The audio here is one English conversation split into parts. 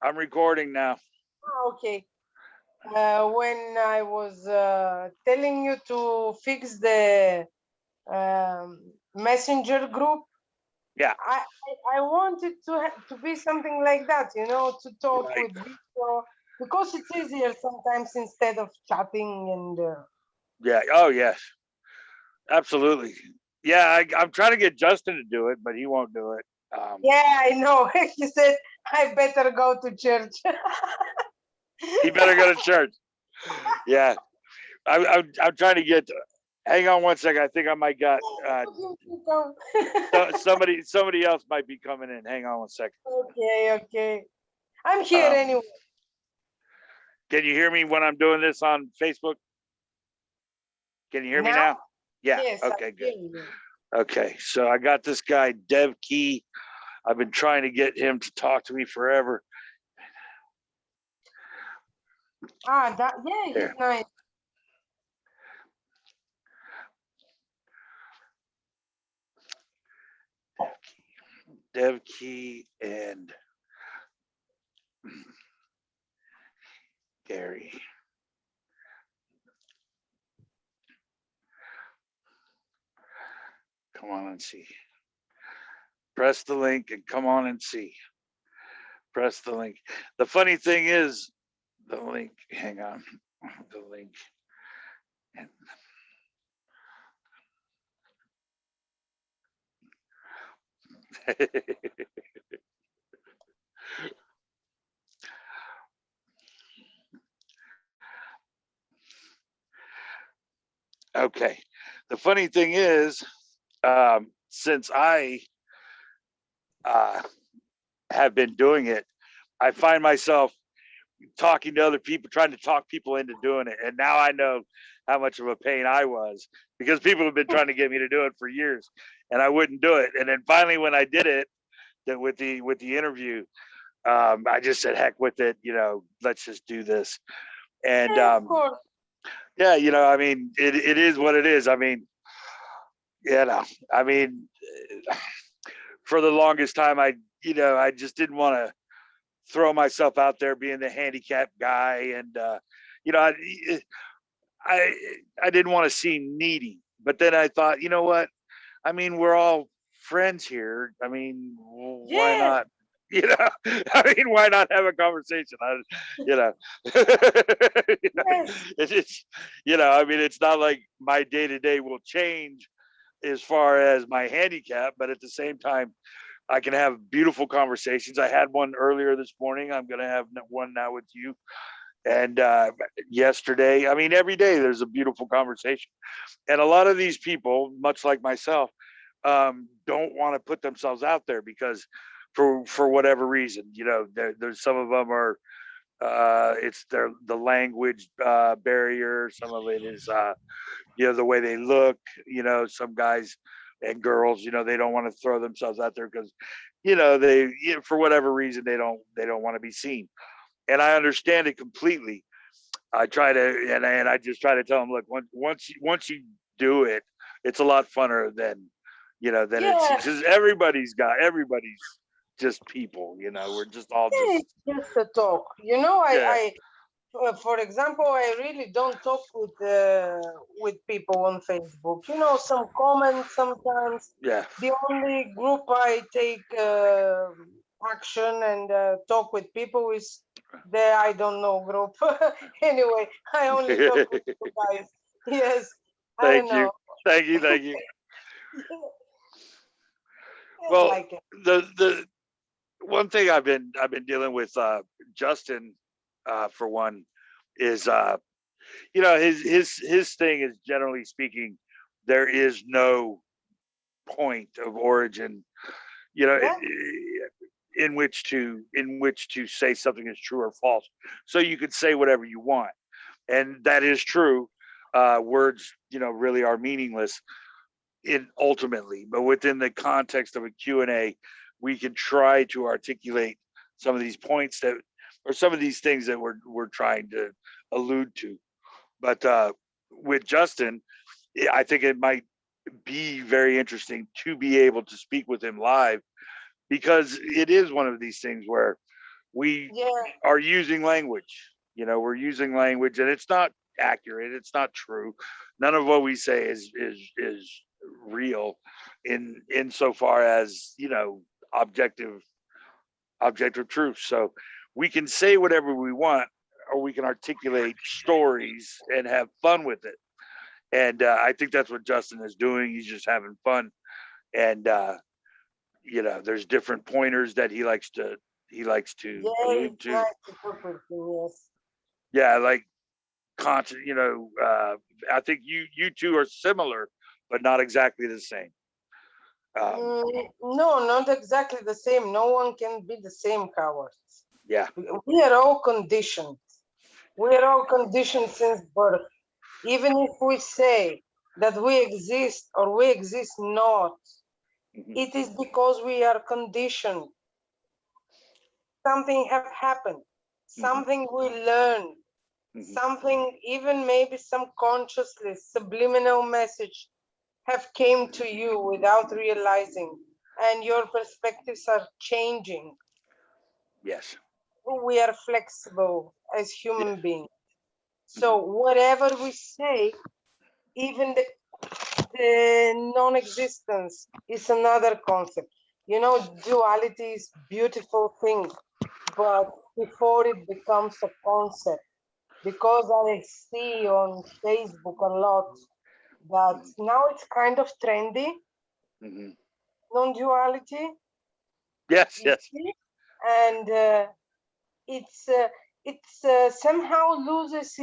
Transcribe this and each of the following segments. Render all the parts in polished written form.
I'm recording now. Okay. When I was telling you to fix the messenger group, Yeah. I wanted to be something like that, to talk Right. with video because it's easier sometimes instead of chatting and. Yeah. Oh, yes. Absolutely. Yeah. I'm trying to get Justin to do it, but he won't do it. Yeah, I know. He said I better go to church. He better go to church. Yeah. I'm trying to get. Hang on one second. I think I might got somebody else might be coming in. Hang on one second. Okay, okay. I'm here Um, anyway. can you hear me when I'm doing this on Facebook? Can you hear me Now, now? Yeah. yes, I Okay. Good. hear you. Okay. So I got this guy Dev Key. I've been trying to get him to talk to me forever. Yeah, he's There. nice. Dev Key and Gary. Come on and see. Press the link and come on and see. Press the link. The funny thing is, the link, hang on, the link. Okay. The funny thing is, since I uh, have been doing it, I find myself talking to other people, trying to talk people into doing it. And now I know how much of a pain I was because people have been trying to get me to do it for years, and I wouldn't do it. And then finally, when I did it, that with the interview, I just said, "Heck with it," let's just do this. And Yeah, of course. yeah, I mean, it is what it is. I mean, I mean, for the longest time, I just didn't want to throw myself out there being the handicapped guy, and you know, I, I I didn't want to seem needy. But then I thought, you know what? I mean, we're all friends here. I mean, why Yes, not? I mean, why not have a conversation? You know, yes. it's I mean, it's not like my day to day will change as far as my handicap, but at the same time, I can have beautiful conversations. I had one earlier this morning. I'm going to have one now with you. And yesterday, I mean, every day there's a beautiful conversation. And a lot of these people, much like myself, don't want to put themselves out there because for whatever reason, there's some of them are it's the language barrier. Some of it is the way they look. Some guys and girls, they don't want to throw themselves out there because they for whatever reason they don't want to be seen. And I understand it completely. I try to and I just try to tell them, look, once you do it, it's a lot funner than it's Yeah, because everybody's just people. We're just all yeah, just it's just a talk. yeah, For example, I really don't talk with people on Facebook. Some comments sometimes. yeah. The only group I take action and talk with people is the I don't know group. Anyway, I only talk with you guys. Yes, I don't Thank you, know. thank you. Yes, Well, like it. the one thing I've been dealing with Justin for one is his thing is, generally speaking, there is no point of origin, you know, Yeah, in which to say something is true or false. So you could say whatever you want, and that is true. Words, really are meaningless in ultimately, but within the context of a Q&A, we can try to articulate some of these points that, or some of these things that we're trying to allude to. But with Justin, I think it might be very interesting to be able to speak with him live because it is one of these things where We Yeah. are using language. We're using language, and it's not accurate. It's not true. None of what we say is real in insofar as objective objective truth. So we can say whatever we want, or we can articulate stories and have fun with it. And I think that's what Justin is doing. He's just having fun, and there's different pointers that he likes to Yeah, allude it's to. nice to talk with you. Yes. Yeah, like conscious. I think you two are similar, but not exactly the same. Um, No, not exactly the same. No one can be the same, cowards. yeah. We are all conditioned. We are all conditioned since birth. Even if we say that we exist or we exist not, Mhm, it is because we are conditioned. Something have happened. mhm, Something we learned. mhm. Something, even maybe subconsciously, subliminal message have came to you without realizing, and your perspectives are changing. Yes. We are flexible as Yeah. human beings. Mhm, So whatever we say, even the non-existence is another concept. Duality is beautiful thing, but before it becomes a concept, because I see on Facebook a lot that mhm, now it's kind of trendy, mhm. non-duality, Yes. you Yes. see, and it's somehow loses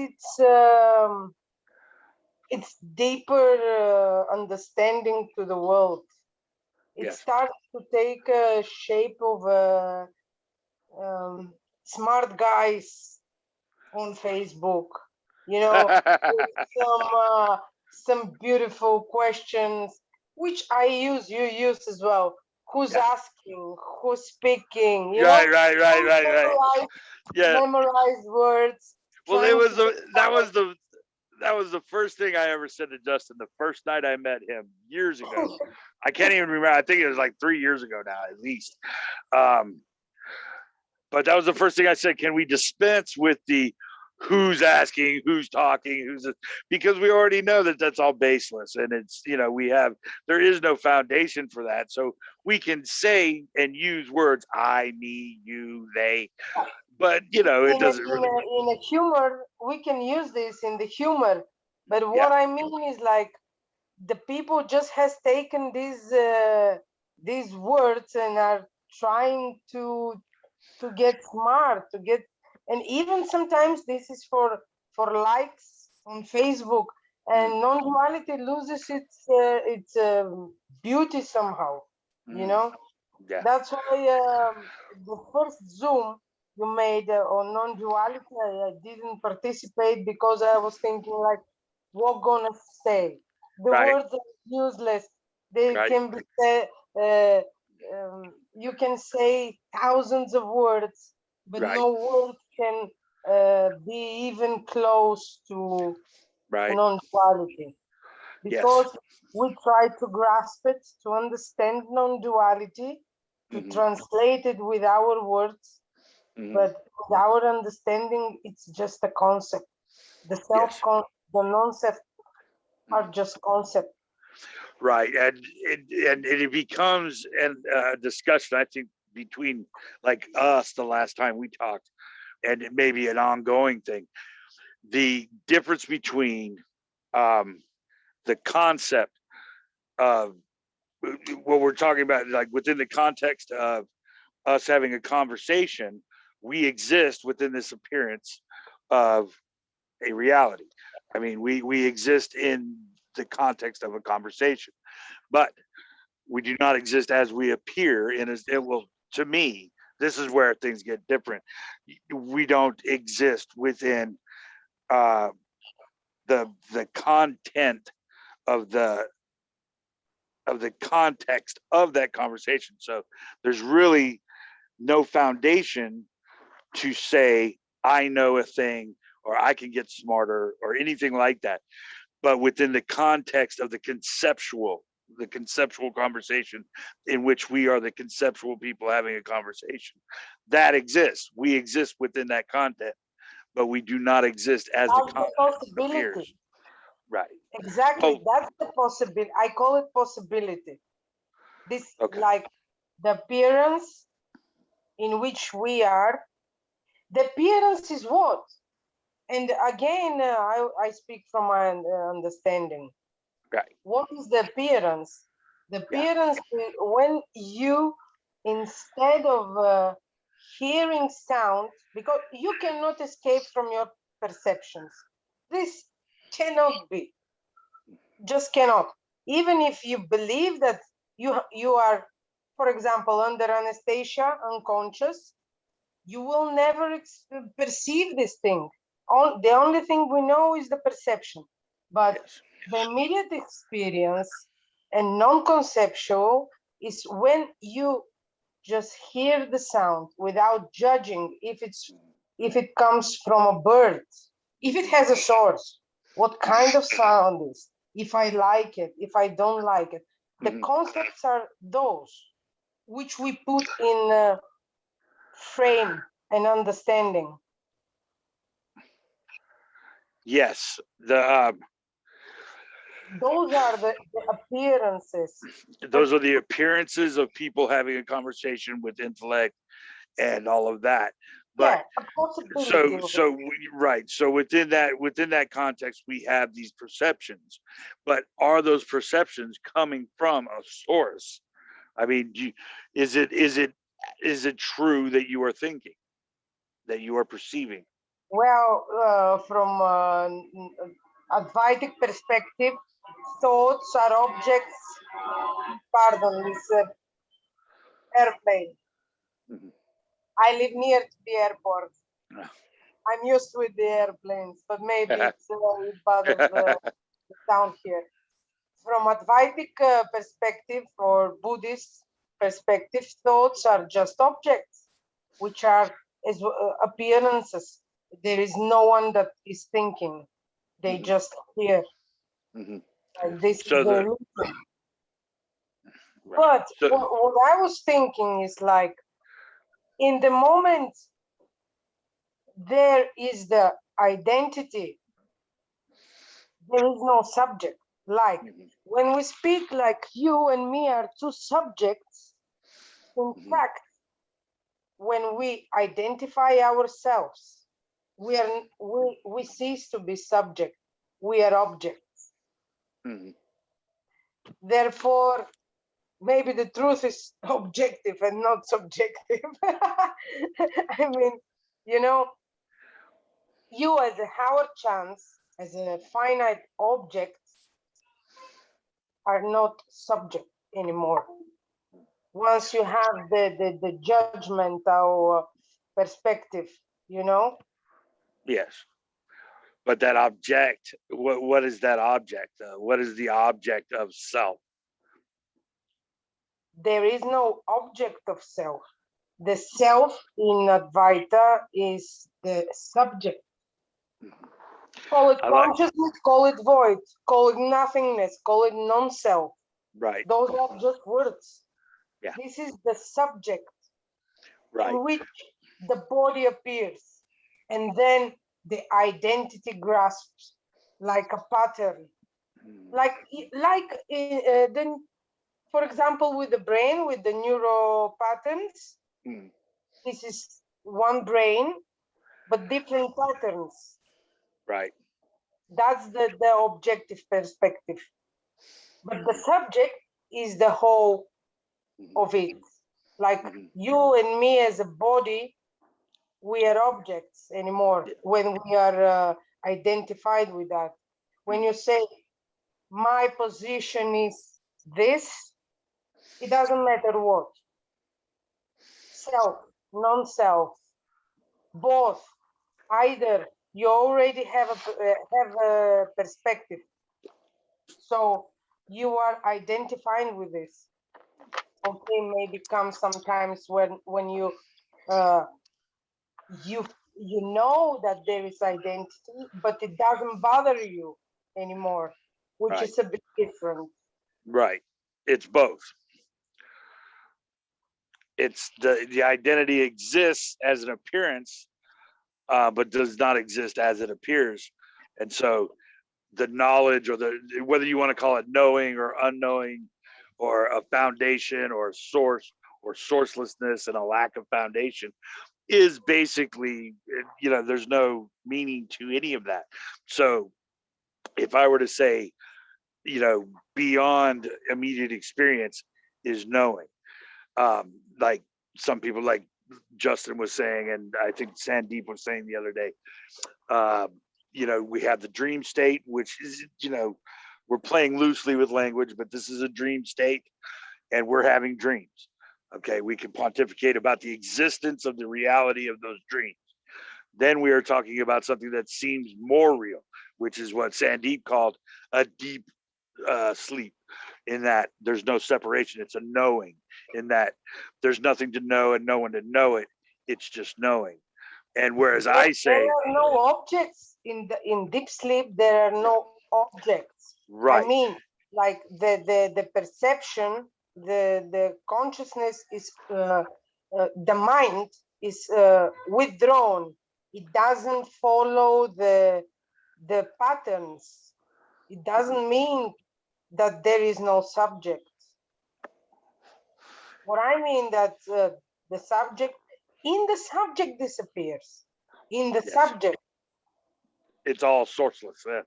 its deeper understanding to the world. It Yes. starts to take a shape of smart guys on Facebook, with some beautiful questions, which I use, you use as well. Who's Yeah. asking? Who's speaking? Right. Right. Right. Right. Right. Memorize, Yeah. memorize words, Well, it trying was to the that decide. was the that was the first thing I ever said to Justin the first night I met him years ago. I can't even remember. I think it was like 3 years ago now, at least. Um, but that was the first thing I said. Can we dispense with the who's asking, who's talking, because we already know that that's all baseless, and it's there is no foundation for that. So we can say and use words I, me, you, they, but it doesn't really. In a humor, we can use this in the humor, but Yeah. what I mean is like the people just has taken these words and are trying to get smart, to get, and even sometimes this is for likes on Facebook, Mm, and non-duality loses its beauty somehow, you mm, know. yeah. That's why the first Zoom you made on non-duality, I didn't participate because I was thinking like, what gonna say? The Right. words are useless. They Right. can be said. Uh, you can say thousands of words, but Right. no word can be even close to Right. non-duality, Yes. because we try to grasp it, to understand non-duality, to Hmm. translate it with our words, Hmm. but with our understanding, it's just a concept. The Yes. the non-self Mhm. are just concept. Right. And it becomes a discussion, I think, between like us the last time we talked, and it may be an ongoing thing. The difference between um, the concept of what we're talking about, like within the context of us having a conversation, we exist within this appearance of a reality. I mean, we exist in the context of a conversation, but we do not exist as we appear in as it will. To me, this is where things get different. We don't exist within uh, the content of the context of that conversation. So there's really no foundation to say I know a thing or I can get smarter or anything like that. But within the context of the conceptual, the conceptual conversation in which we are the conceptual people having a conversation. That exists. We exist within that content, but we do not exist as the That's the content possibility. appears. Right. Exactly. Oh, That's the possibility. I call it possibility. This, okay. like the appearance in which we are. The appearance is what? And again, I speak from my understanding. Right. What is the appearance? The appearance is when you, instead of hearing sound, because you cannot escape from your perceptions. This cannot be, just cannot. Even if you believe that you are, for example, under anesthesia, unconscious, you will never perceive this thing. The only thing we know is the perception. But Yes. the immediate experience and non-conceptual is when you just hear the sound without judging if it comes from a bird, if it has a source, what kind of sound is, if I like it, if I don't like it. The concepts are those which we put in frame and understanding. Yes. Those are the appearances. Those are the appearances of people having a conversation with intellect and all of that. But Yeah, a possibility. right. So within that context, we have these perceptions. But are those perceptions coming from a source? I mean, is it true that you are thinking, that you are perceiving? Well, from Advaitic perspective, thoughts are objects. Pardon, this airplane. Mhm. I live near to the airport. Ah. I'm used with the airplanes, but maybe it's part of the sound here. From Advaitic perspective or Buddhist perspective, thoughts are just objects, which are as appearances. There is no one that is thinking. They just appear. Mhm. And this is So the the illusion. right. But So what I was thinking is like, in the moment there is the identity, there is no subject. Like when we speak, like you and me are two subjects, in fact, when we identify ourselves, we cease to be subject. We are objects. Therefore, maybe the truth is objective and not subjective. I mean, you know, you as a Howard chance, as a finite object, are not subject anymore. Once you have the judgment or perspective, you know? yes. But that object, what is that object? What is the object of self? There is no object of self. The self in Advaita is the subject. Call it consciousness, call it void, call it nothingness, call it non-self. Right. Those are just words. Yeah. This is the subject Right. in which the body appears. And then the identity grasps like a pattern. Like then, for example, with the brain, with the neural patterns, this is one brain, but different patterns. Right. That's the objective perspective. But the subject is the whole of it. Like you and me as a body, we are objects anymore when we are identified with that. When you say, my position is this, it doesn't matter what. Self, non-self, both. Either you already have a perspective, so you are identifying with this. Okay, maybe comes sometimes when uh, you know that there is identity, but it doesn't bother you anymore, which Right. is a bit different. Right. It's both. It's the identity exists as an appearance, but does not exist as it appears. And so the knowledge, or the, whether you want to call it knowing or unknowing, or a foundation or a source, or sourcelessness and a lack of foundation, is basically, there's no meaning to any of that. So if I were to say, beyond immediate experience is knowing, like some people, like Justin was saying, and I think Sandeep was saying the other day, we have the dream state, which is, we're playing loosely with language, but this is a dream state, and we're having dreams. Okay, we can pontificate about the existence of the reality of those dreams. Then we are talking about something that seems more real, which is what Sandeep called a deep sleep, in that there's no separation. It's a knowing, in that there's nothing to know and no one to know it. It's just knowing. And whereas I say there are no objects in deep sleep, there are no objects. right. I mean, like the perception, the consciousness is the mind is withdrawn. It doesn't follow the patterns. It doesn't mean that there is no subject. What I mean that the subject disappears. In the subject, it's all sourceless. Yeah.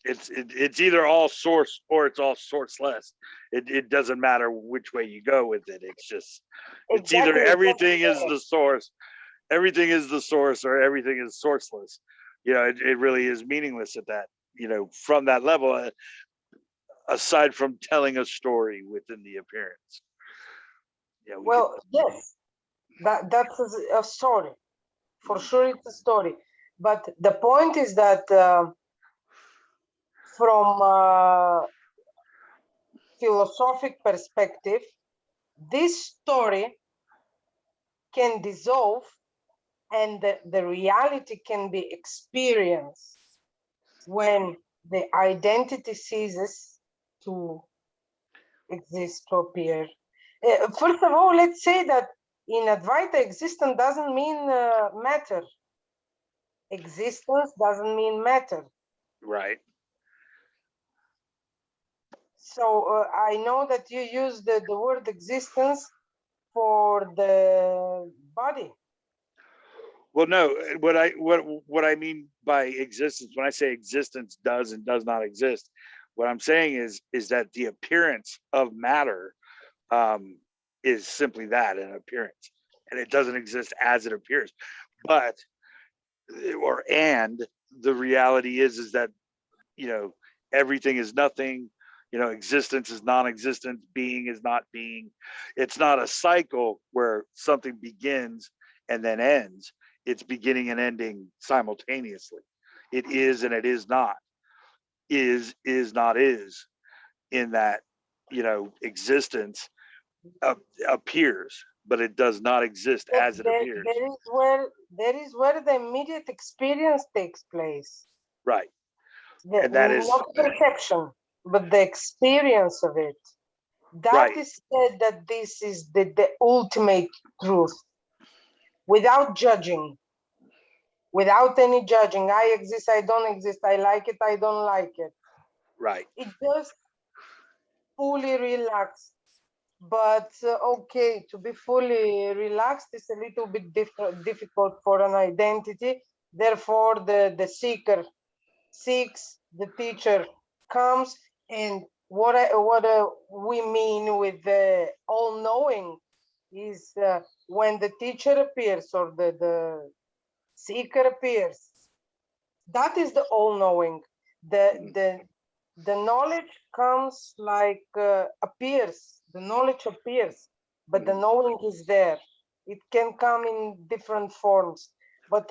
It's either all source or it's all sourceless. It doesn't matter which way you go with it. It's just it's either everything is the source, or everything is sourceless. It really is meaningless at that. From that level, aside from telling a story within the appearance. Yes, that's a story. For sure, it's a story. But the point is that from philosophic perspective, this story can dissolve, and the reality can be experienced when the identity ceases to exist, to appear. First of all, let's say that in Advaita, existence doesn't mean matter. Existence doesn't mean matter. Right. So I know that you use the word existence for the body. Well, no. What I mean by existence, when I say existence does and does not exist, what I'm saying is that the appearance of matter is simply that, an appearance, and it doesn't exist as it appears. But the reality is that everything is nothing. Existence is non-existence. Being is not being. It's not a cycle where something begins and then ends. It's beginning and ending simultaneously. It is and it is not. Is not is. In that, existence appears, but it does not exist as it appears. There is where the immediate experience takes place. Right. And that is not perception, but the experience of it. That is said that this is the ultimate truth, without judging, without any judging. I exist, I don't exist, I like it, I don't like it. Right. It just fully relaxed. But okay, to be fully relaxed is a little bit difficult for an identity. Therefore, the seeker seeks, the teacher comes, and what we mean with the all-knowing is when the teacher appears or the seeker appears. That is the all-knowing. The knowledge comes like appears. The knowledge appears, but the knowing is there. It can come in different forms, but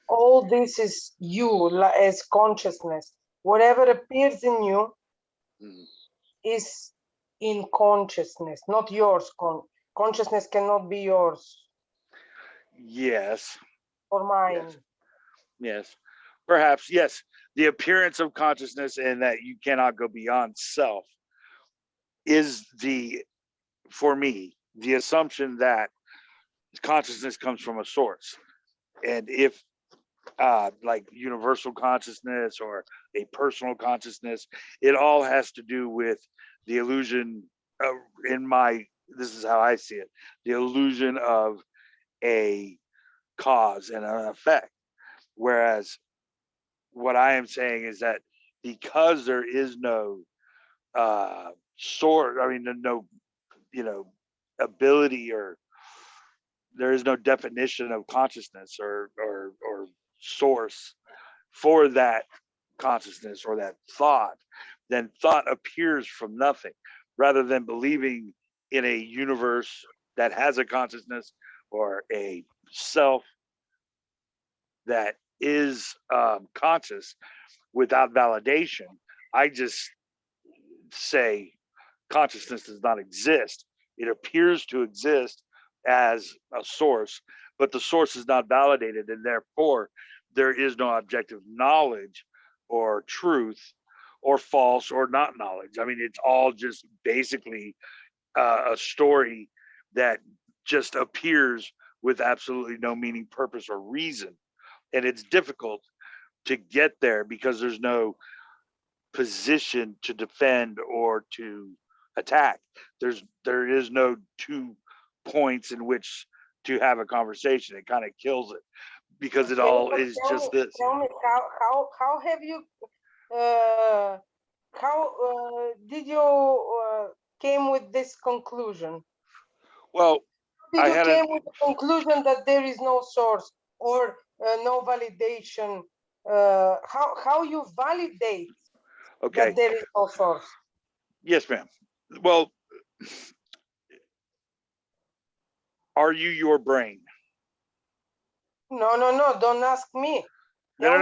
all this is you as consciousness. Whatever appears in you is in consciousness, not yours. Consciousness cannot be yours. Yes. Or mine. Yes. Perhaps, yes. The appearance of consciousness, and that you cannot go beyond self. is for me, the assumption that consciousness comes from a source. And if like universal consciousness or a personal consciousness, it all has to do with the illusion of, this is how I see it, the illusion of a cause and an effect. Whereas what I am saying is that because there is no source, I mean, no, ability, or there is no definition of consciousness or source for that consciousness or that thought, then thought appears from nothing, rather than believing in a universe that has a consciousness or a self that is conscious without validation. I just say consciousness does not exist. It appears to exist as a source, but the source is not validated, and therefore there is no objective knowledge or truth or false or not knowledge. I mean, it's all just basically a story that just appears with absolutely no meaning, purpose, or reason. And it's difficult to get there because there's no position to defend or to attack. There is no 2 points in which to have a conversation. It kind of kills it because it Okay, all but is just this. tell me how have you how did you came with this conclusion? Well, Did you came with the conclusion that there is no source or no validation? How you validate that there is no source? Yes, ma'am. Well, are you your brain? No, don't ask me. No.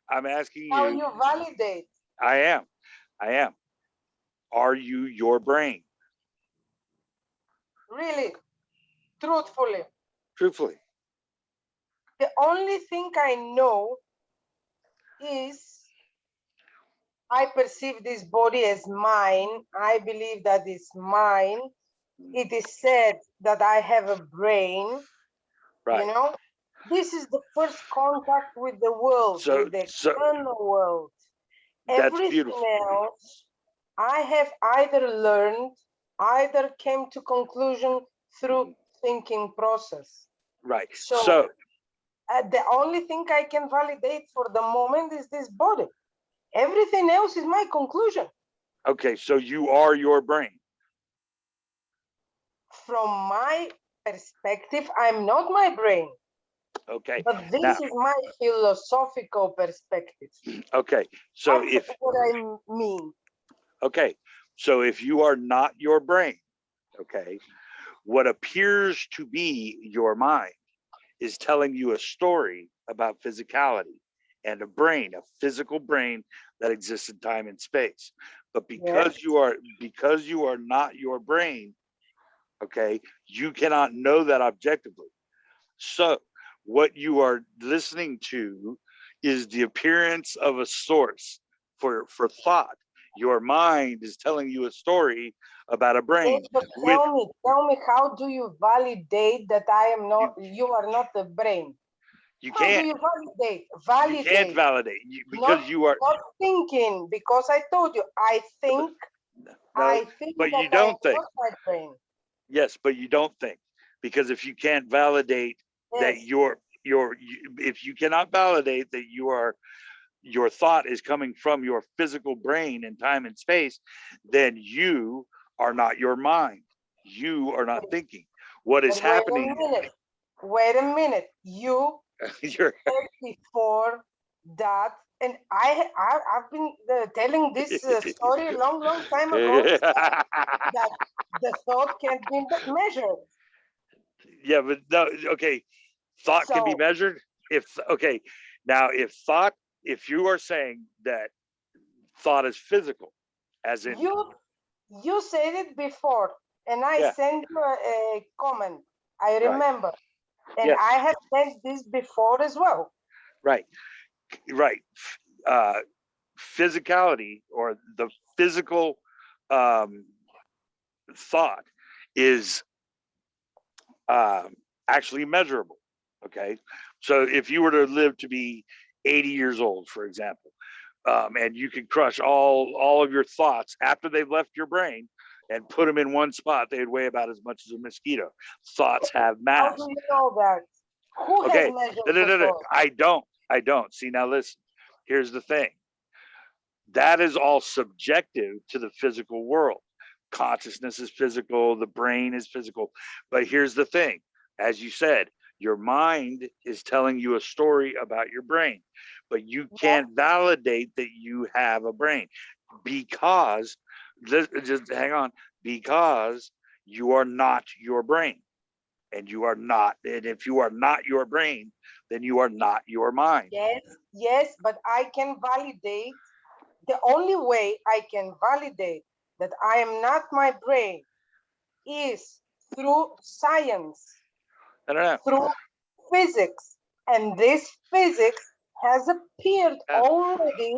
I'm asking how you. you validate. I am. Are you your brain? Really, truthfully. Truthfully. The only thing I know is I perceive this body as mine. I believe that it's mine. It is said that I have a brain. Right. This is the first contact with the world, with the external world. Everything else I have either learned, either came to conclusion through thinking process. Right. So the only thing I can validate for the moment is this body. Everything else is my conclusion. Okay, so you are your brain. From my perspective, I'm not my brain. Okay. But this is my philosophical perspective. Okay. So that's what I mean. Okay. So if you are not your brain, okay, what appears to be your mind is telling you a story about physicality and a brain, a physical brain that exists in time and space. But because you are not your brain, okay, you cannot know that objectively. So what you are listening to is the appearance of a source for thought. Your mind is telling you a story about a brain. Yes, but tell me, how do you validate that I am not? You are not the brain. How do you validate? You can't validate because you are not thinking. Because I told you, I think. I think, but that you don't think. Not my brain. Yes, but you don't think, because if you can't validate that if you cannot validate that your thought is coming from your physical brain in time and space, then you are not your mind. You are not thinking. What is happening? Wait a minute. You said before that, and I've been telling this story a long time ago, that the thought can't be measured. Yeah, but no, okay. Thought can be measured. Now if you are saying that thought is physical, as in you said it before, and I sent you a comment. I remember, and I have said this before as well. Right. Physicality, or the physical thought is actually measurable. Okay, so if you were to live to be 80 years old, for example, and you can crush all of your thoughts after they've left your brain and put them in one spot, they'd weigh about as much as a mosquito. Thoughts have How mass. do you know that? Who has Okay, measured no, no, the no, no. thought? I don't. See, now listen. Here's the thing. That is all subjective to the physical world. Consciousness is physical, the brain is physical. But here's the thing, as you said, your mind is telling you a story about your brain, but you can't validate that you have a brain because, just hang on, because you are not your brain. And you are not, and if you are not your brain, then you are not your mind. Yes, but I can validate. The only way I can validate that I am not my brain is through science, I don't know. through physics. And this physics has appeared already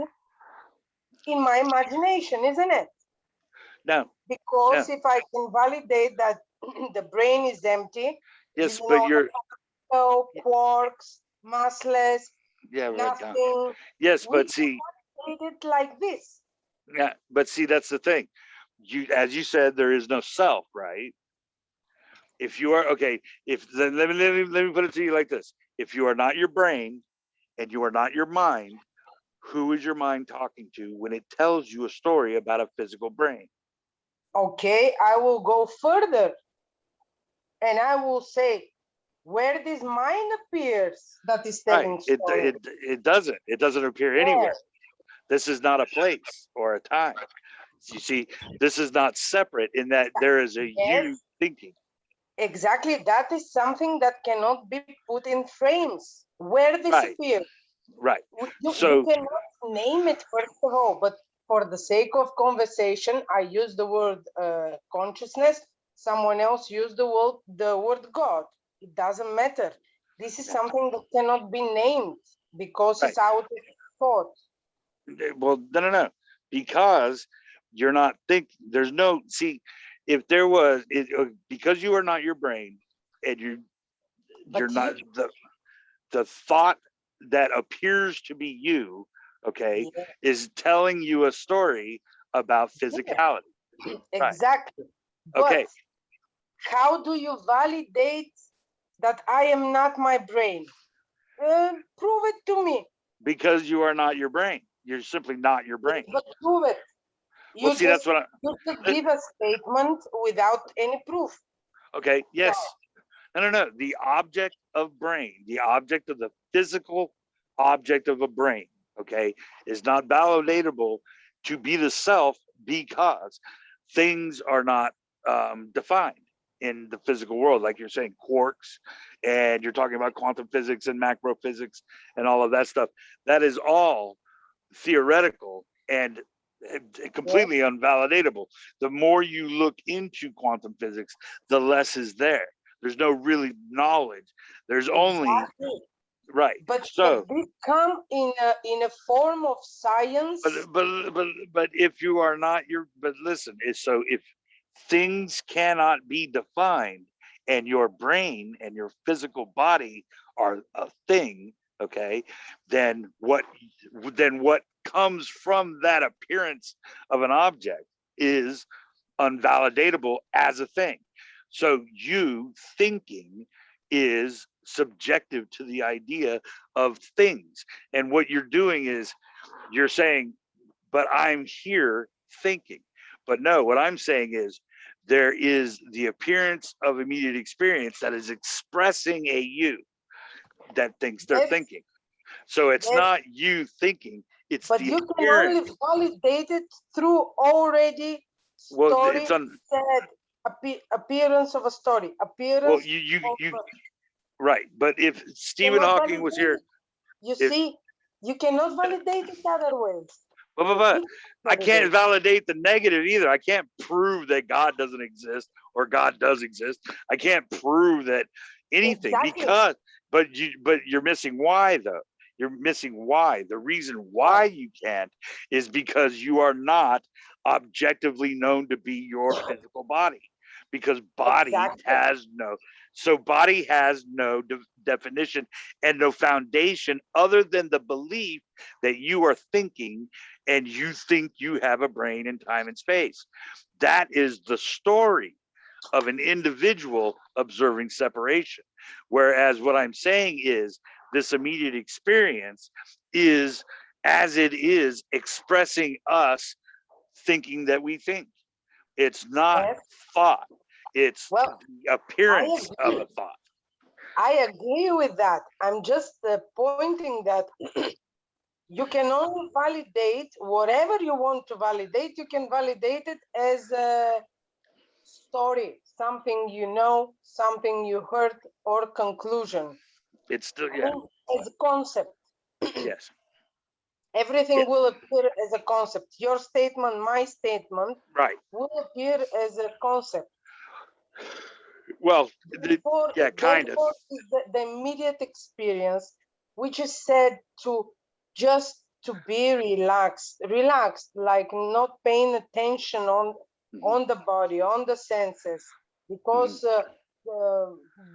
in my imagination, isn't it? No, Because no. if I can validate that the brain is empty, Yes, you but know, you're, no quarks, massless, yeah, right now. nothing, Yes, we but can see, validate it like this. yeah, but see, that's the thing. You, as you said, there is no self, right? If you are okay, if then let me put it to you like this: if you are not your brain and you are not your mind, who is your mind talking to when it tells you a story about a physical brain? Okay, I will go further and I will say where this mind appears that is Right. telling story. It doesn't. It doesn't appear Yes, anywhere. This is not a place or a time. You see, this is not separate in that there is a you yes, thinking. exactly. That is something that cannot be put in frames. Where this Right. appears, Right. you So cannot name it first of all, but for the sake of conversation, I use the word consciousness. Someone else used the word God. It doesn't matter. This is something that cannot be named because right. it's out of thought. Well, no, no, no. Because you're not thinking. There's no see. If there was, because you are not your brain, and you're But you, not the thought that appears to be you. Okay, yeah, is telling you a story about physicality. Right. exactly. But Okay. how do you validate that I am not my brain? Prove it to me. Because you are not your brain. You're simply not your Yes, brain. but prove it. Well, You see, that's just what I. you just give a statement without any proof. Okay. No. Yes. No, no, no. The object of brain, the object of the physical object of a brain, okay, is not validatable to be the self because things are not defined in the physical world. Like you're saying, quarks, and you're talking about quantum physics and macro physics and all of that stuff. That is all theoretical and Yes, completely unvalidatable. The more you look into quantum physics, the less is there. There's no really knowledge. There's only exactly. right. But So, this come in a form of but science. but if you are not your, but listen, it's so if things cannot be defined and your brain and your physical body are a thing, okay, then what comes from that appearance of an object is unvalidatable as a thing. So you thinking is subjective to the idea of things. And what you're doing is you're saying, but I'm here thinking. But no, what I'm saying is there is the appearance of immediate experience that is expressing a you that thinks they're Yes, thinking. So it's yes, not you thinking, it's but the you can only appearance. validate it through already Well, story it's on. said appearance of a story, Well, appearance of right. But if Stephen cannot Hawking was validate here, it. You if see, you cannot validate it other ways. but You I can't validate. validate the negative either. I can't prove that God doesn't exist or God does exist. I can't prove that anything Exactly. because but you're missing why though. You're missing why. The reason why Why? you can't is because you are not objectively known to be your physical body, because body Exactly. has no, definition and no foundation other than the belief that you are thinking and you think you have a brain in time and space. That is the story of an individual observing separation. Whereas what I'm saying is this immediate experience is, as it is, expressing us thinking that we think. It's not Yes. thought, it's Well, the I appearance of a agree. thought. I agree with that. I'm just pointing that you can only validate whatever you want to validate. You can validate it as a story, something you know, something you heard, or conclusion. It's still, I yeah, mean, as a concept. yes, yeah, Everything will appear as a concept. Your statement, my statement, right. will appear as a concept. Well, Therefore, yeah, kind of. therefore is the immediate experience, which is said to just to be relaxed, like not paying attention on the body, on the senses, Mhm. because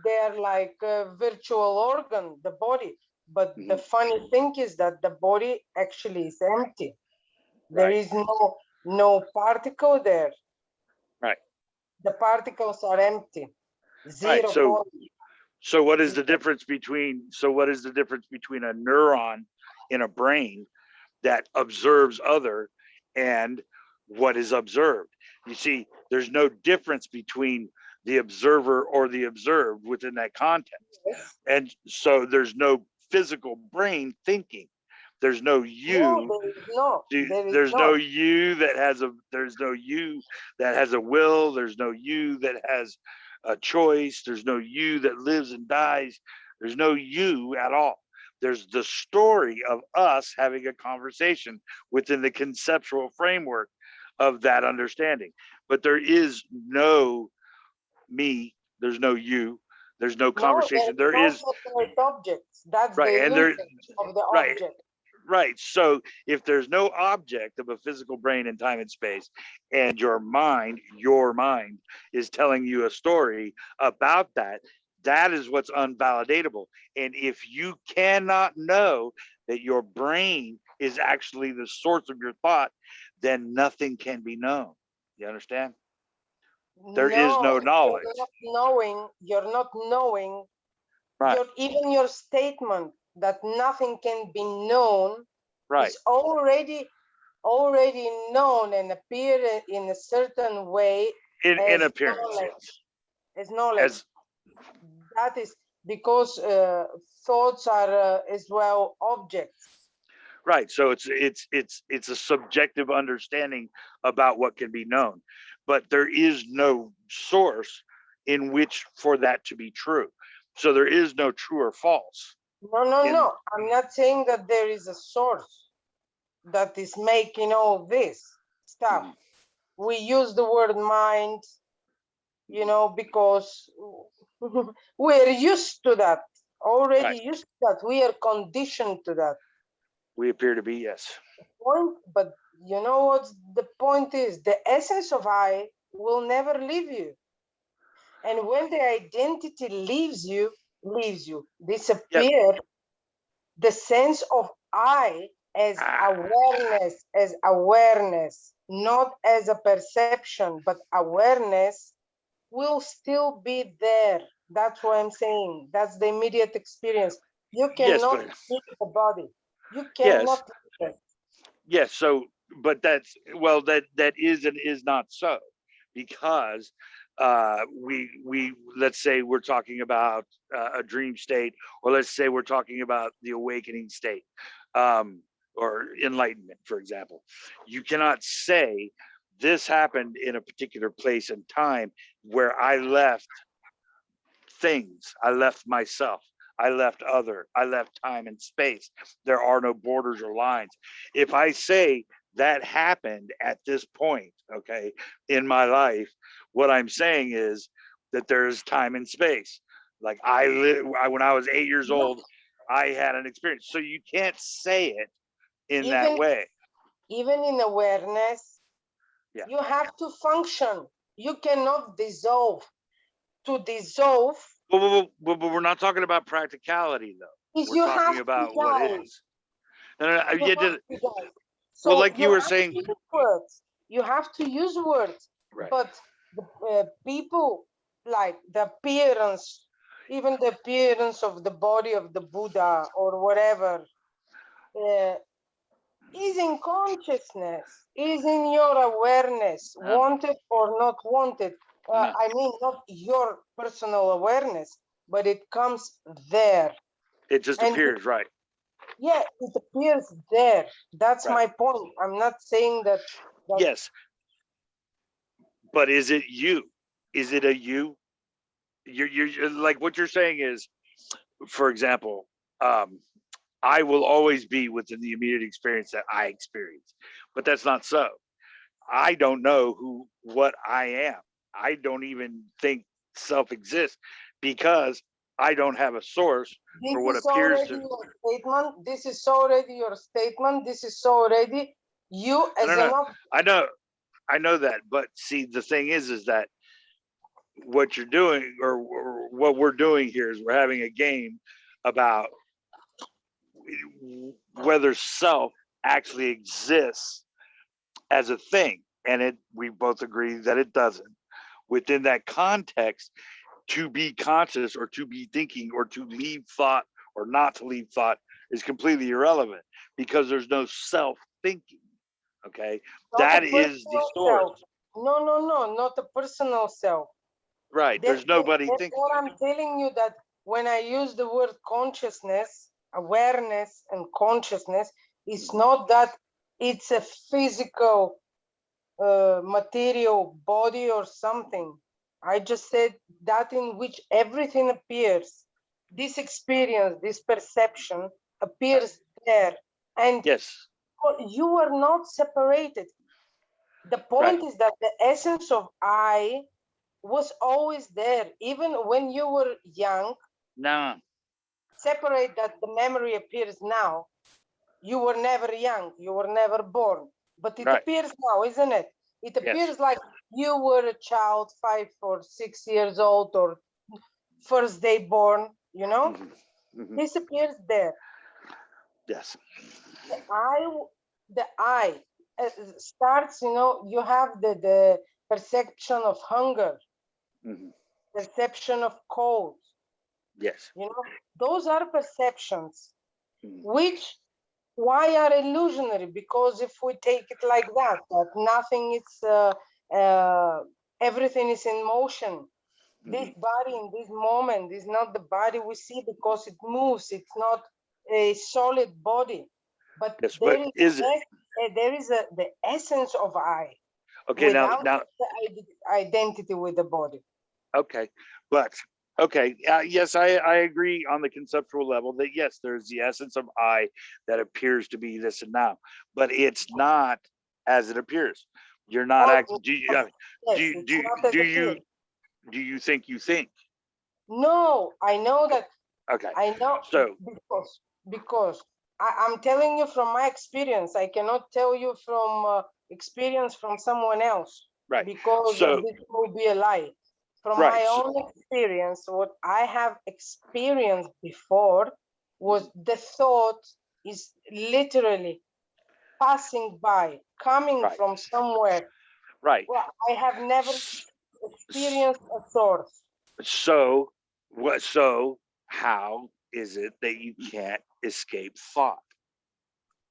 they're like a virtual organ, the body. But the Mhm. funny thing is that the body actually is empty. There Right, is no particle there. right, The particles are empty. right. Zero point. So what is the Zero. difference between, a neuron in a brain that observes other and what is observed? You see, there's no difference between the observer or the observed within that context. Yes. And so there's no physical brain thinking. There's no No, you. there is not. There is There's no not. you that has a, will. There's no you that has a choice. There's no you that lives and dies. There's no you at all. There's the story of us having a conversation within the conceptual framework of that understanding. But there is no me, there's no you, there's no No, there conversation. is There no is, separate objects. That's right, the and there, illusion of the right, object. right. So if there's no object of a physical brain in time and space, and your mind is telling you a story about that, that is what's unvalidatable. And if you cannot know that your brain is actually the source of your thought, then nothing can be known. You understand? There is No, no you're knowledge. not knowing. You're not knowing. Right, Even your statement that nothing can be known right. is already known and appear in a certain way In as appearance, knowledge. yes. As knowledge. As That is because thoughts are as well objects. right. So it's a subjective understanding about what can be known, but there is no source in which for that to be true. So there is no true or false. No, no, In no. I'm not saying that there is a source that is making all this stuff. Mhm. We use the word mind, because we're used to that, already Right. used to that. We are conditioned to that We appear to be, yes. point. But you know what the point is? The essence of I will never leave you. And when the identity leaves you, Yep. disappear, the sense of I Ah, as awareness, not as a perception, but awareness will still be there. That's what I'm saying. That's the immediate experience. You yes, cannot but leave the body. You yes, cannot leave it. yes. So, but that is and is not so, because we let's say we're talking about a dream state, or let's say we're talking about the awakening state, um, or enlightenment, for example. You cannot say this happened in a particular place and time where I left things, I left myself, I left time and space. There are no borders or lines. If I say that happened at this point, okay, in my life, what I'm saying is that there's time and space. Like when I was 8 years No, old, I had an experience. So you can't say it in that even way. even in awareness, Yeah. You have to function. You cannot dissolve. To dissolve But we're not talking about practicality, though. is We're you talking have to about what die. is. No. You You have did. to die. Well, So like you you were have to saying. use words. You have to use words. Right. But the people, like the appearance, even the appearance of the body of the Buddha or whatever, uh, is in consciousness, is in your awareness, wanted or not wanted. No. I mean, not your personal awareness, but it comes there. It just And appears, right? yeah, it appears there. That's Right. my point. I'm not saying that. Yes. But is it you? Is it a you? You're like what you're saying is, for example, I will always be within the immediate experience that I experience, but that's not so. I don't know what I am. I don't even think self exists because I don't have a source for what This is appears already to. your statement. This is already your statement. This is already you No, as no, an no. I know that, but see, the thing is that what you're doing or what we're doing here is we're having a game about whether self actually exists as a thing, and we both agree that it doesn't. Within that context, to be conscious or to be thinking or to leave thought or not to leave thought is completely irrelevant because there's no self thinking. Okay, not a that is the personal source. self. No, not a personal self. Right, there's nobody thinking. Therefore, I'm telling you that when I use the word consciousness, awareness and consciousness, it's not that it's a physical material body or something. I just said that in which everything appears. This experience, this perception appears there. And Yes. you are not separated. The point is that the essence of I was always there, even when you were young. No. Separate that the memory appears now. You were never young, you were never born, but it appears now, isn't it? It appears like you were a child, 5 or 6 years old, or first day born, you know? This appears there. Yes. The I starts, you have the perception of hunger, perception of cold. Yes. Those are perceptions, which why are illusionary? Because if we take it like that nothing is, everything is in motion. This body in this moment is not the body we see because it moves. It's not a solid body, but Yes, there but is is it the essence of I okay without now? the identity with the body. Okay, but okay, yes, I agree on the conceptual level that yes, there's the essence of I that appears to be this and now, but it's not as it appears. You're not acting. Do you? Yes, it's not as do appears. do you think you think? No, I know that. Okay. I know So because I'm telling you from my experience. I cannot tell you from experience from someone else right. because So this will be a lie. From right. my own experience, what I have experienced before was the thought is literally passing by, coming Right. from somewhere. Right. Well, I have never experienced a source. So what? So how is it that you can't escape thought?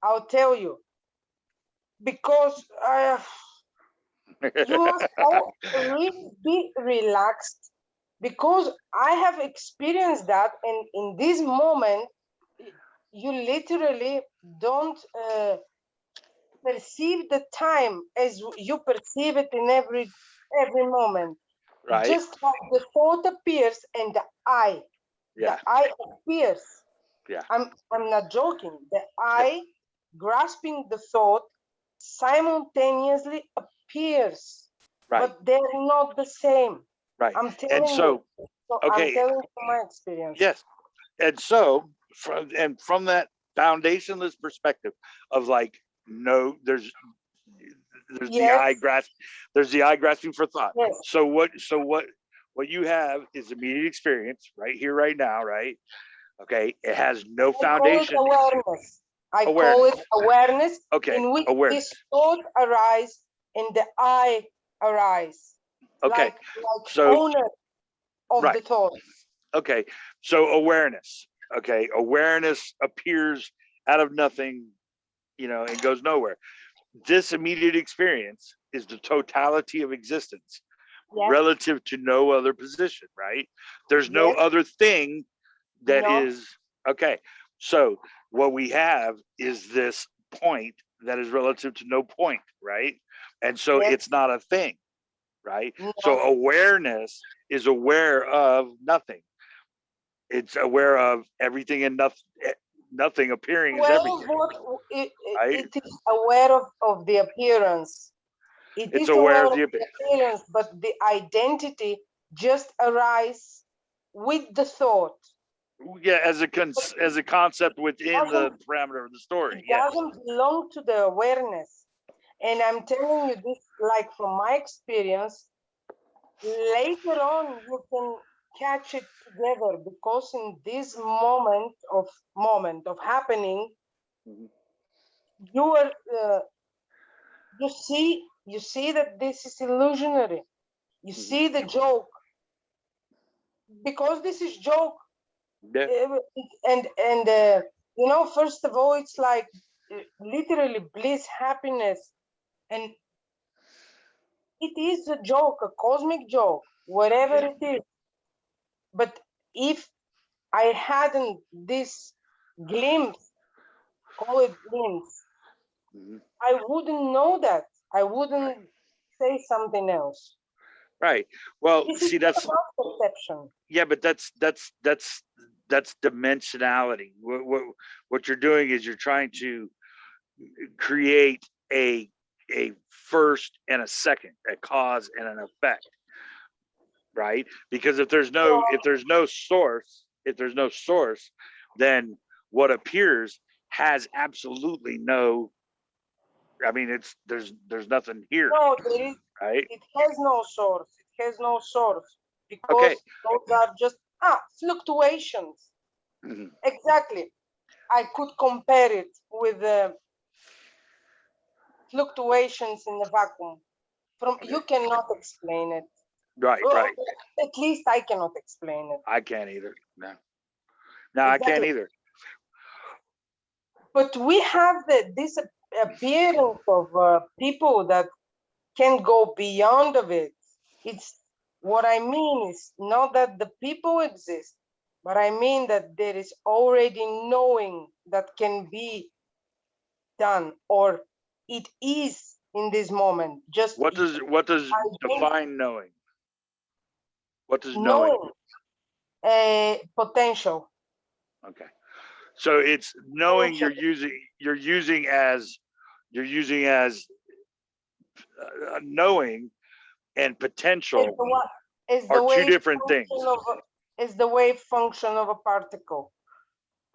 I'll tell you because you must all really be relaxed because I have experienced that, and in this moment you literally don't perceive the time as you perceive it in every moment. Right. Just like the thought appears and the I appears. Yeah. I'm not joking. The I grasping the thought simultaneously appears, Right. but they're not the same. Right. I'm And telling you. so, I'm okay. telling you from my experience. Yes. And so from that foundationless perspective of like, no, there's there's the eye Yes, grasp, there's the eye grasping for thought. yes. So what you have is immediate experience right here, right now, right? Okay. It has no I call it foundation. awareness. I call Awareness. it awareness Okay. in which Awareness. this thought arise and the I arise, Okay. like So owner of the right. thought. Okay. So awareness. Okay. Awareness appears out of nothing, and goes nowhere. This immediate experience is the totality of existence Yes, relative to no other position, right? There's no yes, other thing that no, is okay. So what we have is this point that is relative to no point, right? And so yes, it's not a thing, right? So no. awareness is aware of nothing. It's aware of everything and nothing appearing as Well, everything, what right? it is aware of the appearance. It It's is aware aware of of the the appearance, but the identity just arise with the thought. yeah, as a concept within the Doesn't parameter of the story. It Yes. doesn't belong to the awareness. And I'm telling you this, like from my experience, later on you can catch it together, because in this moment of happening, Mhm. you are you see that this is illusionary. You Mhm. see the joke, because this is joke. Yeah. And first of all, it's like literally bliss, happiness, and it is a joke, a cosmic joke, whatever Yeah. it is. But if I hadn't this glimpse, call it glimpse, Mhm. I wouldn't know that. I wouldn't say something else. Right. Well, This is see, not that's about perception. yeah, but that's dimensionality. What you're doing is you're trying to create a first and a second, a cause and an effect, right? Because if there's no source, then what appears has absolutely no. I mean, there's nothing here, No, right? it has no source. It has no source, Okay. because those are just fluctuations. Mhm. Exactly. I could compare it with the fluctuations in the vacuum. You cannot explain it. Right, Well, right. at least I cannot explain it. I can't either. No, no, I can't Exactly. either. But we have this appearance of people that can go beyond of it. It's what I mean is not that the people exist, but I mean that there is already knowing that can be done, or it is in this moment. Just What does I think define knowing? What does knowing knowing mean? potential. Okay. So it's knowing Potential you're using as knowing and is potential the what is are the two wave different function things. of is the wave function of a particle.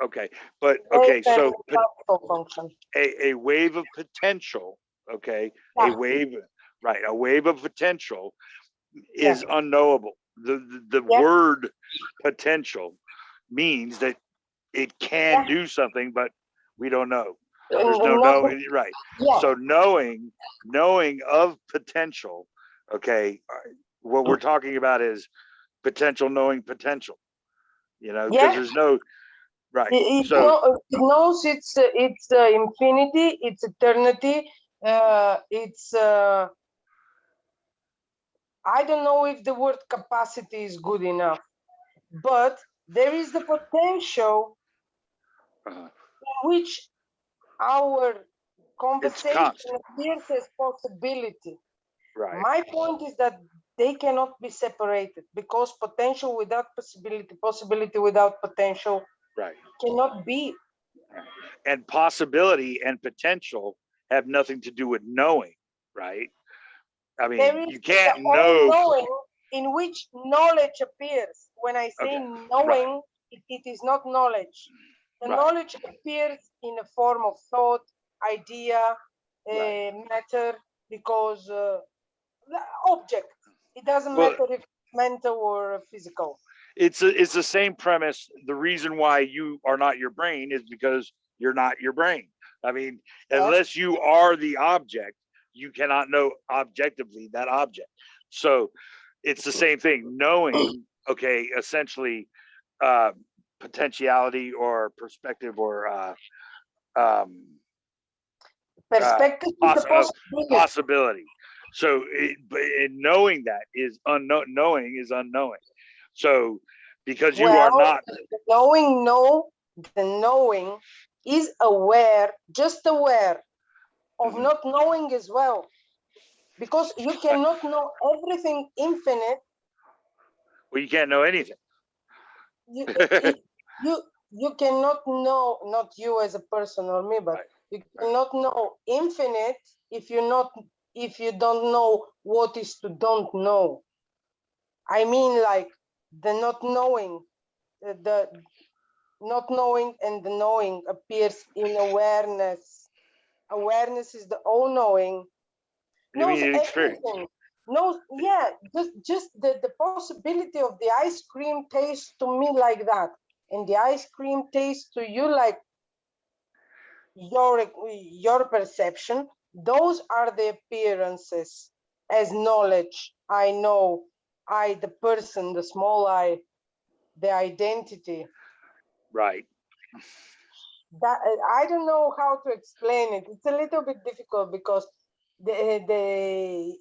Okay. But Wave okay, and so particle function. a wave of potential, okay, a Yeah, wave, right, a wave of potential yeah, is unknowable. The yeah, word potential means that it can yeah. do something, but we don't know. There's no And not knowing, right? yeah. So knowing of potential, okay. What we're talking about is potential knowing potential. Because Yeah. there's no right. It, So it knows it's infinity, it's eternity. It's I don't know if the word capacity is good enough, but there is the potential uh, in which our it's conversation constant, appears as possibility. right? My point is that they cannot be separated, because potential without possibility, possibility without potential Right. cannot be. And possibility and potential have nothing to do with knowing, right? I There mean, is you the can't whole know. knowing in which knowledge appears. When I say Okay. Right. knowing, it is not knowledge. The Right. knowledge appears in a form of thought, idea, Right. matter. because the object, it doesn't Well, matter if it's mental or physical. it's the same premise. The reason why you are not your brain is because you're not your brain. I mean, Yes. unless you are the object, you cannot know objectively that object. So it's the same thing. Knowing, okay, essentially, uh, potentiality or perspective or um, uh, Perspective is the possibility. possibility. So, knowing that is unknown. Knowing is unknowing. So, because you are Well, not the knowing is aware, just aware of Mhm. not knowing as well. Because you cannot know everything infinite. Well, you can't know anything. You, you, you cannot know, not you as a person or me, but Right. you Right. cannot know infinite if you don't know what is to don't know. I mean, like the not knowing, the not knowing and the knowing appears in awareness. Awareness is the all knowing, You knows mean an experience? everything. Knows, yeah, just the possibility of the ice cream tastes to me like that, and the ice cream tastes to you like your perception. Those are the appearances as knowledge. I know, I, the person, the small I, the identity. Right. That I don't know how to explain it. It's a little bit difficult because the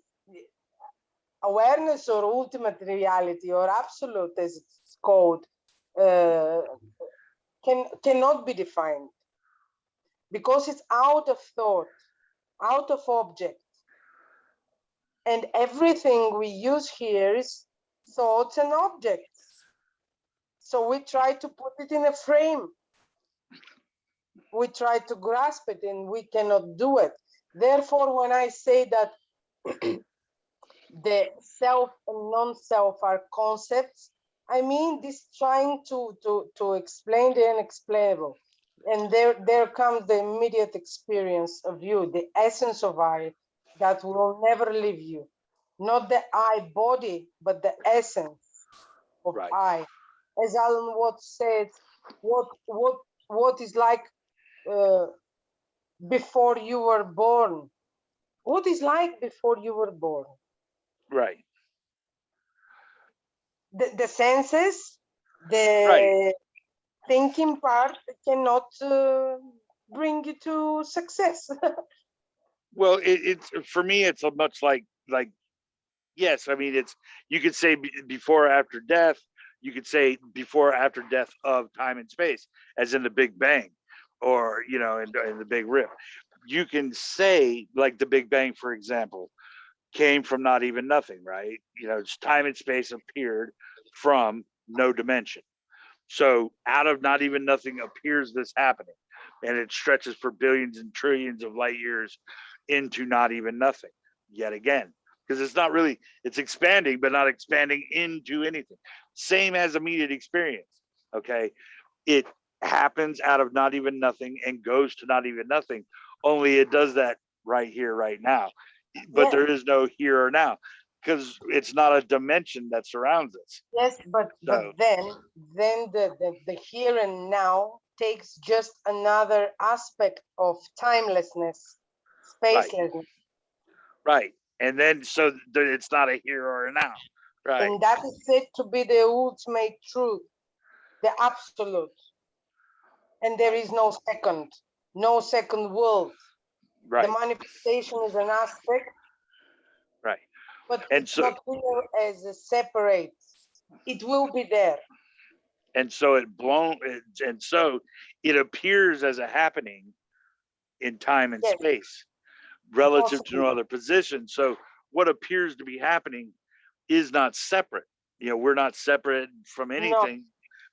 awareness or ultimate reality or absolute, as it's called, uh, cannot be defined because it's out of thought, out of object, and everything we use here is thoughts and objects. So we try to put it in a frame. We try to grasp it, and we cannot do it. Therefore, when I say that the self and non-self are concepts, I mean this trying to explain the unexplainable. And there comes the immediate experience of you, the essence of I that will never leave you. Not the I body, but the essence of Right. I. As Alan Watts says, what is like uh, before you were born? What is like before you were born? Right. The senses, Right. the thinking part cannot bring you to success. Well, it's for me. It's a much like yes. I mean, it's you could say before or after death. You could say before or after death of time and space, as in the Big Bang, or in the Big Rip. You can say like the Big Bang, for example, came from not even nothing, right? Time and space appeared from no dimension. So out of not even nothing appears this happening, and it stretches for billions and trillions of light years into not even nothing yet again. Because it's not really, it's expanding, but not expanding into anything. Same as immediate experience. Okay. It happens out of not even nothing and goes to not even nothing. Only it does that right here, right now. But Yeah, there is no here or now because it's not a dimension that surrounds us. yes, but So, then the here and now takes just another aspect of timelessness, right. spacelessness, Right. And then so it's not a here or a now. Right. and that is said to be the ultimate truth, the absolute, and there Right. is no second world. The Right. manifestation is an aspect, Right. but And it's so not here as a separate. It will be there. and so it blown and so it appears as a happening in time and Yes, space relative to possibly. no other position. So what appears to be happening is not separate. We're not separate from No, anything.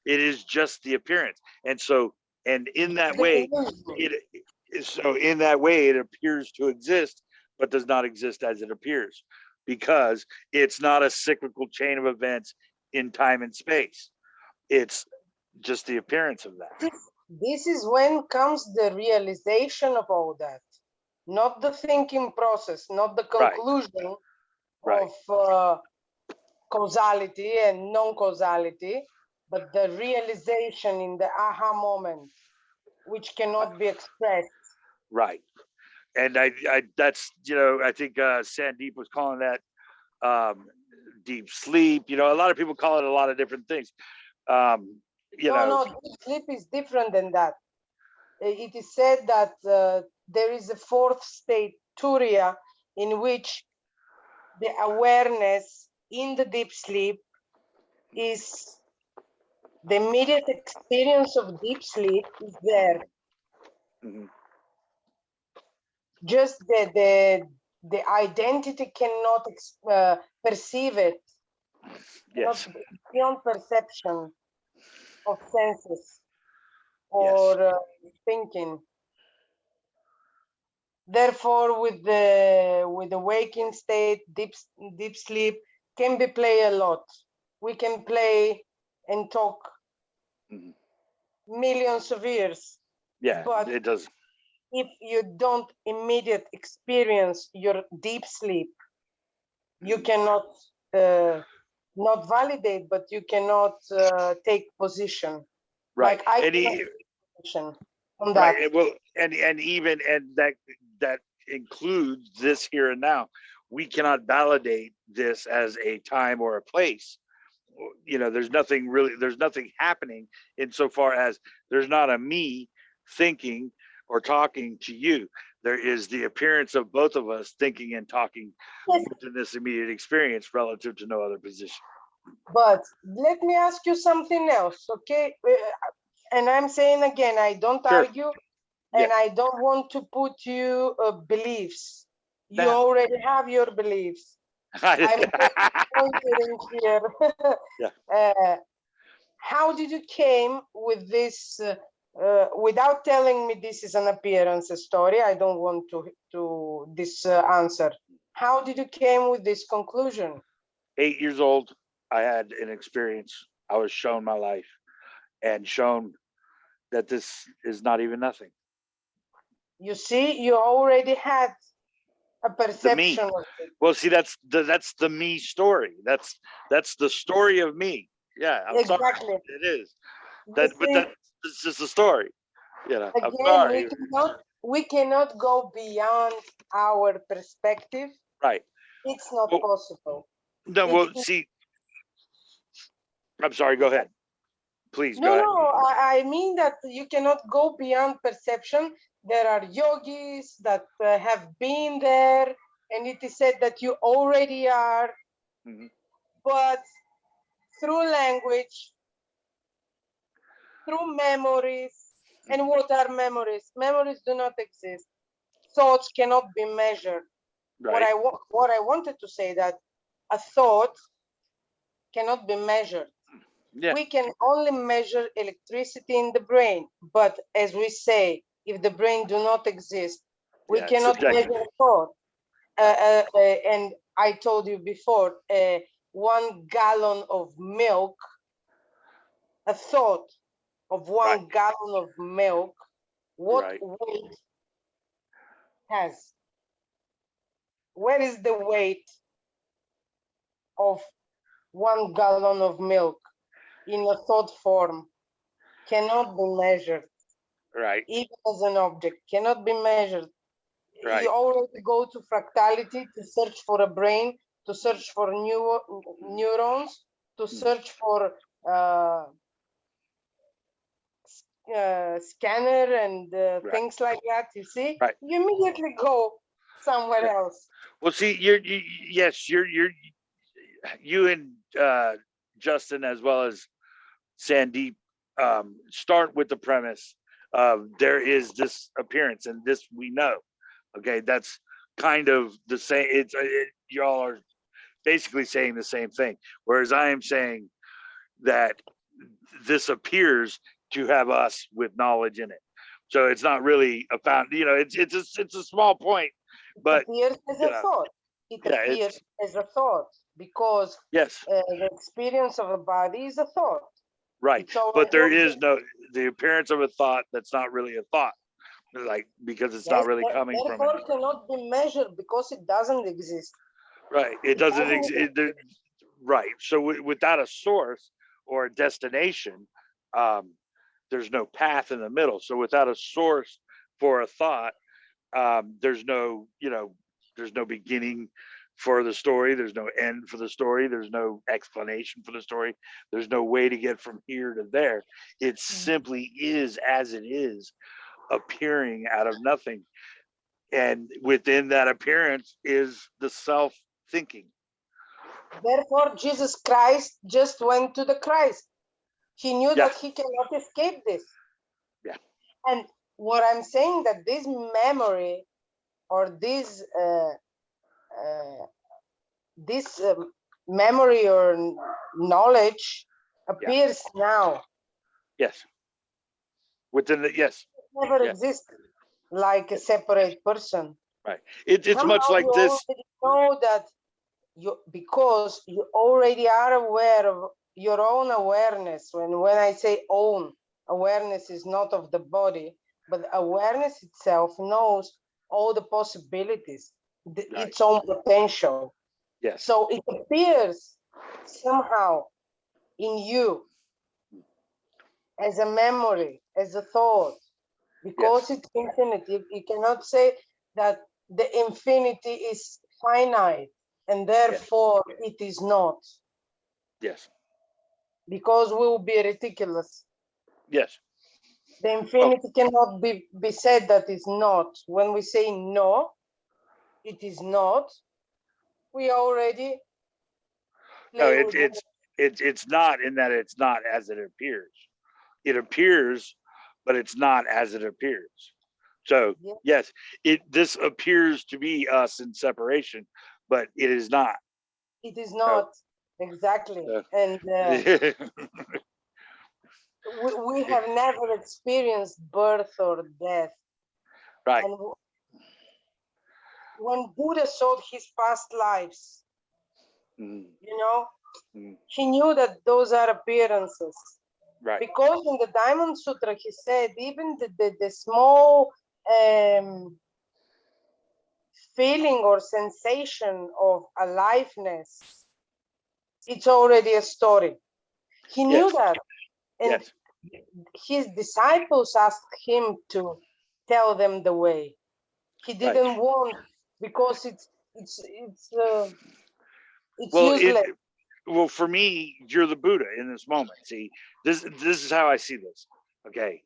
It is just the appearance. And so and in that the way illusion. it in that way it appears to exist but does not exist as it appears because it's not a cyclical chain of events in time and space. It's just the appearance of that. This is when comes the realization of all that. not the thinking process, not the Right. conclusion Right. of causality and non-causality, but the realization in the aha moment, which cannot be expressed. Right. And that's, I think Sandeep was calling that deep sleep. A lot of people call it a lot of different things. No, deep sleep is different than that. It is said that there is a fourth state, Turiya, in which the awareness in the deep sleep is the immediate experience of deep sleep is there. Mm-hmm. Just the identity cannot perceive it. Yes. Beyond perception of senses Yes. or thinking. Therefore, with the waking state, deep sleep can be play a lot. We can play and talk millions of years. Yeah, but it does. If you don't immediate experience your deep sleep, you cannot not validate, but you cannot take position. Right. Like I And cannot take position on right. that. Well, and even that includes this here and now. We cannot validate this as a time or a place. There's nothing happening insofar as there's not a me thinking or talking to you. There is the appearance of both of us thinking and talking Yes. within this immediate experience relative to no other position. But let me ask you something else, okay? And I'm saying again, I don't argue, and I don't want to put you beliefs. You already have your beliefs. I'm pointing here. How did you came with this? Without telling me this is an appearance story, I don't want to this answer. How did you came with this conclusion? 8 years old, I had an experience. I was shown my life and shown that this is not even nothing. You see, you already had a perception of it. Well, see, that's the me story. That's the story of me. Yeah, I'm exactly. sorry. It is. But that's just a story. Again, I'm sorry. we cannot go beyond our perspective. Right. It's not possible. No, well, see, I'm sorry. Go ahead. Please go ahead. No, I mean that you cannot go beyond perception. There are yogis that have been there, and it is said that you already are. But through language, through memories, and what are memories? Memories do not exist. Thoughts cannot be measured. Right. What I wanted to say that a thought cannot be measured. Yeah. We can only measure electricity in the brain, but as we say, if the brain do not exist, we cannot measure thought. And I told you before, 1 gallon of milk, a thought of 1 gallon of milk, what weight has? Where is the weight of 1 gallon of milk in a thought form? Cannot be measured. Right. Even as an object, cannot be measured. Right. You already go to fractality to search for a brain, to search for neurons, to search for scanner and things like that. You see, you immediately go somewhere else. Well, see, you and Justin, as well as Sandeep, start with the premise of there is this appearance, and this we know. Okay, that's kind of the same. Y'all are basically saying the same thing, whereas I am saying that this appears to have us with knowledge in it. So it's not really a found. It's a small point, but it appears as a thought. It appears as a thought because the experience of a body is a thought. Right, but there is the appearance of a thought that's not really a thought. like, because it's Yes, not really coming from therefore anything. cannot be measured because it doesn't exist. Right. It It doesn't doesn't exist. exist. Right. So without a source or a destination, um, there's no path in the middle. So without a source for a thought, there's no, there's no beginning for the story. There's no end for the story. There's no explanation for the story. There's no way to get from here to there. It simply is as it is, appearing out of nothing. And within that appearance is the self thinking. Therefore, Jesus Christ just went to the Christ. He knew Yeah. that he cannot escape this. Yeah. And what I'm saying that this memory or this memory or knowledge appears now. Yes. Within the, yes. It never Yeah. existed like a separate person. Right. It's much Somehow like you this. already know that because you already are aware of your own awareness. When I say own, awareness is not of the body, but awareness itself knows all the possibilities, its own potential. Yes. So it appears somehow in you as a memory, as a thought, because it's infinite. You cannot say that the infinity is finite and therefore it is not. Yes. Because we will be ridiculous. Yes. The infinity cannot be said that it's not. When we say no, it is not, we already No, play with it's not in that it's not as it appears. It appears, but it's not as it appears. So yes, this appears to be us in separation, but it is not. It is not. Exactly. And we have never experienced birth or death. Right. And when Buddha saw his past lives, he knew that those are appearances. Right. Because in the Diamond Sutra, he said even the small feeling or sensation of aliveness, it's already a story. He knew that. And his disciples asked him to tell them the way. He didn't want, because it's useless. Well, for me, you're the Buddha in this moment. See, this is how I see this. Okay.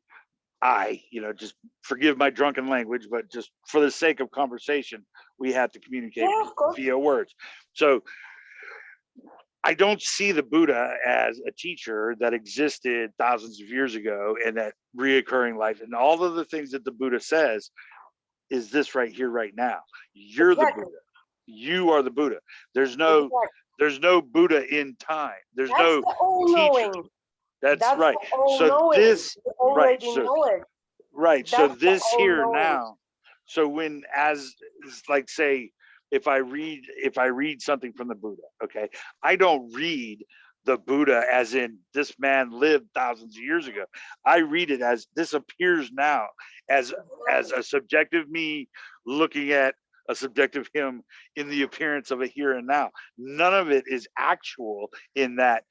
Just forgive my drunken language, but just for the sake of conversation, we have to communicate via words. So I don't see the Buddha as a teacher that existed thousands of years ago and that reoccurring life and all of the things that the Buddha says is this right here, right now. You're the Buddha. You are the Buddha. There's no Buddha in time. There's no teacher. That's right. So this right. So this here now. So when as like say if I read something from the Buddha, okay, I don't read the Buddha as in this man lived thousands of years ago. I read it as this appears now as a subjective me looking at a subjective him in the appearance of a here and now. None of it is actual in that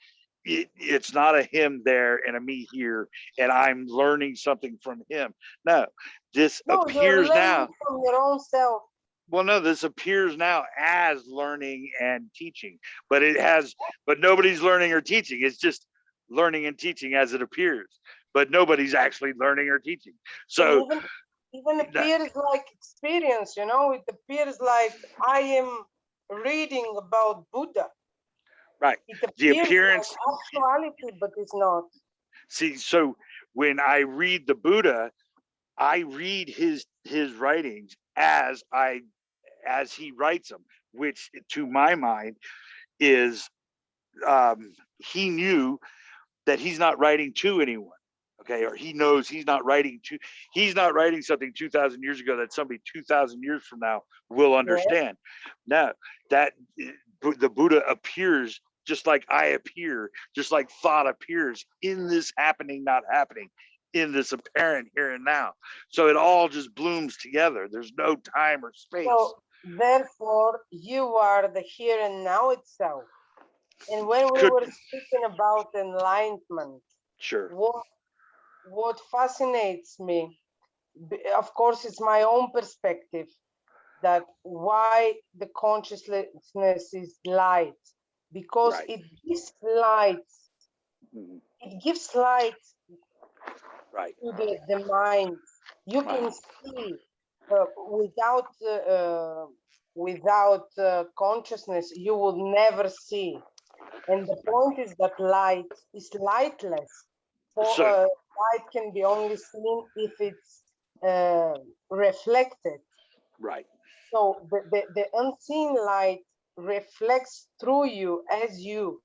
it's not a him there and a me here and I'm learning something from him. No, this appears now from your own self. Well, no, this appears now as learning and teaching, but nobody's learning or teaching. It's just learning and teaching as it appears, but nobody's actually learning or teaching. So even appears like experience, it appears like I am reading about Buddha. Right. It appears the appearance like actuality, but it's not. See, so when I read the Buddha, I read his writings as he writes them, which to my mind is he knew that he's not writing to anyone. Okay, or he knows he's not writing something 2,000 years ago that somebody 2,000 years from now will understand. Now that the Buddha appears just like I appear, just like thought appears in this happening, not happening in this apparent here and now. So it all just blooms together. There's no time or space. So therefore, you are the here and now itself. And when we were speaking about enlightenment, sure, what fascinates me, of course, it's my own perspective, that why the consciousness is light, because right. it gives light. Mhm. It gives light Right. to the mind. You can see without consciousness, you will never see. And the point is that light is lightless. For So light can be only seen if it's reflected. right. So the unseen light reflects through you as you,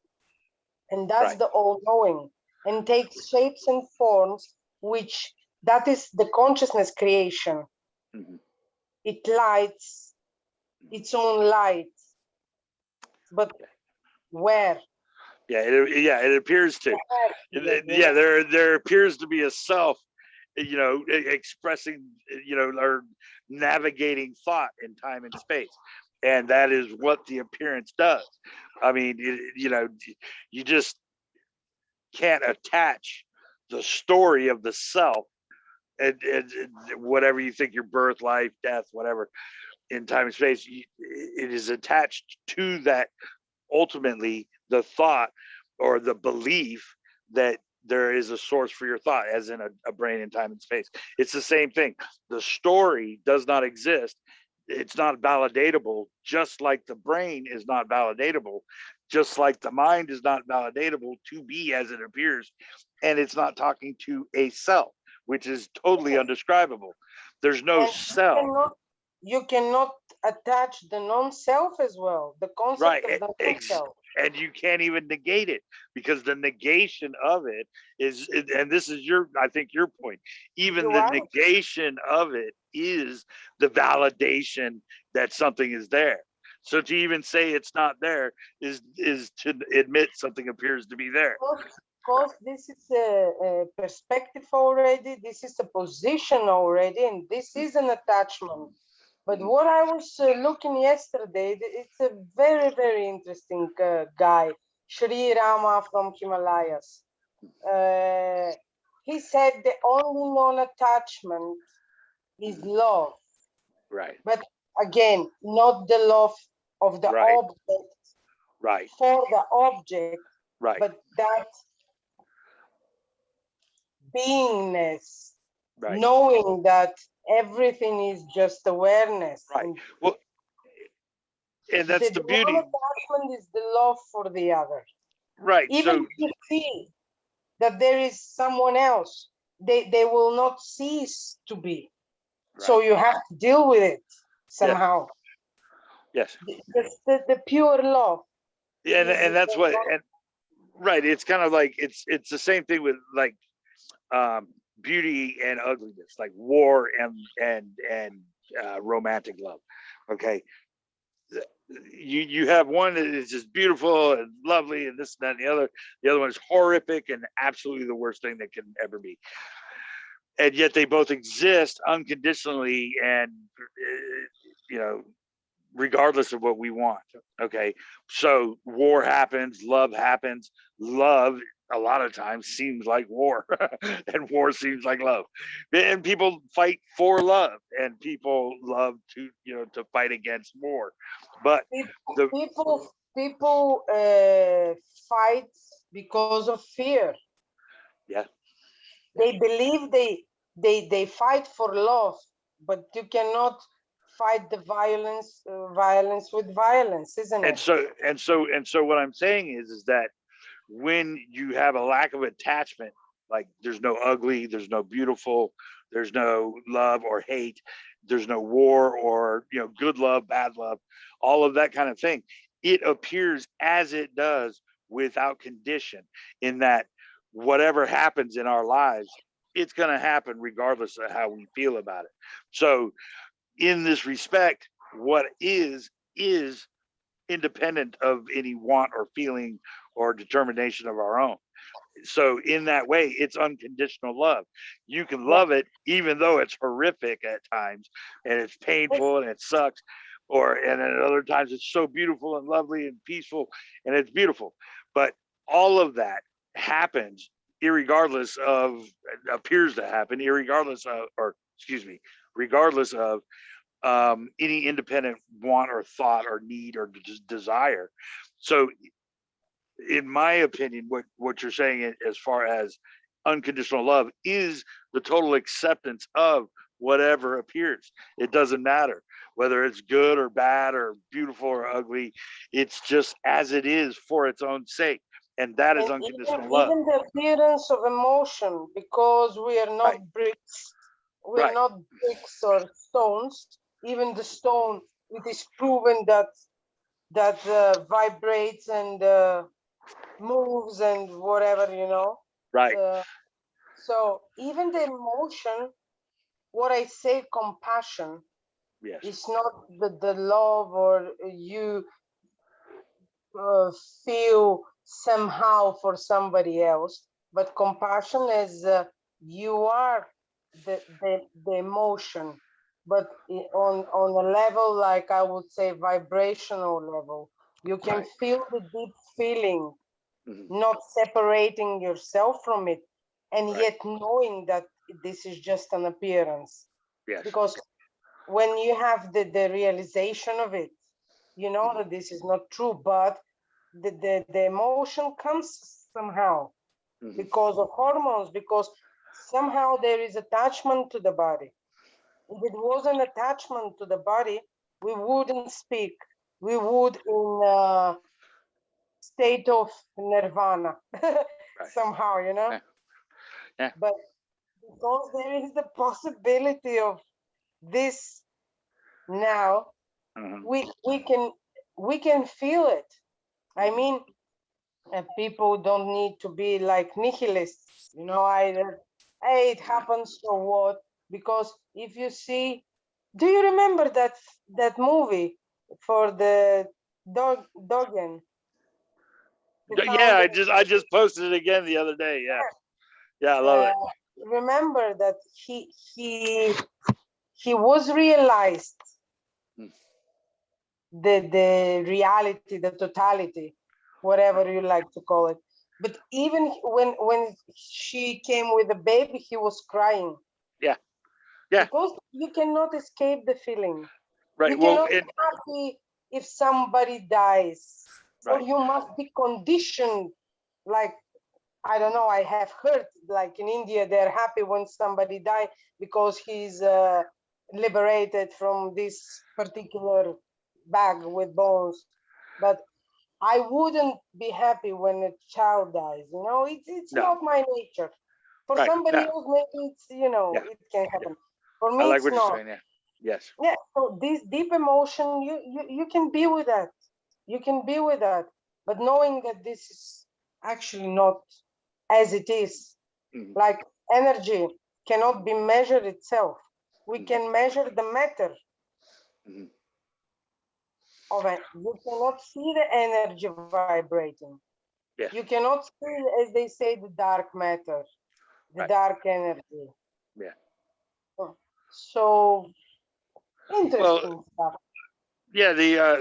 and that's Right. the all-knowing, and takes shapes and forms, which that is the consciousness creation. Mm-hmm. It lights its own light, but where? Yeah, it appears to. Yeah, there appears to be a self, expressing, or navigating thought in time and space, and that is what the appearance does. I mean, you just can't attach the story of the self and whatever you think your birth, life, death, whatever in time and space. It is attached to that, ultimately the thought or the belief that there is a source for your thought, as in a brain in time and space. It's the same thing. The story does not exist. It's not validatable, just like the brain is not validatable, just like the mind is not validatable to be as it appears. And it's not talking to a self, which is totally undescribable. There's no And self. you cannot attach the non-self as well, the concept Right. of the non-self. And you can't even negate it, because the negation of it is, and this is I think your point, even You're the right. negation of it is the validation that something is there. So to even say it's not there is to admit something appears to be there. Because this is a perspective already, this is a position already, and this is an attachment. But what I was looking yesterday, it's a very, very interesting guy, Sri Rama from Himalayas. He said the only non-attachment is love. Right. But again, not the love of the Right. object Right. for the object, Right. but that beingness, Right. knowing that everything is just awareness. Right. Well, and that's the beauty. Non-attachment is the love for the other. Right. Even So if you see that there is someone else, they will not cease to be. right. So you have to deal with it somehow. Yes. The pure love. Yeah, and that's what, and right. It's kind of like it's the same thing with like beauty and ugliness, like war and romantic love. Okay, you have one that is just beautiful and lovely, and this and that and the other. The other one is horrific and absolutely the worst thing that can ever be. And yet they both exist unconditionally, and regardless of what we want. Okay, so war happens, love happens. Love a lot of times seems like war, and war seems like love. And people fight for love, and people love to to fight against war. But the people fight because of fear. yeah, They believe they fight for love, but you cannot fight the violence with violence, isn't and it? so what I'm saying is that when you have a lack of attachment, like there's no ugly, there's no beautiful, there's no love or hate, there's no war or good love, bad love, all of that kind of thing, it appears as it does without condition, in that whatever happens in our lives, it's going to happen regardless of how we feel about it. So in this respect, what is independent of any want or feeling or determination of our own. So in that way, it's unconditional love. You can Yeah. love it even though it's horrific at times and it's painful and it sucks, and then at other times it's so beautiful and lovely and peaceful and it's beautiful. But all of that happens irregardless of, appears to happen irregardless of, or excuse me, regardless of any independent want or thought or need or desire. So in my opinion, what you're saying as far as unconditional love is the total acceptance of whatever appears. It doesn't matter whether it's good or bad or beautiful or ugly. It's just as it is for its own sake. And that is And unconditional love. even the appearance of emotion, because we are not Right. bricks, we're Right. not bricks or stones. Even the stone, it is proven that vibrates and moves and whatever, you know. Right. So even the emotion, what I say, compassion, Yes. is not the love or you feel somehow for somebody else, but compassion is you are the emotion, but on a level, like I would say, vibrational level. You can Right. feel the deep feeling, Mhm. not separating yourself from it, and Right. yet knowing that this is just an appearance. Yes. Because when you have the realization of it, you know that this is not true, but the emotion comes somehow Mhm. because of hormones, because somehow there is attachment to the body. If it wasn't attachment to the body, we wouldn't speak. We would in a state of nirvana Right. somehow, you know. Yeah. Yeah. But because there is the possibility of this now, Mhm. we can feel it. I mean, people don't need to be like nihilists, you know, either. Hey, it Yeah. happens, so what? Because if you see, do you remember that movie for the Dogen, the Yeah, founder? I just posted it again the other day. Yeah. Yeah, I love Uh, it. remember that he was realized Mm. the reality, the totality, whatever you like to call it. But even when she came with the baby, he was crying Yeah. Yeah. because you cannot escape the feeling. You Right. Well, cannot be happy if somebody dies, or right. you must be conditioned. Like, I don't know, I have heard like in India they're happy when somebody dies because he's liberated from this particular bag with bones. But I wouldn't be happy when a child dies. You know, it's No. not my nature. For Right. somebody No. else, maybe it's, Yeah. it can Yeah. happen. For I me, like it's what you're not. saying. Yeah. Yes. Yeah. So this deep emotion, you can be with that. You can be with that, but knowing that this is actually not as it is. Mhm. Like energy cannot be measured itself. We Mhm. can measure the matter Mhm. of it. You cannot see the energy vibrating. You Yes. cannot see, as they say, the dark matter, the Right. dark energy. Yeah. So Well, interesting stuff. yeah.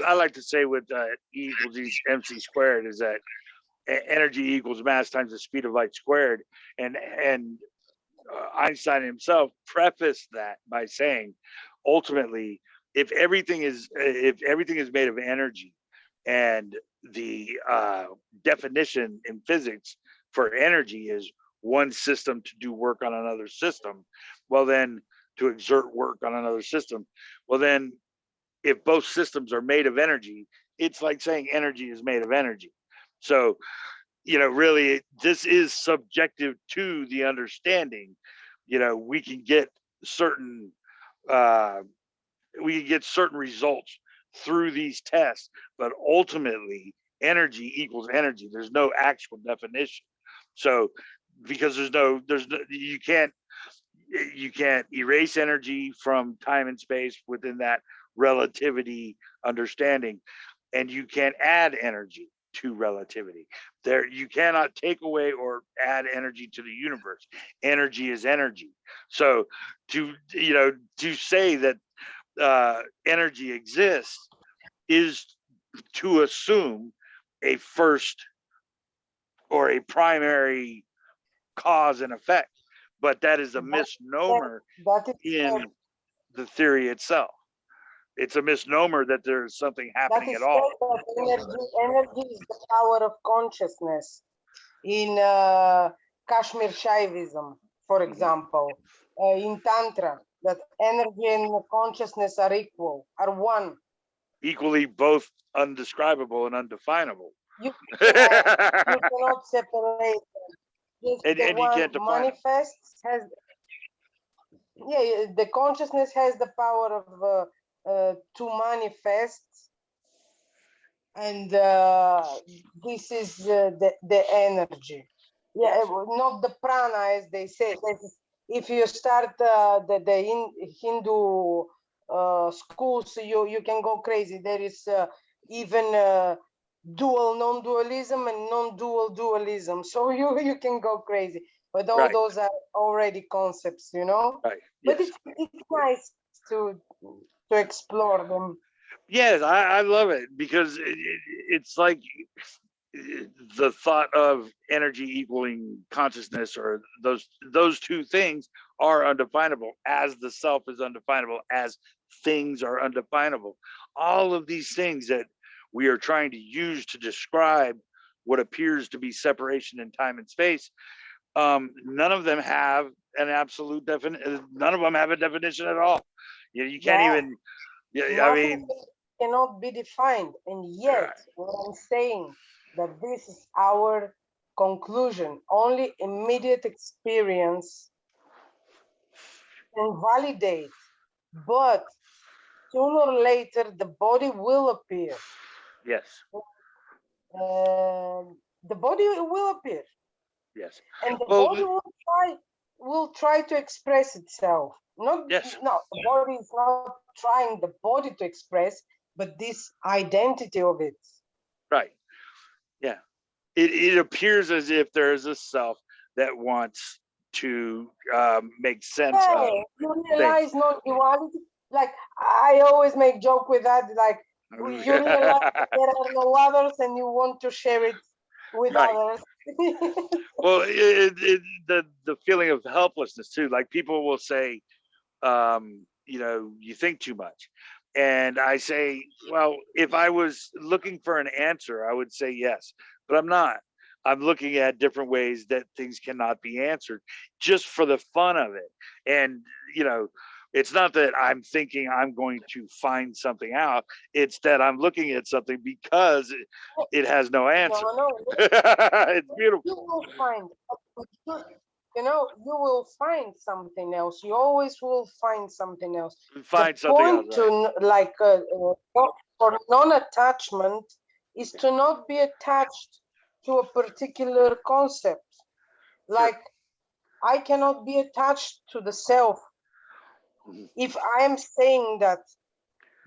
I like to say with E equals MC squared is that energy equals mass times the speed of light squared, and Einstein himself prefaced that by saying, ultimately, if everything is made of energy, and the definition in physics for energy is one system to do work on another system, well then to exert work on another system, well then if both systems are made of energy, it's like saying energy is made of energy. So really this is subjective to the understanding. We can get certain uh results through these tests, but ultimately energy equals energy. There's no actual definition. So because you can't erase energy from time and space within that relativity understanding, and you can't add energy to relativity. There, you cannot take away or add energy to the universe. Energy is energy. So to say that energy exists is to assume a first or a primary cause and effect, but that is a misnomer that is in the theory itself. It's a misnomer that there's something happening at all. Energy is the power of consciousness. In Kashmir Shaivism, for example, in Tantra, that energy and consciousness are equal, are one. Equally both undescribable and undefinable. You cannot separate them. Just and the you one can't define them. manifests has, the consciousness has the power of to manifest, and this is the energy. Yeah, not the prana, as they say. If you start the Hindu schools, you can go crazy. There is even dual non-dualism and non-dual dualism, so you can go crazy. But all those are already concepts, Right. But Yes. it's nice to explore them. Yes, I love it because it's like the thought of energy equaling consciousness, or those two things are undefinable, as the self is undefinable, as things are undefinable. All of these things that we are trying to use to describe what appears to be separation in time and space, none of them have an absolute definition. None of them have a definition at all. You can't even. I mean, cannot be defined, and yet what I'm saying, that this is our conclusion. Only immediate experience can validate, but sooner or later the body will appear. Yes. The body will appear. Yes. And the body will try to express itself. No, the body is not trying the body to express, but this identity of it. Right. Yeah. It appears as if there is a self that wants to make sense of. You realize non-duality. Like, I always make joke with that. Like, you realize there are no others, and you want to share it with others. Well, the feeling of helplessness too. Like, people will say, you think too much. And I say, well, if I was looking for an answer, I would say yes, but I'm not. I'm looking at different ways that things cannot be answered, just for the fun of it. And, it's not that I'm thinking I'm going to find something out. It's that I'm looking at something because it has no answer. No. It's beautiful. You will find, you will find something else. You always will find something else. Find the point to for non-attachment is to not be attached to a particular concept. Like, I cannot be attached to the self. If I am saying that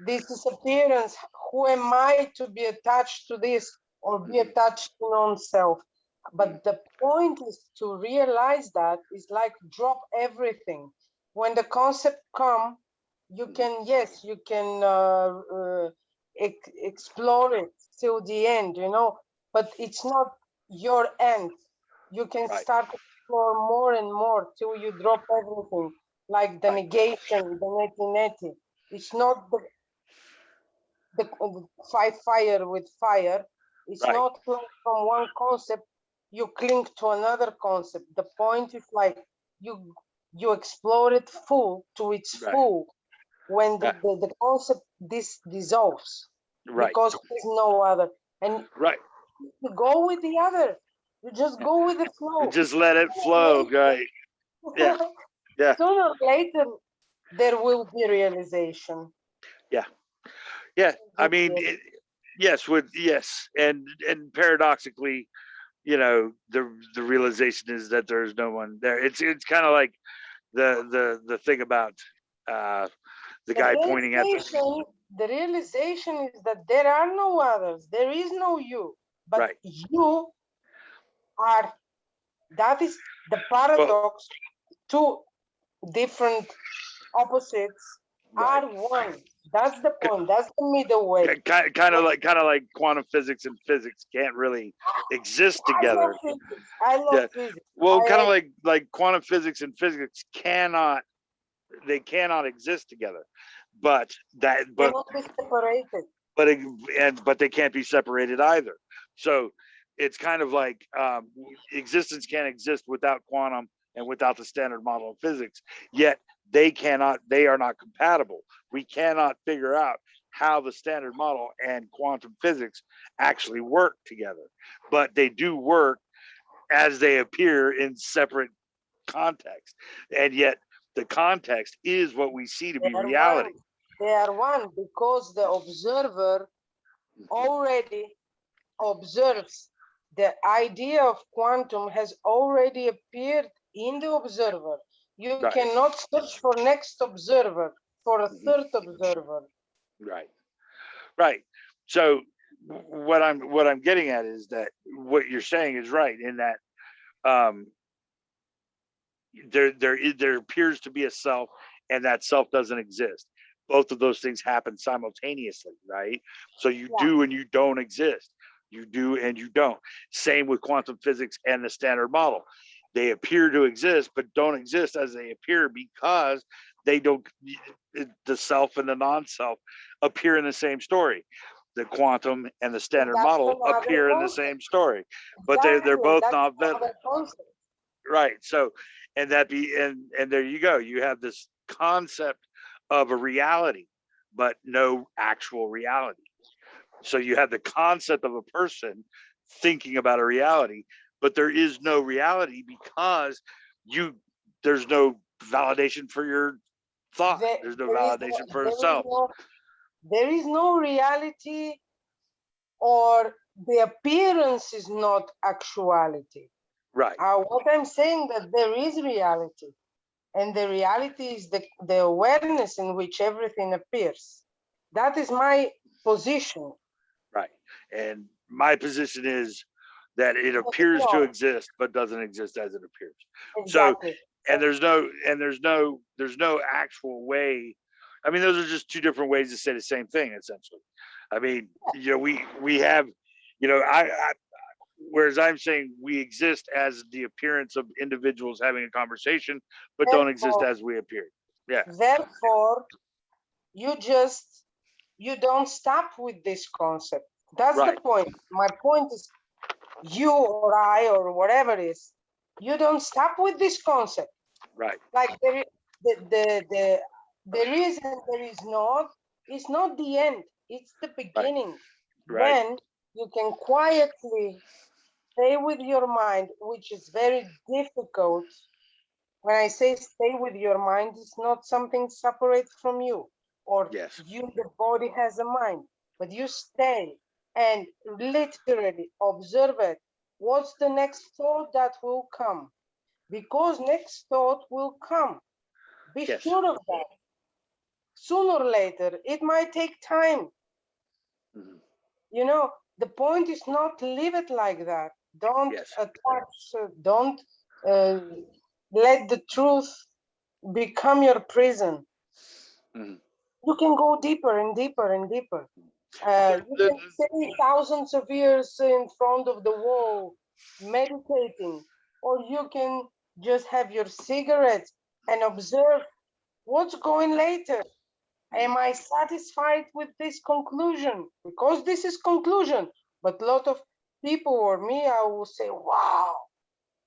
this disappearance, who am I to be attached to this or be attached to non-self? But the point is to realize that is like drop everything. When the concept come, you can explore it till the end, but it's not your end. You can start to explore more and more till you drop everything, like the negation, the neti-neti. It's not the fight fire with fire. It's not like from one concept you cling to another concept. The point is like you explore it full to its full when the concept dissolves, because there's no other, and you go with the other. You just go with the flow. You just let it flow, right? Yeah. Sooner or later there will be realization. Yeah. I mean, yes, and paradoxically, the realization is that there's no one there. It's kind of like the thing about the guy pointing at the realization is that there are no others. There is no you, but you are, that is the paradox. Two different opposites Right. are one. That's the point. That's the middle way. Kind of like quantum physics and physics can't really exist I love together. physics. I love Yeah. physics. Well, kind of I like quantum physics and physics cannot exist together. But cannot be separated. but they can't be separated either. So it's kind of like existence can't exist without quantum and without the standard model of physics. Yet they are not compatible. We cannot figure out how the standard model and quantum physics actually work together, but they do work as they appear in separate context, and yet the context is what we see to They be are one. reality. They are one because the observer already observes. The idea of quantum has already appeared in the observer. You Right. cannot search for next observer, for a third observer. Right. So what I'm getting at is that what you're saying is right in that um, there appears to be a self, and that self doesn't exist. Both of those things happen simultaneously, right? So you Yeah. do and you don't exist. You do and you don't. Same with quantum physics and the standard model. They appear to exist, but don't exist as they appear because they don't. The self and the non-self appear in the same story. The quantum and the standard That's model another appear in the concept. same story, but they're Exactly, and both that's not valid. another concept. Right. So, and there you go. You have this concept of a reality, but no actual reality. So you have the concept of a person thinking about a reality, but there is no reality because you there's no validation for your thought. There, There's no there is validation for there is itself. there is no reality, or the appearance is not actuality. Right. What I'm saying that there is reality, and the reality is the awareness in which everything appears. That is my position. Right. And my position is that it But appears to no, exist but doesn't exist as it appears. So exactly. and there's no actual way. I mean, those are just two different ways to say the same thing, essentially. I mean, we have, I whereas I'm saying we exist as the appearance of individuals having a conversation, but don't exist Therefore, as we appear. Yeah. therefore, you don't stop with this concept. That's the Right. point. My point is, you or I or whatever it is, you don't stop with this concept. Right. Like there is and there is not. It's not the end. It's the beginning. Right. Then you can quietly stay with your mind, which is very difficult. When I say stay with your mind, it's not something separate from you, or Yes. you, the body has a mind, but you stay and literally observe it. What's the next thought that will come? Because next thought will come. Be Yes. sure of that. Sooner or later, it might take time. Mhm. The point is not leave it like that. Don't Yes. attach, don't uh, let the truth become your prison. Mhm. You can go deeper and deeper and deeper. You The- can stay thousands of years in front of the wall meditating, or you can just have your cigarette and observe what's going later. Am I satisfied with this conclusion? Because this is conclusion, but a lot of people or me, I will say, wow,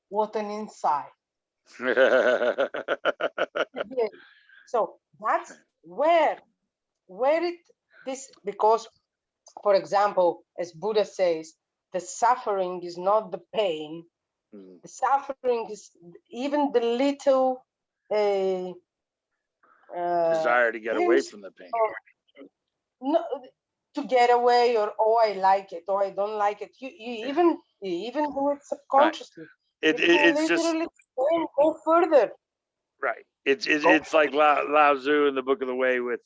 what an insight. Yeah. So that's where it this because, for example, as Buddha says, the suffering is not the pain. Mhm. The suffering is even the little Desire to get away glimpse from the pain. of no, to get away, or oh, I like it, or I don't like it. You even do it Right. subconsciously. You can It's just literally go further. right. Go It's like Lao Tzu in the Book of the Way with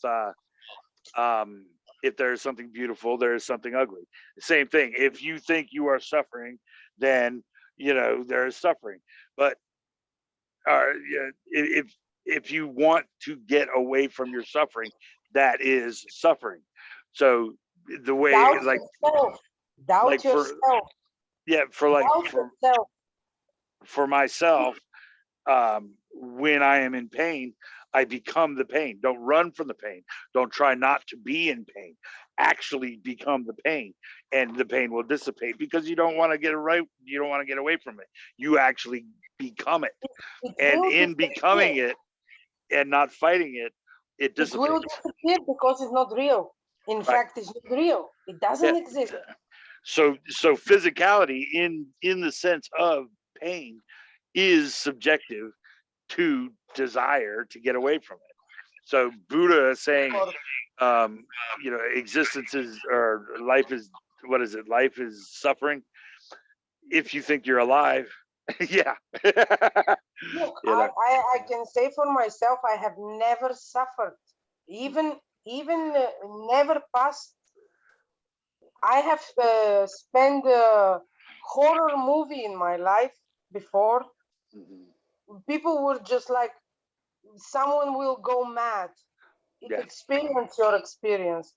um, if there is something beautiful, there is something ugly. Same thing. If you think you are suffering, then there is suffering. But yeah, if you want to get away from your suffering, that is suffering. So the way, Doubt yourself. Doubt for yourself. yeah, Doubt yourself. for myself, when I am in pain, I become the pain. Don't run from the pain. Don't try not to be in pain. Actually become the pain, and the pain will dissipate because you don't want to get right. You don't want to get away from it. You actually become it, It and will in becoming disappear. it and not fighting it, it It will dissipates. disappear because it's not real. In Right? fact, it's not real. It Yeah. doesn't exist. So physicality in the sense of pain is subjective to desire to get away from it. So Buddha is saying, um, existence is, or life is, what is it? Life is suffering. If you think you're alive, yeah. Look, you know, I can say for myself, I have never suffered, even never passed. I have spent a horror movie in my life before. People were just like, someone will go mad if yeah, experience your experience.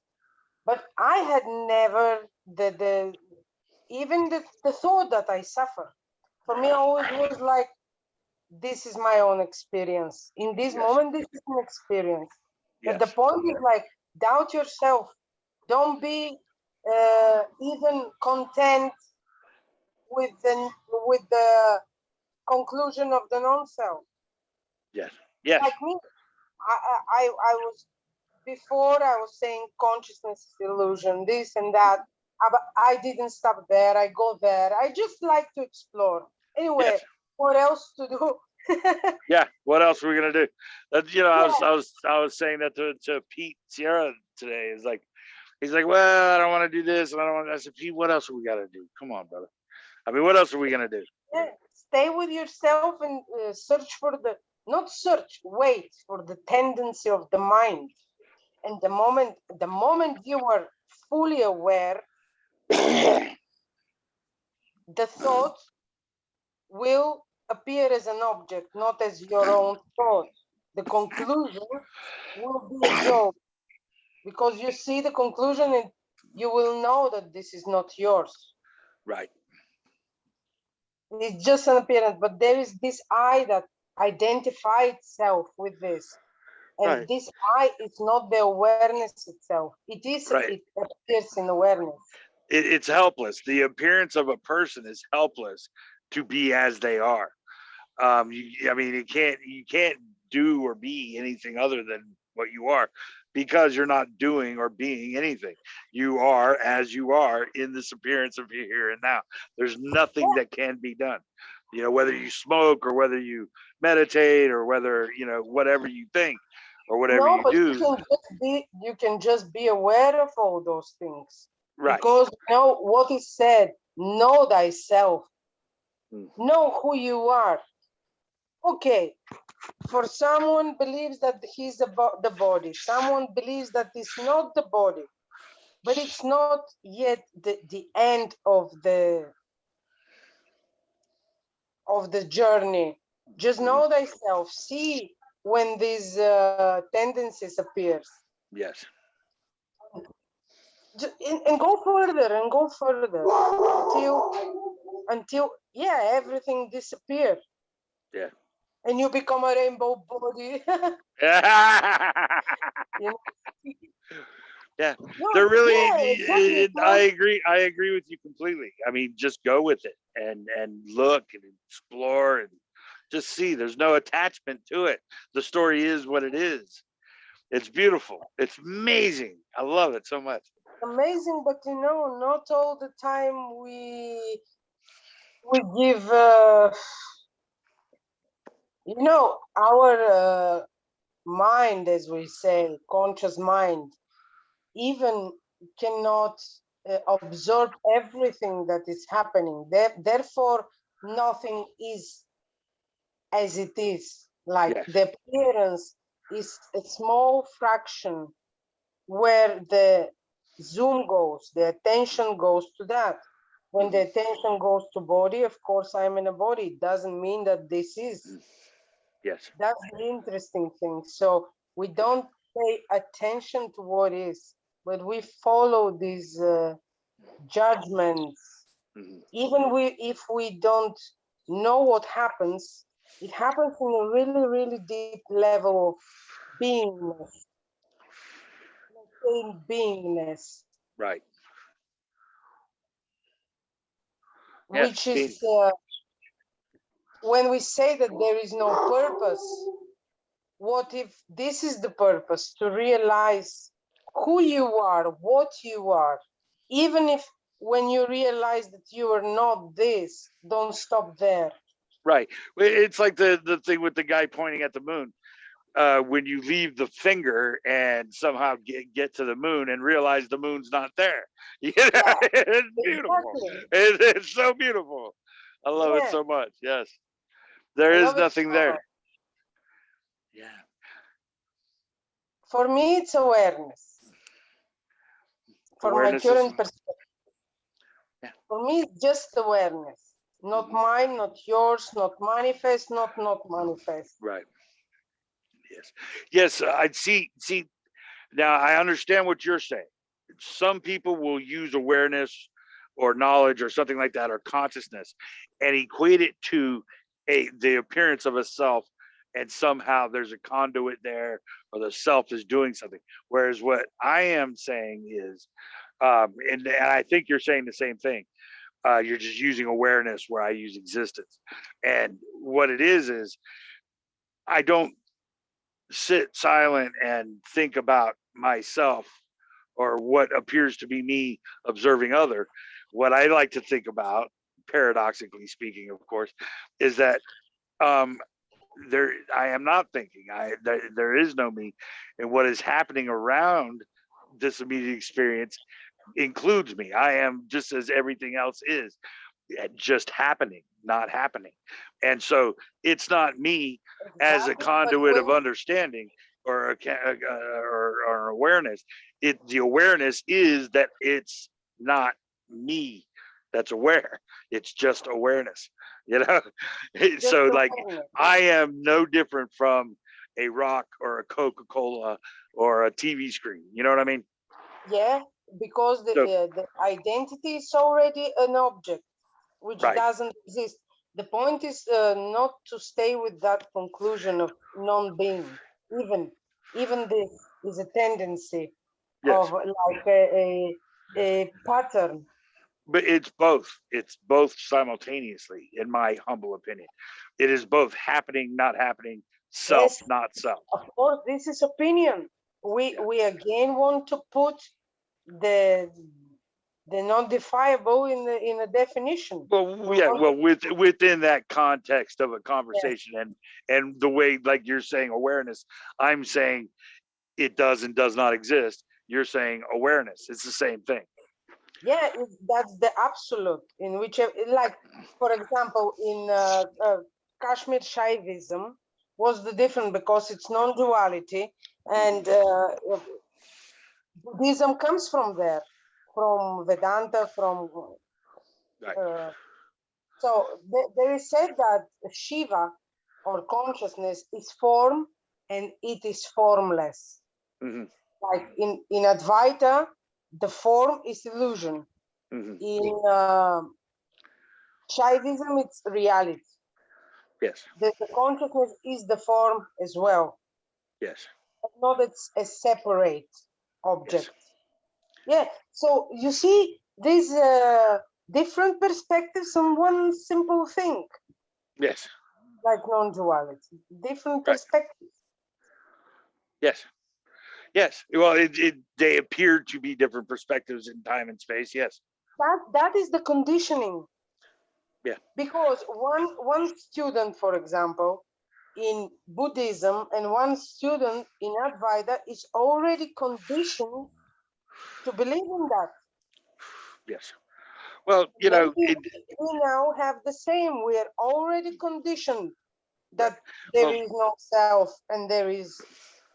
But I had never the even the thought that I suffer. For me, always was like, this is my own experience. In this yes, moment, this is an experience. But the yes, point is like, doubt yourself. Don't be even content with the conclusion of the non-self. yes, yes, Like me, I was before I was saying consciousness is illusion, this and that. But I didn't stop there. I go there. I just like to explore. Anyway, yes. what else to do? Yeah. What else are we gonna do? That I Yeah, was saying that to Pete Sierra today. Is like, he's like, well, I don't want to do this, and I don't want. I said, Pete, what else are we gotta do? Come on, brother. I mean, what else are we gonna do? yeah. Stay with yourself and search for not search, wait for the tendency of the mind. And the moment you are fully aware, the thought will appear as an object, not as your own thought. The conclusion will be a joke because you see the conclusion and you will know that this is not yours. Right. It's just an appearance, but there is this I that identifies itself with this. And Right. this I is not the awareness itself. Right. It appears in awareness. It's helpless. The appearance of a person is helpless to be as they are. I mean, you can't do or be anything other than what you are, because you're not doing or being anything. You are as you are in this appearance of here and now. There's nothing that can be done. Whether you smoke or whether you meditate or whether, whatever you think or whatever No, you but do. you can just be aware of all those things. Right. Because what is said, know thyself, Mm. know who you are. Okay, for someone believes that he's about the body, someone believes that it's not the body, but it's not yet the end of the journey. Just know thyself, see when these tendencies appears. Yes. And go further and go further until everything disappears Yeah. and you become a rainbow body. You know? Yeah. No, They're really. exactly. I agree with you completely. I mean, just go with it and look and explore and just see. There's no attachment to it. The story is what it is. It's beautiful. It's amazing. I love it so much. Amazing, but not all the time we give our mind, as we say, conscious mind, even cannot absorb everything that is happening. Therefore, nothing is as it is. Like Yes. the appearance is a small fraction where the zoom goes, the attention goes to that. When the attention goes to body, of course, I'm in a body. It doesn't mean that this is. Yes. That's the interesting thing. So we don't pay attention to what is, but we follow these judgments. Even if we don't know what happens, it happens in a really, really deep level of beingness. Let's say beingness. Right. Yes. Which is when we say that there is no purpose, what if this is the purpose? To realize who you are, what you are. Even if when you realize that you are not this, don't stop there. Right. It's like the thing with the guy pointing at the moon. When you leave the finger and somehow get to the moon and realize the moon's not there. You know, Yeah, it's beautiful. exactly. It's so beautiful. I love it Yeah, so much. Yes. There I is love it nothing so there. much. Yeah. For me, it's awareness. For my Awareness is, current perspective. yeah. For me, it's just awareness. Not mine, not yours, not manifest, not manifest. Right. Yes. Yes. I'd see. Now I understand what you're saying. Some people will use awareness or knowledge or something like that or consciousness and equate it to the appearance of a self, and somehow there's a conduit there or the self is doing something. Whereas what I am saying is, and I think you're saying the same thing. You're just using awareness where I use existence, and what it is I don't sit silent and think about myself or what appears to be me observing other. What I like to think about, paradoxically speaking, of course, is that um, there I am not thinking. There is no me, and what is happening around this immediate experience includes me. I am just as everything else is, just happening, not happening. And so it's not me as a Exactly. But conduit of when understanding or or awareness. The awareness is that it's not me that's aware. It's just awareness. You know, just so like awareness. I am no different from a rock or a Coca-Cola or a TV screen. You know what I mean? Yeah, because So the identity is already an object which right. doesn't exist. The point is not to stay with that conclusion of non-being. Even this is a tendency Yes. of like a pattern. But it's both simultaneously, in my humble opinion. It is both happening, not happening, self, Yes, not self. of course, this is opinion. Yeah. We again want to put the the non-defiable in a definition. Well, We yeah. want Well, within that context of a yes, conversation, and the way, like you're saying, awareness. I'm saying it does and does not exist. You're saying awareness. It's the same thing. yeah, that's the absolute in which, like, for example, in Kashmir Shaivism was the different because it's non-duality, and Buddhism comes from there, from Vedanta, from Right. so there is said that Shiva or consciousness is form and it is formless. Mm-hmm. Like in Advaita, the form is illusion. Mm-hmm. In Shaivism, it's reality. Yes. The consciousness is the form as well, Yes. but not it's a separate Yes. object. Yeah. So you see these different perspectives on one simple thing, Yes. like non-duality. Different Right. perspectives. Yes. Yes. Well, they appear to be different perspectives in time and space. Yes. That is the conditioning. Yeah. Because one student, for example, in Buddhism and one student in Advaita is already conditioned to believe in that. Yes. Well, Maybe we now have the same. We are already conditioned right. that there Well, is no self and there is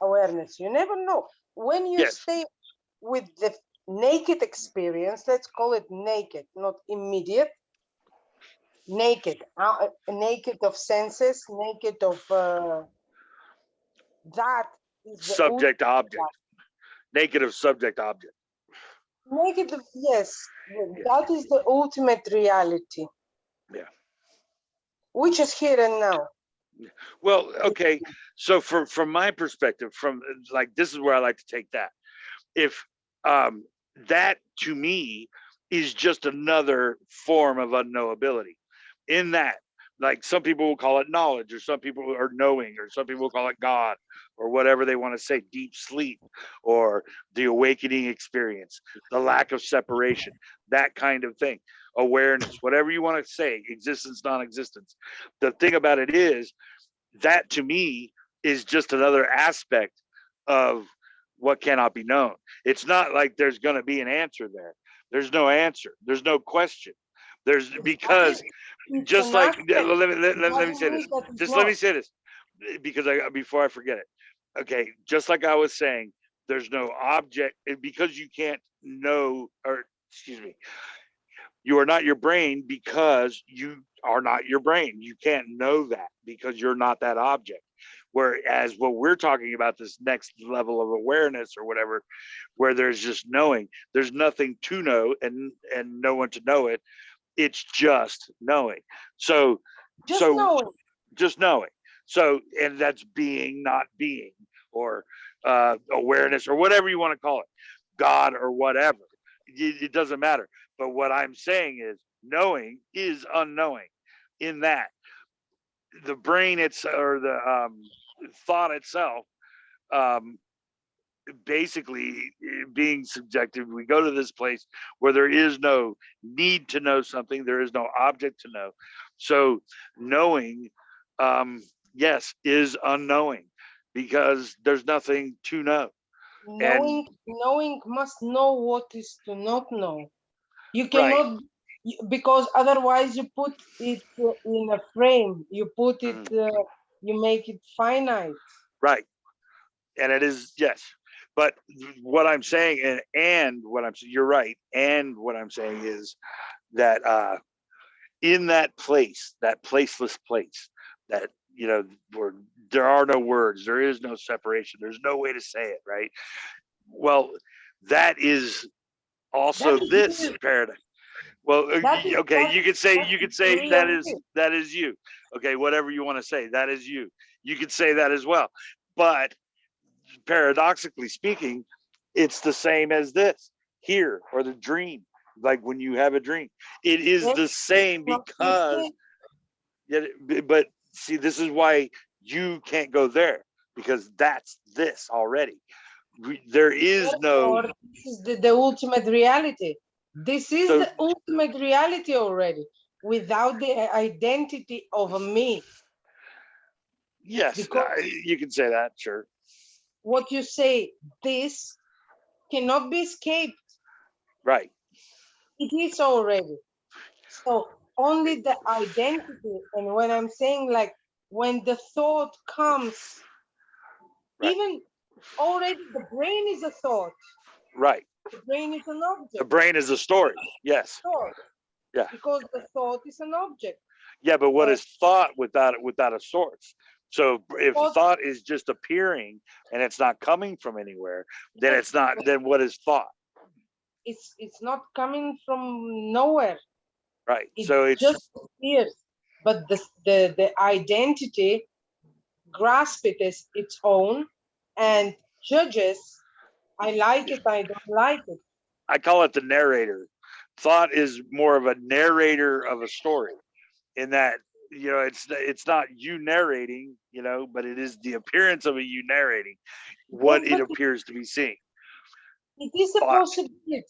awareness. You never know. When you yes. stay with the naked experience, let's call it naked, not immediate, naked, naked of senses, naked of that is the subject object, naked of subject object. naked of, yes, Yeah. that is the ultimate reality. Yeah. Which is here and now. Well, okay. So from my perspective, from like, this is where I like to take that. If that to me is just another form of unknowability, in that, like, some people will call it knowledge, or some people are knowing, or some people will call it God, or whatever they want to say, deep sleep, or the awakening experience, the lack of separation, that kind of thing, awareness, whatever you want to say, existence, non-existence. The thing about it is that to me is just another aspect of what cannot be known. It's not like there's going to be an answer there. There's no answer. There's no question. There's, because It's just an like, aspect. let me say this. Just let me say this, because before I forget it. Okay, just like I was saying, there's no object, because you can't know, or excuse me, you are not your brain because you are not your brain. You can't know that because you're not that object. Whereas what we're talking about, this next level of awareness or whatever, where there's just knowing, there's nothing to know and no one to know it. It's just knowing. So Just knowing. just knowing. So, and that's being, not being, or awareness, or whatever you want to call it, God or whatever. It doesn't matter. But what I'm saying is, knowing is unknowing. In that, the brain, or the thought itself, um, basically being subjective, we go to this place where there is no need to know something, there is no object to know. So knowing, yes, is unknowing, because there's nothing to know. Knowing must know what is to not know. You Right. cannot, because otherwise you put it in a frame. You put it, you make it finite. Right. And it is, yes. But what I'm saying, and what I'm saying, you're right. And what I'm saying is that in that place, that placeless place, that, where there are no words, there is no separation, there's no way to say it, right? Well, that is also That is this real. paradigm. Well, okay, you could say real. that is you. Okay, whatever you want to say, that is you. You could say that as well. But paradoxically speaking, it's the same as this here, or the dream. Like when you have a dream, it is the same, because, but see, this is why you can't go there, because that's this already. There is no. This is the ultimate reality. This is the ultimate reality already, without the identity of a me. Yes, you can say that, sure. What you say, this cannot be escaped. Right. It is already. So only the identity, and when I'm saying, like, when the thought comes, right. Even already the brain is a thought. Right. The brain is an object. The brain is a story. Yes. Thought. Yeah. Because the thought is an object. Yeah, but what is thought without a source? So if thought is just appearing and it's not coming from anywhere, then it's not. Then what is thought? It's not coming from nowhere. Right. So it just appears, but the identity grasps it as its own and judges. I like it. I don't like it. I call it the narrator. Thought is more of a narrator of a story, in that, it's not you narrating, but it is the appearance of a you narrating what it appears to be seeing. It is a possibility.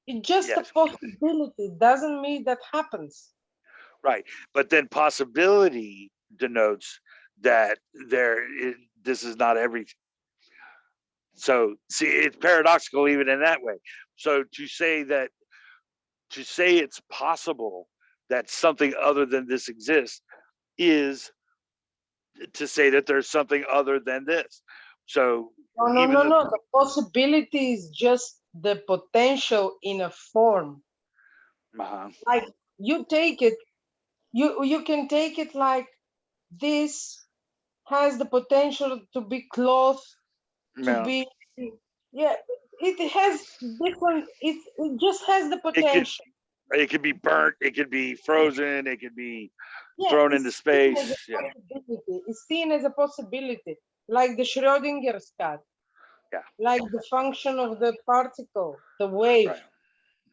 It's just a possibility. It doesn't mean that happens. Right. But then possibility denotes that this is not everything. So see, it's paradoxical even in that way. So to say it's possible that something other than this exists is to say that there's something other than this. So no. The possibility is just the potential in a form. Like you take it, you can take it like this has the potential to be cloth, to be, yeah, it has different, it just has the potential. It could be burnt, it could be frozen, it could be Yeah, thrown into it's seen as a space. Yeah. possibility. It's seen as a possibility, like the Schrodinger's cat, Yeah. like the function of the particle, the wave. Right.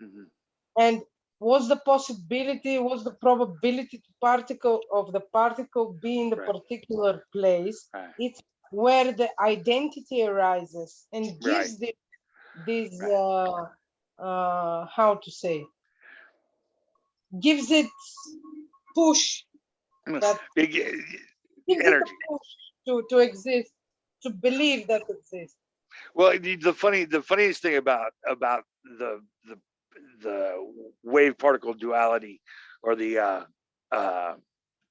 Mm-hmm. And what's the possibility, what's the probability to particle of the particle be in the Right. particular place? Right. It's where the identity arises and gives this how to say, gives it push, that Big gives it a energy. push to exist, to believe that exists. Well, the funniest thing about the the wave particle duality, or the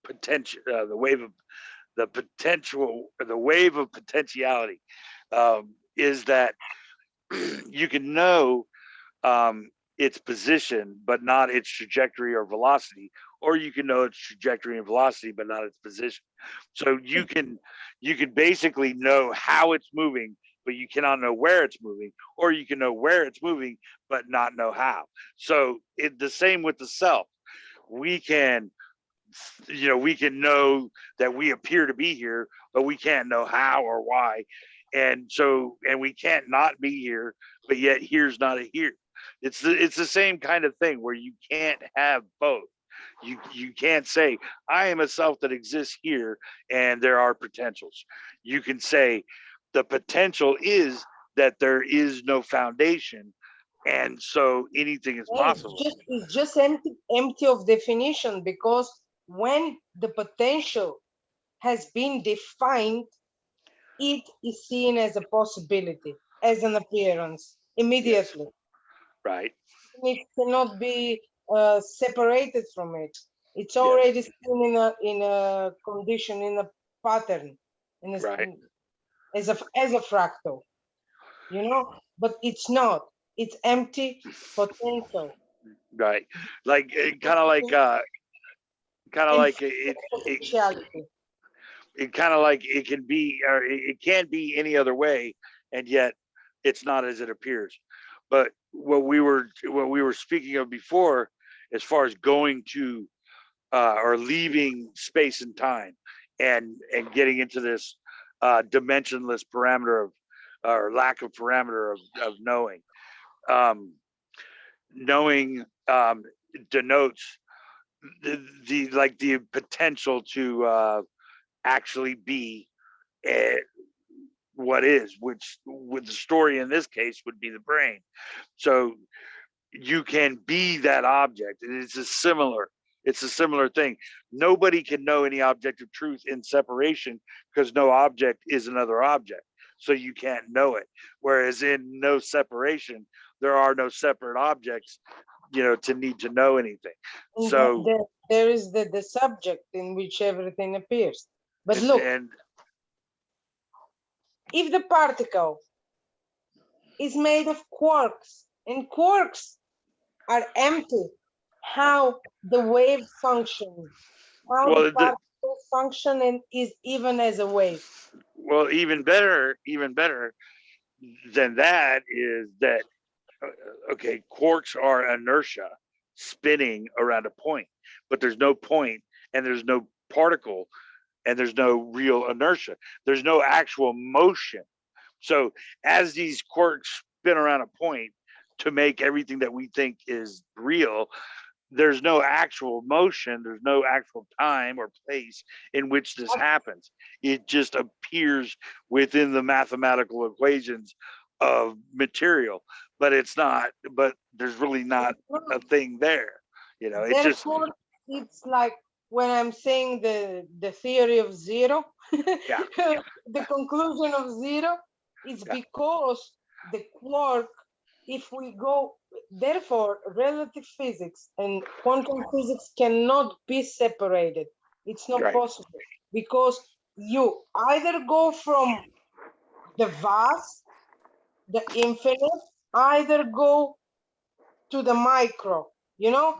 potential, the wave of the potential, the wave of potentiality, is that you can know its position, but not its trajectory or velocity, or you can know its trajectory and velocity, but not its position. So you can basically know how it's moving, but you cannot know where it's moving, or you can know where it's moving, but not know how. So the same with the self. We can, we can know that we appear to be here, but we can't know how or why. And we can't not be here, but yet here's not a here. It's the same kind of thing where you can't have both. You can't say I am a self that exists here and there are potentials. You can say the potential is that there is no foundation, and so anything is Yeah, possible. it's just empty of definition, because when the potential has been defined, it is seen as a possibility, as an appearance Yes. immediately. Right. It cannot be separated from it. It's Yes. already seen in a condition, in a pattern, in a, Right. as a fractal, you know. But it's not. It's empty potential. Right. Like kind of like And it potentiality. it kind of like it can be, or it can't be any other way, and yet it's not as it appears. But what we were speaking of before, as far as going to or leaving space and time, and getting into this dimensionless parameter of, or lack of parameter of knowing, um, knowing denotes the like the potential to actually be uh, what is, which with the story in this case would be the brain. So you can be that object, and it's a similar thing. Nobody can know any objective truth in separation, because no object is another object, so you can't know it. Whereas in no separation, there are no separate objects, to need to know anything. And So there is the subject in which everything appears. But look, and if the particle is made of quarks, and quarks are empty, how the wave function, how the well particle function and is even as a wave. well even better than that is that, okay, quarks are inertia spinning around a point, but there's no point, and there's no particle, and there's no real inertia. There's no actual motion. So as these quarks spin around a point to make everything that we think is real, there's no actual motion, there's no actual time or place in which this happens. It just appears within the mathematical equations of material, but it's not, but there's really not a thing there. It just, Therefore, it's like when I'm saying the theory of zero, yeah, the conclusion of zero is yeah, because the quark, if we go, therefore, relative physics and quantum physics cannot be separated. It's not right, possible, because you either go from the vast, the infinite, either go to the micro, you know,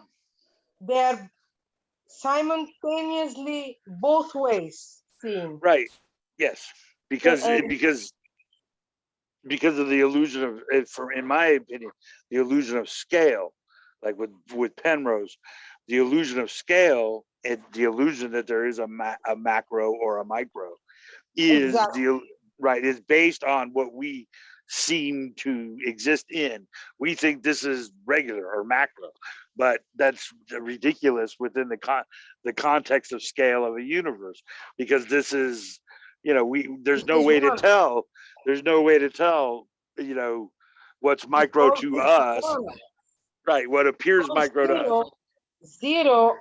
they're simultaneously both ways seen. Right. Yes. Because And because of the illusion of, in my opinion, the illusion of scale, like with Penrose, the illusion of scale and the illusion that there is a macro or a micro is exactly. is based on what we seem to exist in. We think this is regular or macro, but that's ridiculous within the context of scale of a universe, because this is, there's It no is way to one tell. There's no way to tell, what's micro because to it's us, one. right? What appears Because micro to us, zero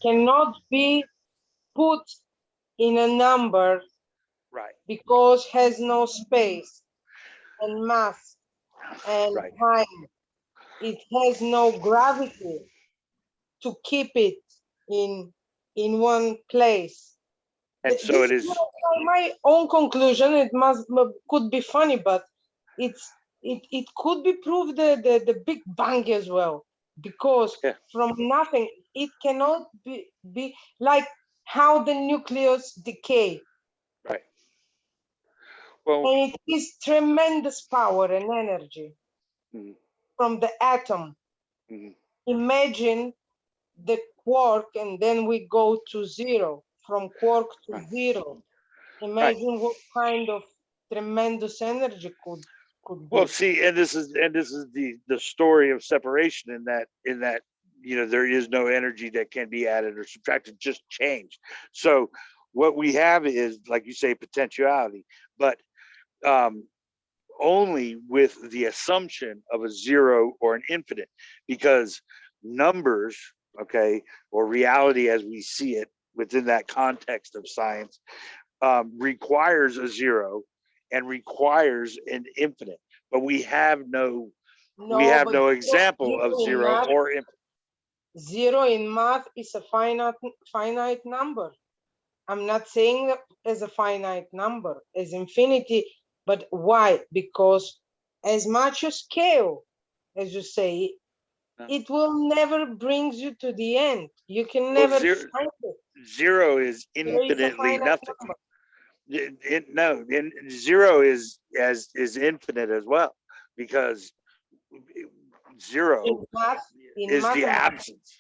cannot be put in a number right? because has no space and mass and Right. time. It has no gravity to keep it in one place. And so This it is is. my own conclusion. It could be funny, but it could be proved the Big Bang as well, because Yeah. from nothing it cannot be like how the nucleus decay, Right. Well. and it is tremendous power and energy Mhm, from the atom. mhm, Imagine the quark, and then we go to zero, from quark to right. zero. Right. Imagine what kind of tremendous energy could Well, be. see, and this is the story of separation, in that there is no energy that can be added or subtracted, just changed. So what we have is, like you say, potentiality, but um, only with the assumption of a zero or an infinite, because numbers, okay, or reality as we see it within that context of science, requires a zero and requires an infinite, but we No, have but no example of zero in zero math, or infinite. is a finite number. I'm not saying that as a finite number, as infinity, but why? Because as much as scale, as you say, it will never brings you to the end. You can Well, never find it. zero is There is a infinitely finite nothing. number. No, zero is infinite as well, because In zero math, in is the mathematics, absence.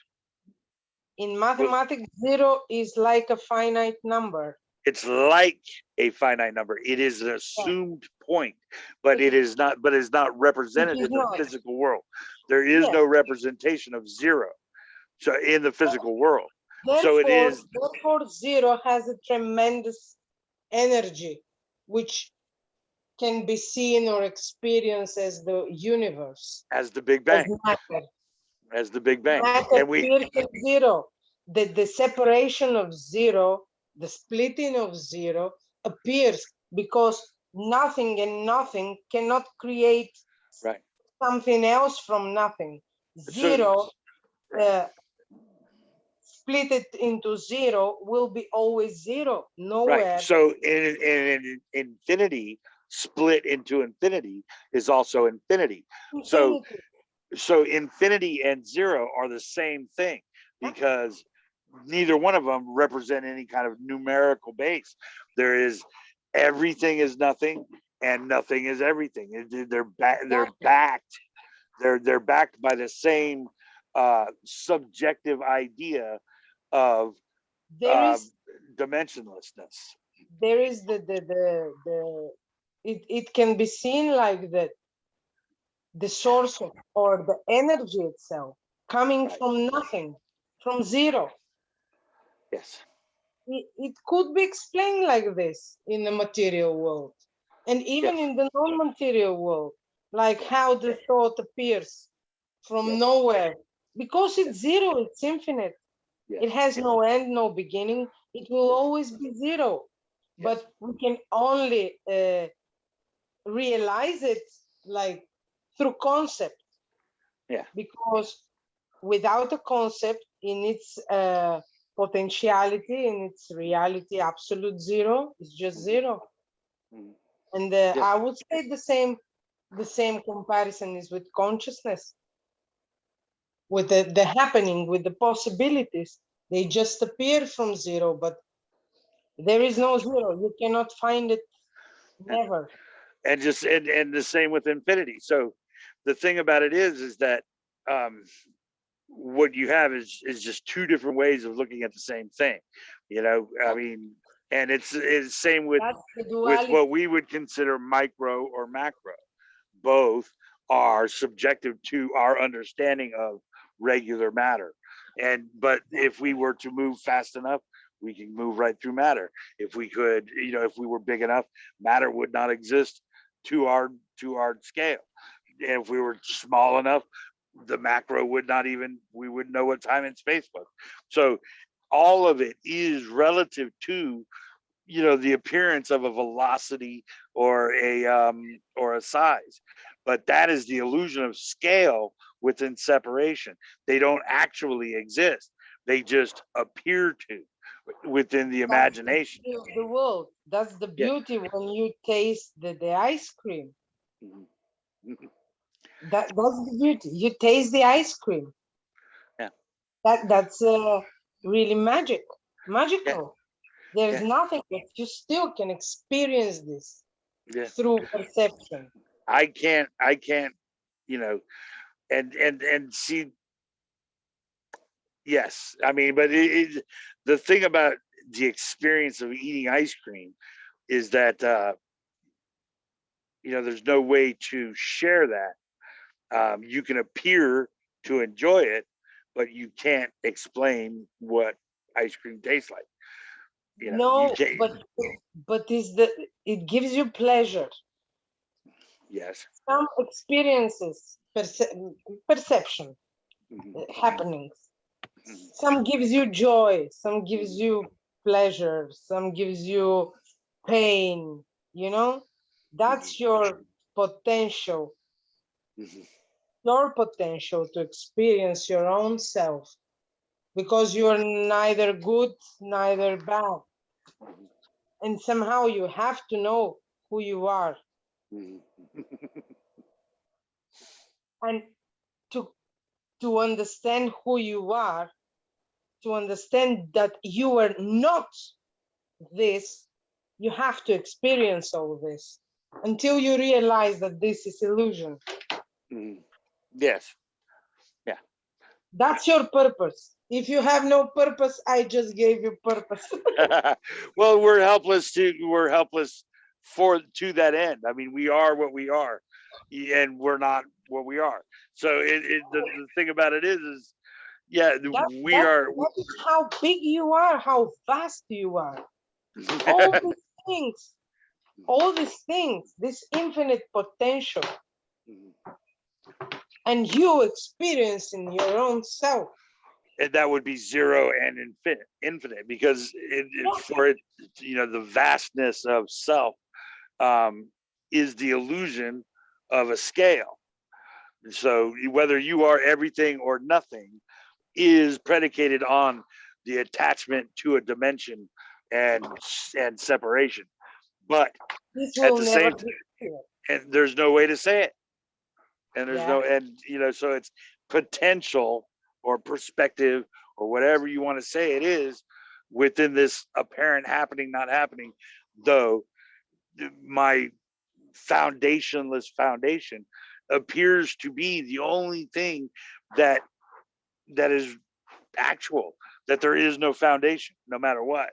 Well, zero is like a finite number. it's like a finite number. It is an Yeah. assumed point, but it is not. But it's not It represented is in the not. physical world. There is Yes. no representation of zero, so in the physical world. So it is Therefore, zero has a tremendous energy, which can be seen or experienced as the universe, as the Big as Bang, matter. as the Big Bang, Matter and we appears at zero. The separation of zero, the splitting of zero appears because nothing and nothing cannot create right. something else from nothing. So Zero, right, split it into zero, will be always zero. right. Nowhere. So in infinity split into infinity is also infinity. So Infinity. infinity and zero are the same thing, because neither one of them represent any kind of numerical base. There is everything is nothing and nothing is everything. They're Exactly. backed. They're backed by the same subjective idea of There uh, is dimensionlessness. it can be seen like that, the source of, or the energy itself coming Right. from nothing, from zero. Yes. It could be explained like this in the material world, and even Yes. in the non-material world, like how the thought appears from Yes. nowhere, because Yes. it's zero, it's infinite. Yes. It has no end, no beginning. It will Yes. always be zero, Yes. but we can only realize it like through concept, Yeah. because without a concept in its potentiality, in its reality, absolute zero is just Mhm. zero. Mhm. And Yes. I would say the same The same comparison is with consciousness, with the happening, with the possibilities. They just appear from zero, but there is no zero. You cannot find it, never. And just and the same with infinity. So the thing about it is that um, what you have is just two different ways of looking at the same thing. You know, I mean, and it's same with That's the duality. what we would consider micro or macro. Both are subjective to our understanding of regular matter. And but if we were to move fast enough, we can move right through matter. If we could, you know, if we were big enough, matter would not exist to our scale. And if we were small enough, the macro would not even, we wouldn't know what time and space was. So all of it is relative to, you know, the appearance of a velocity or a size, but that is the illusion of scale within separation. They don't actually exist, they just appear to within the imagination. That's the beauty of the world. That's the Yeah. beauty when you taste the ice cream. That's the beauty. You taste the ice cream. Yeah. That's really Yeah. magical. There's Yeah. nothing, but you still can experience this Yeah. through perception. I can't, you know, and see, yes, I mean, but the thing about the experience of eating ice cream is that you know, there's no way to share that. You can appear to enjoy it, but you can't explain what ice cream tastes like. You know, you No, can't. but it gives you pleasure. Yes. Some experiences, perception, Mm-hmm. happenings. Mm-hmm. Some gives you joy, some gives you pleasure, some gives you pain, you know? That's your potential, Mm-hmm. your potential to experience your own self, because you're neither good, neither bad. And somehow you have to know who you are. Mm-hmm. And to understand who you are, to understand that you are not this, you have to experience all this until you realize that this is illusion. Mm-hmm. Yes. Yeah. That's your purpose. If you have no purpose, I just gave you purpose. Well, we're helpless for to that end. I mean, we are what we are, and we're not what we are. So the thing about it is yeah, we are. That is how big you are, how vast you are. All these things, this infinite potential, and you experiencing your own self. And that would be zero and infinite, because for it, you know, the vastness of self is the illusion of a scale. So whether you are everything or nothing is predicated on the attachment to a dimension and separation. But This at will the never same be clear. and there's no way to say it, and there's Yeah. no, and you know, so it's potential or perspective or whatever you want to say it is within this apparent happening not happening, though my foundationless foundation appears to be the only thing that is actual, that there is no foundation no matter what.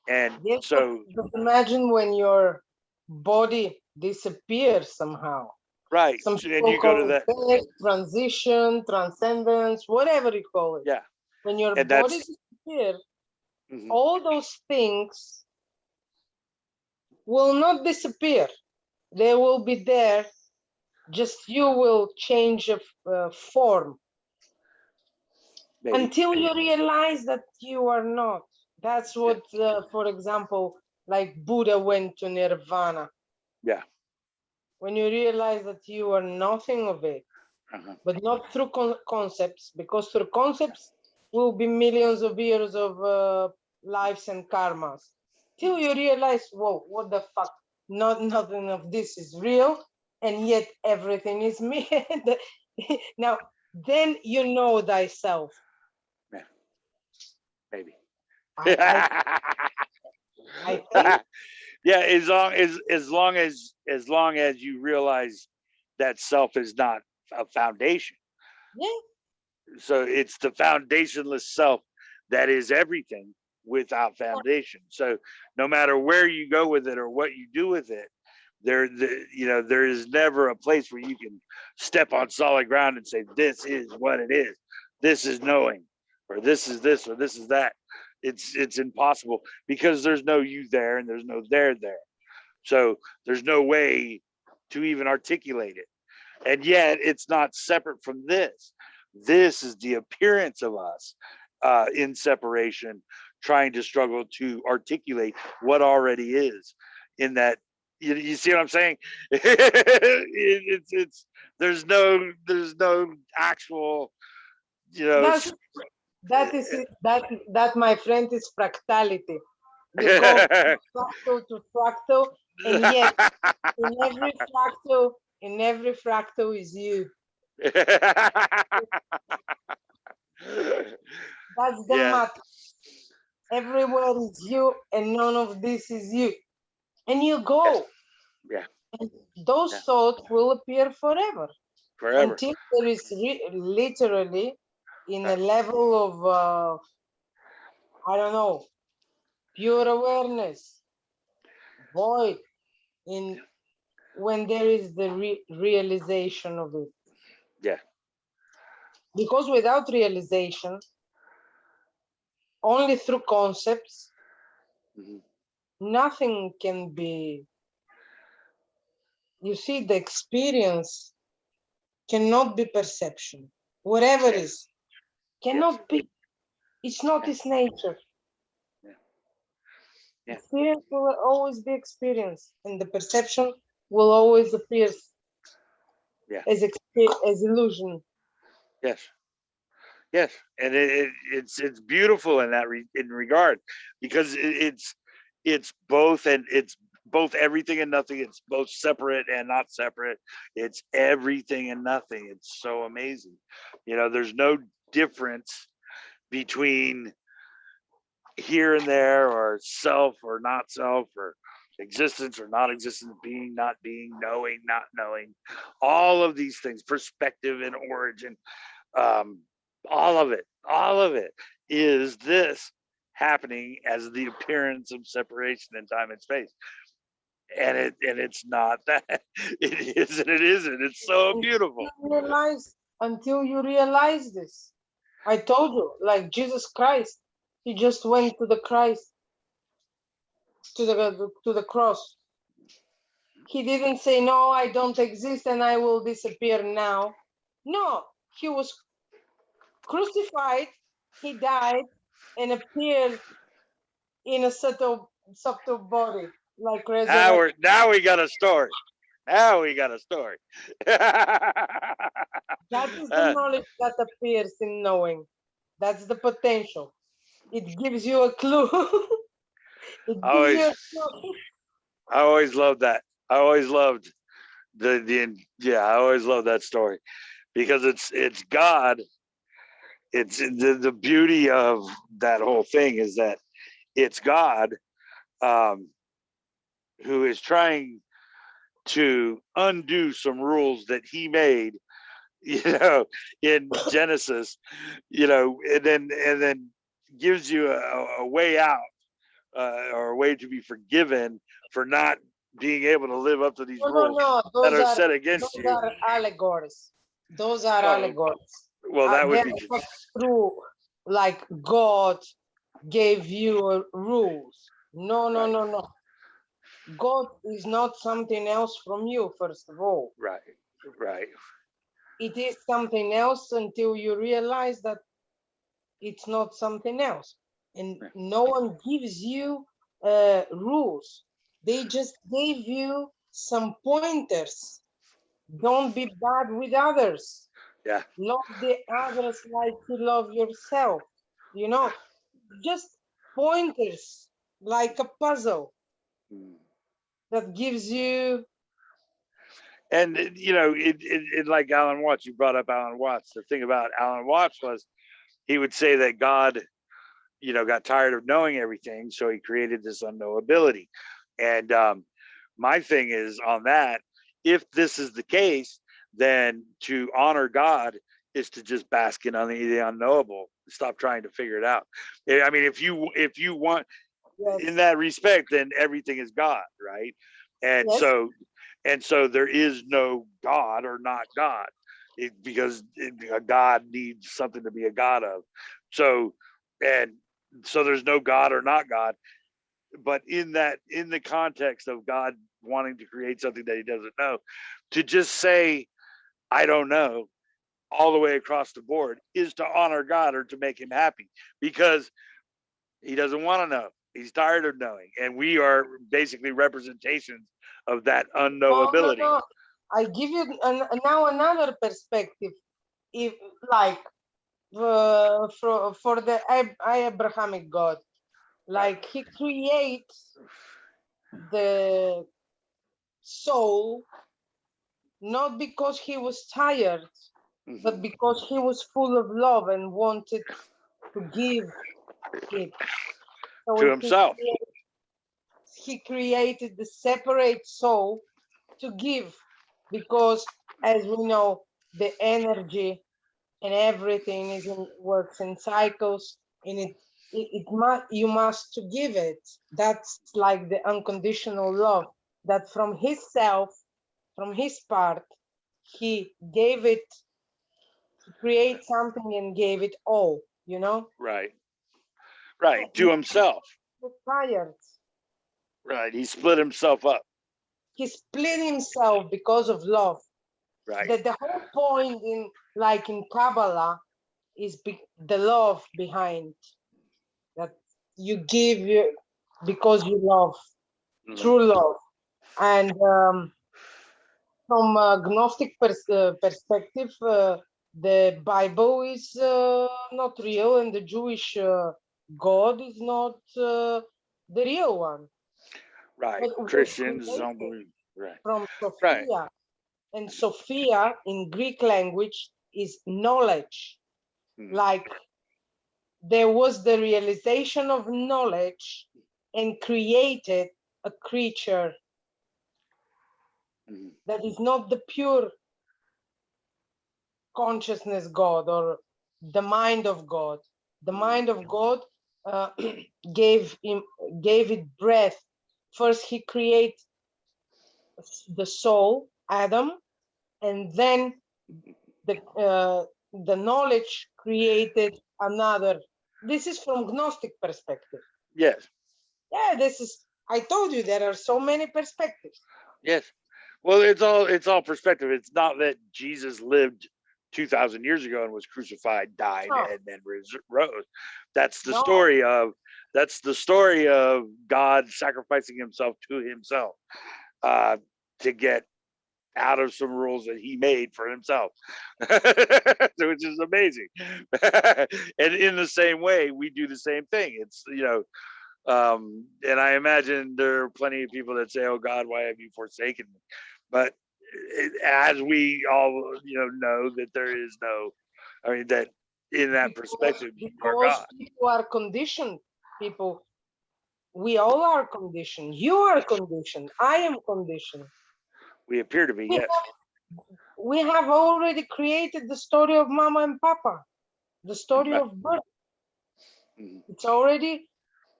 And Yes, so but imagine when your body disappears somehow. right, Some and people you go to call it that, death, transition, transcendence, whatever you call it. yeah, When your and body that's disappears, mhm, all those things will not disappear. They will be there, just you will change of form maybe, until you realize that you are not. That's yeah, what, for example, like Buddha went to nirvana. yeah, When you realize that you are nothing of it, uh-huh. but not through concepts, because through concepts will be millions of years of lives and karmas, till you realize, whoa, what the fuck, nothing of this is real, and yet everything is me. Now, then you know thyself. Yeah, maybe. I think. Yeah, as long as you realize that self is not a foundation. Yeah. So it's the foundationless self that is everything without foundation. So no matter where you go with it or what you do with it, there is never a place where you can step on solid ground and say this is what it is. This is knowing, or this is this, or this is that. It's impossible because there's no you there and there's no there there. So there's no way to even articulate it. And yet it's not separate from this. This is the appearance of us in separation, trying to struggle to articulate what already is in that. You see what I'm saying? It's there's no actual, you know. That is it. That, my friend, is fractality. You go from fractal to fractal, and yet in every fractal is you. That's the Yeah, matter. Everywhere is you, and none of this is you. And you go. yeah, And those yeah, thoughts will appear forever forever. until there is literally in a level of I don't know, pure awareness, void, in when there is the realization of it. Yeah, Because without realization, only through concepts, mhm. nothing can be. You see, the experience cannot be perception. Whatever Yes, is, yes, cannot be. It's not yeah, its nature. yeah, yeah, Experience will always be experience, and the perception will always appear yeah, as illusion. yes. Yes, and it's beautiful in that in regard, because it's both, and it's both everything and nothing. It's both separate and not separate. It's everything and nothing. It's so amazing. There's no difference between here and there, or self or not self, or existence or not existence, being not being, knowing not knowing. All of these things, perspective and origin, um, all of it is this happening as the appearance of separation in time and space. And it's not that. It is and it isn't. It's so beautiful. Until you realize this. I told you, like Jesus Christ, he just went to the Christ, to the cross. He didn't say, no, I don't exist and I will disappear now. No, he was crucified, he died, and appeared in a subtle body, like resurrection. Now we got a story. Now we got a story. That is the knowledge that appears in knowing. That's the potential. It gives you a clue. It I gives you always a clue. I always loved that. I always loved the yeah, I always loved that story, because it's God. It's the beauty of that whole thing is that it's God, um, who is trying to undo some rules that he made, in Genesis, and then gives you a way out, or a way to be forgiven for not being able to live up to these rules No. that are set against Those you. are allegories. Those are Oh, allegories. well, that would They're be not true. Like God gave you rules. No. right, No. God is not something else from you. First of all, right, right. it is something else until you realize that it's not something else. And no one gives you rules. They just gave you some pointers. Don't be bad with others. Yeah. Love the others like you love yourself. You know, just pointers like a puzzle Mm. that gives you And it like Alan Watts, you brought up Alan Watts. The thing about Alan Watts was he would say that God, got tired of knowing everything, so he created this unknowability. And my thing is on that, if this is the case, then to honor God is to just bask in the unknowable. Stop trying to figure it out. I mean, if you want, Yes. in that respect, then everything is God, right? And Yes. so there is no God or not God, because a God needs something to be a God of. So there's no God or not God. But in the context of God wanting to create something that he doesn't know, to just say I don't know all the way across the board is to honor God or to make him happy, because he doesn't want to know. He's tired of knowing, and we are basically representations of that unknowability. No. I give you now another perspective. If like for the Abrahamic God, like he creates the soul not because he was tired, but because he was full of love and wanted to give it. So To himself. he created the separate soul to give, because as we know, the energy and everything works in cycles, and you must to give it. That's like the unconditional love that from his self, from his part, he gave it to create something and gave it all, Right to himself. Tired. Right, he split himself up. He split himself because of love. Right. The whole point in Kabbalah is the love behind that you give because you love, true love. And from a Gnostic perspective, the Bible is not real, and the Jewish God is not the real one. Right. But Christians don't believe. Right. From Right. Sophia, and Sophia in Greek language is knowledge. Like there was the realization of knowledge and created a creature that is not the pure consciousness God or the mind of God. The mind of God gave it breath. First he created the soul, Adam, and then the knowledge created another. This is from Gnostic perspective. Yes. Yeah, I told you there are so many perspectives. Yes. Well, it's all perspective. It's not that Jesus lived 2,000 years ago and was crucified, died, and then rose. That's the story of God sacrificing himself to himself to get out of some rules that he made for himself, which is amazing. And in the same way, we do the same thing. It's, and I imagine there are plenty of people that say, "Oh God, why have you forsaken me?" But as we all, know that there is no, that in that perspective, you are God. People are conditioned. We all are conditioned. You are conditioned. I am conditioned. We appear to be, yes. We have already created the story of Mama and Papa, the story of birth. It's already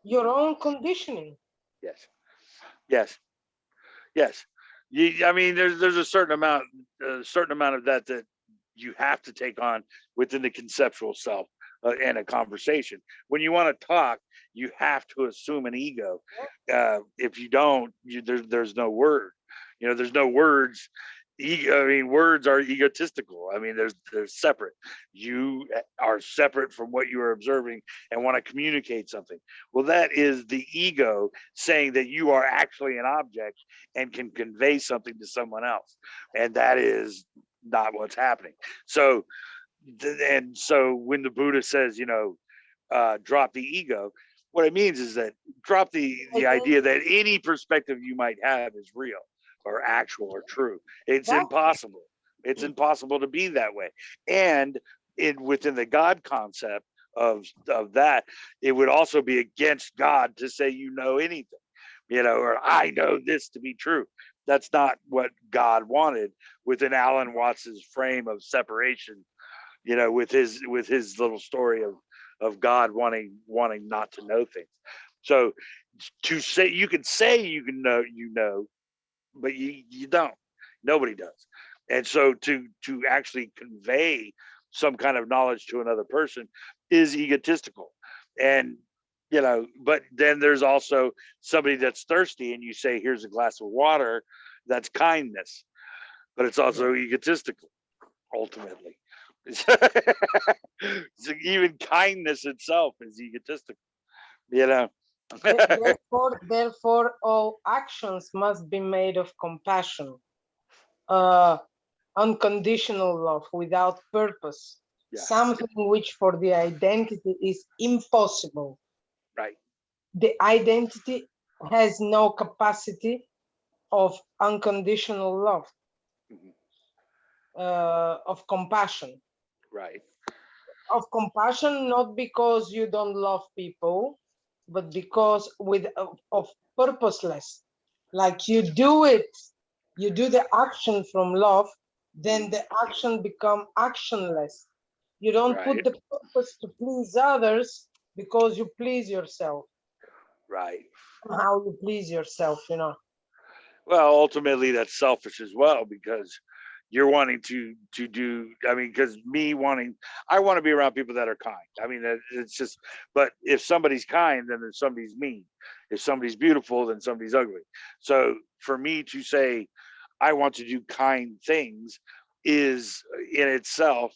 your own conditioning. Yes. Yes. Yes. I mean, there's a certain amount of that you have to take on within the conceptual self and a conversation. When you want to talk, you have to assume an ego. If you don't, there's no word. There's no words. Words are egotistical. They're separate. You are separate from what you are observing and want to communicate something. Well, that is the ego saying that you are actually an object and can convey something to someone else. And that is not what's happening. So when the Buddha says, drop the ego, what it means is that drop the idea that any perspective you might have is real. or actual or true. It's That impossible. It's impossible to be that way. And within the God concept of that, it would also be against God to say you know anything, or I know this to be true. That's not what God wanted within Alan Watts's frame of separation, with his little story of God wanting not to know things. So to say you can say you can know, but you don't. Nobody does. And so to actually convey some kind of knowledge to another person is egotistical. And but then there's also somebody that's thirsty and you say here's a glass of water. That's kindness, but it's also egotistical ultimately. So even kindness itself is egotistical, you know. therefore, all actions must be made of compassion, unconditional love without purpose, Yeah. something which for the identity is impossible. Right. The identity has no capacity of unconditional love, of compassion. Right. Of compassion, not because you don't love people, but because of purposeless. Like you do the action from love, then the action become actionless. You don't put Right. the purpose to please others because you please yourself. Right. How you please yourself, Well, ultimately that's selfish as well because you're wanting to do. I mean, because I want to be around people that are kind. I mean, it's just. But if somebody's kind, then somebody's mean. If somebody's beautiful, then somebody's ugly. So for me to say I want to do kind things is in itself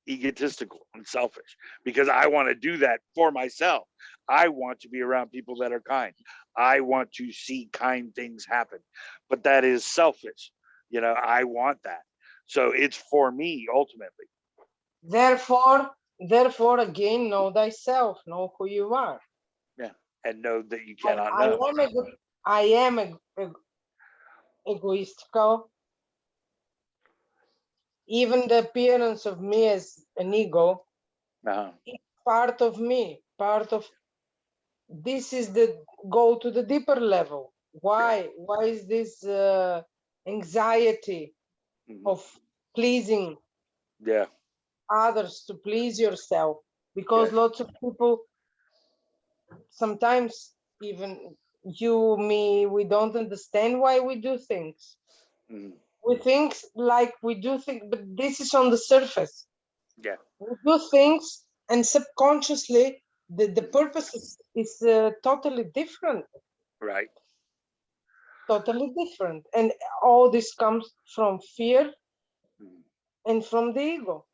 egotistical and selfish because I want to do that for myself. I want to be around people that are kind. I want to see kind things happen, but that is selfish. I want that. So it's for me ultimately. Therefore, again, know thyself, know who you are. Yeah. And know that you I, cannot I know. am a, I am egoistical. Even the appearance of me as an ego, it's part of me, part of this is the go to the deeper level. Why is this anxiety of pleasing others to please yourself? Because lots of people, sometimes even you, me, we don't understand why we do things. We think like we do things, but this is on the surface. Yeah. We do things and subconsciously the purpose is totally different. Right. Totally different. And all this comes from fear and from the ego.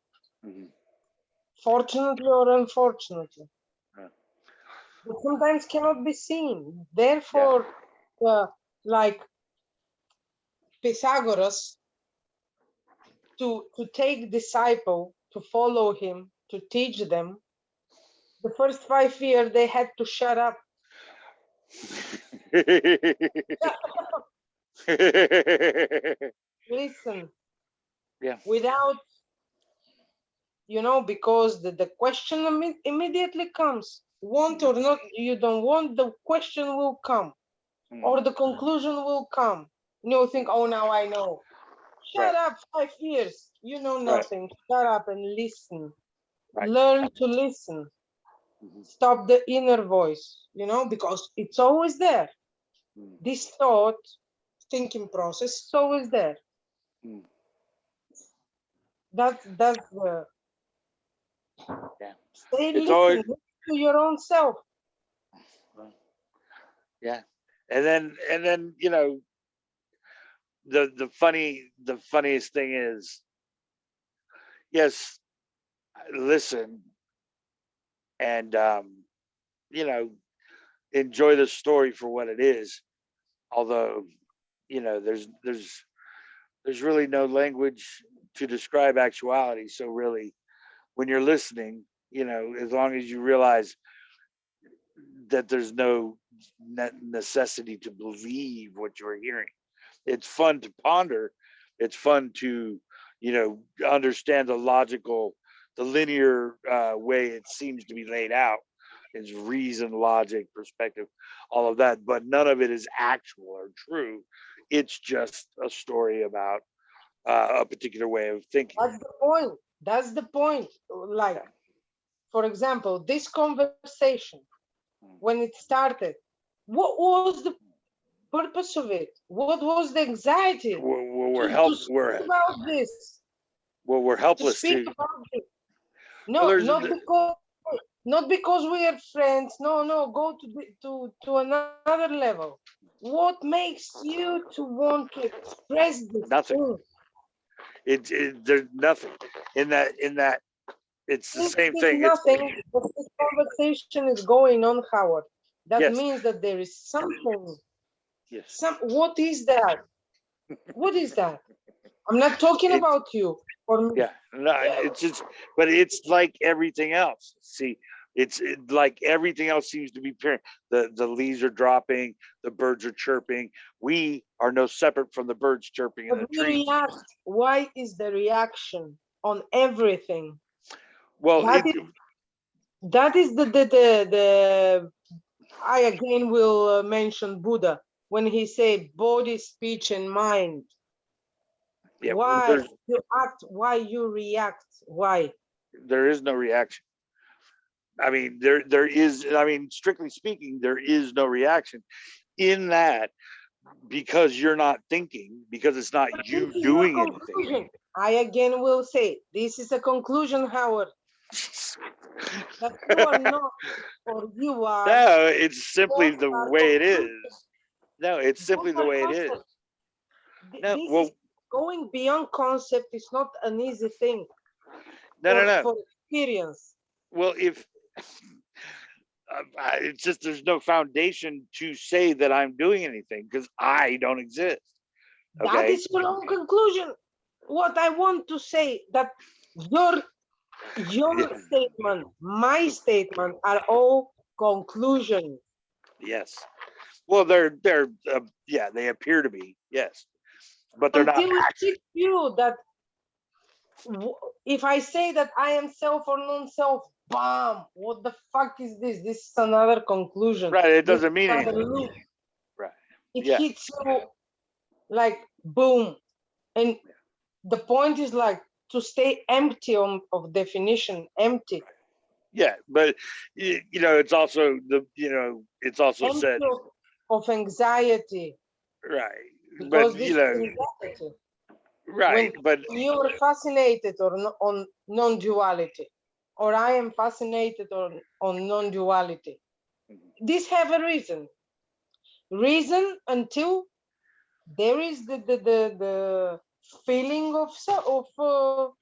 Fortunately or unfortunately. But sometimes cannot be seen. Therefore, like Pythagoras, to take disciple, to follow him, to teach them, the first 5 years they had to shut up. Listen. Yeah. Without, because the question immediately comes. Want or not, you don't want, the question will come. Or the conclusion will come. Think, oh, now I know. Shut up, 5 years. You know nothing. Shut up and listen. Learn to listen. Stop the inner voice, because it's always there. This thought, thinking process is always there. That's the stay listening to your own self. Yeah. And then the funniest thing is, yes, listen and enjoy the story for what it is. Although, there's really no language to describe actuality. So really, when you're listening, as long as you realize that there's no necessity to believe what you're hearing, it's fun to ponder. It's fun to, understand the linear way it seems to be laid out. Is reason, logic, perspective, all of that, but none of it is actual or true. It's just a story about a particular way of thinking. That's the point. That's the point. Like, for example, this conversation, when it started, what was the purpose of it? What was the anxiety to speak about this? We're To helpless speak to. about it. Well, No, there's not because we are friends. No, no, go to another level. What makes you to want to express this nothing. thing? There's nothing in that. It's the If same it is thing. nothing, but this conversation is going on, Howard. That Yes. means that there is something. Yes. What is that? What is that? I'm not talking about you or me. Yeah. No, it's just, but it's like everything else. See, it's like everything else seems to be appearing. The leaves are dropping, the birds are chirping. We are no separate from the birds chirping in the We trees. react. Why is the reaction on everything? Well, that is the I again will mention Buddha when he said body, speech, and mind. yeah, Why you act? Why you react? Why? there is no reaction. I mean, there is. I mean, strictly speaking, there is no reaction in that, because you're not thinking, because it's not But you this is your doing conclusion. anything. I again will say this is a conclusion, Howard. That you are not, or you are. No, it's simply Both the are way it conclusions. is. No, it's simply Both the are way it is. concepts. No, This well, is going beyond concept. It's not an easy thing no. for experience. Well, if it's just there's no foundation to say that I'm doing anything because I don't exist. That Okay. is your own conclusion. What I want to say that your Yeah. statement, my statement are all conclusions. Yes. Well, they're yeah, they appear to be, yes, but they're not. Until it hits you that if I say that I am self or non-self, bam, what the fuck is this? This is another conclusion. Right. It This doesn't mean is another anything. loop. Right. It Yeah. hits you like boom. And the point is like to stay empty of definition, empty. Yeah, but it's also it's also Empty said, of anxiety, right, but because this is anxiety. right, When but you are fascinated on non-duality, or I am fascinated on non-duality, this have a reason until there is the feeling of well,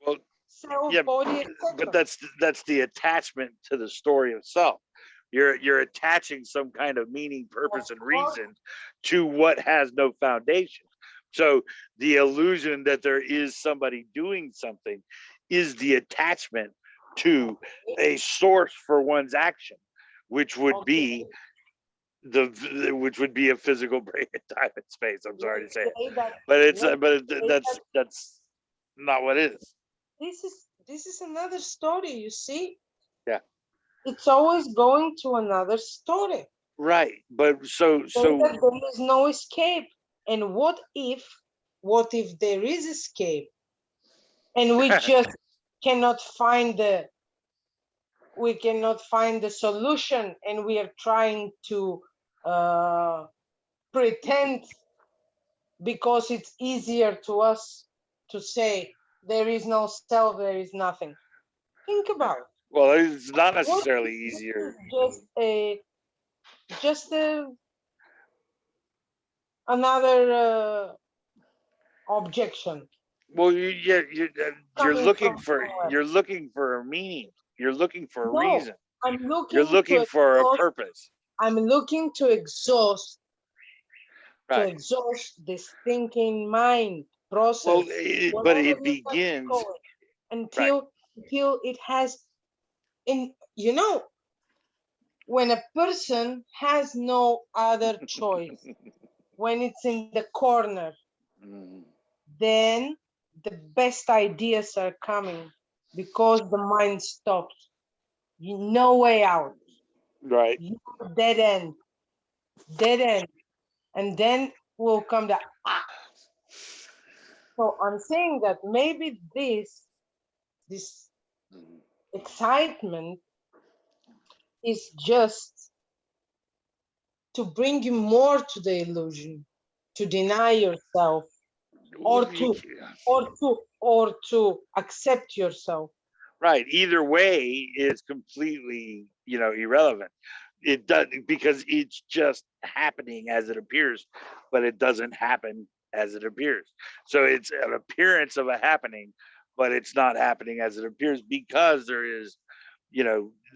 self, yeah, body, but etc. that's the attachment to the story itself. You're attaching some kind of meaning, Of purpose, and course, reason to what has no foundation. So the illusion that there is somebody doing something is the attachment to a source for one's action, which would be which would be a physical brain in time and space. I'm sorry to say it, but that's not what it is. this is another story. You see, Yeah. it's always going to another story. Right. But so There is no escape. And what if there is escape and we just cannot find the solution, and we are trying to pretend because it's easier to us to say there is no self, there is nothing. Think about it. well, it's not What necessarily if this easier. is just another objection Well, you're coming looking from for somewhere? a meaning. You're looking for a No, reason. I'm You're looking to looking for a exhaust. purpose. I'm looking to exhaust Right. this thinking mind Well, process, but whatever it you want to begins. call it, Right. until it has in when a person has no other choice, when it's in the corner, then the best ideas are coming, because the mind stops. No way out. Right. Dead end, dead end. And then will come the So I'm saying that maybe this excitement is just to bring you more to the illusion, to deny yourself, or to accept yourself. Right. Either way is completely, irrelevant. It does, because it's just happening as it appears, but it doesn't happen as it appears. So it's an appearance of a happening, but it's not happening as it appears, because there is,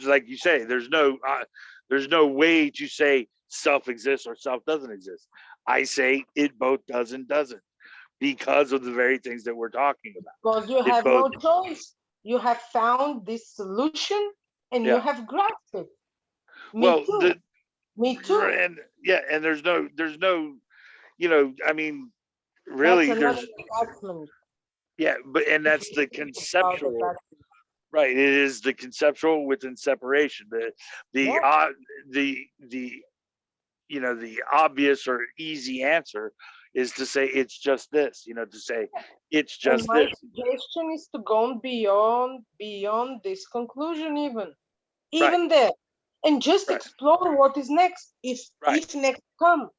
like you say, there's no way to say self exists or self doesn't exist. I say it both does and doesn't, because of the very things that we're talking about. Because you have no choice. You have found this solution and you have grasped it. Me too. Me too. And and there's no, I mean, That's really, another attachment. but and that's the conceptual, right? It is the conceptual within separation. The obvious or easy answer is to say it's just this, to say it's just my this. suggestion is to go beyond this conclusion, even there, and just explore what is next, if next come.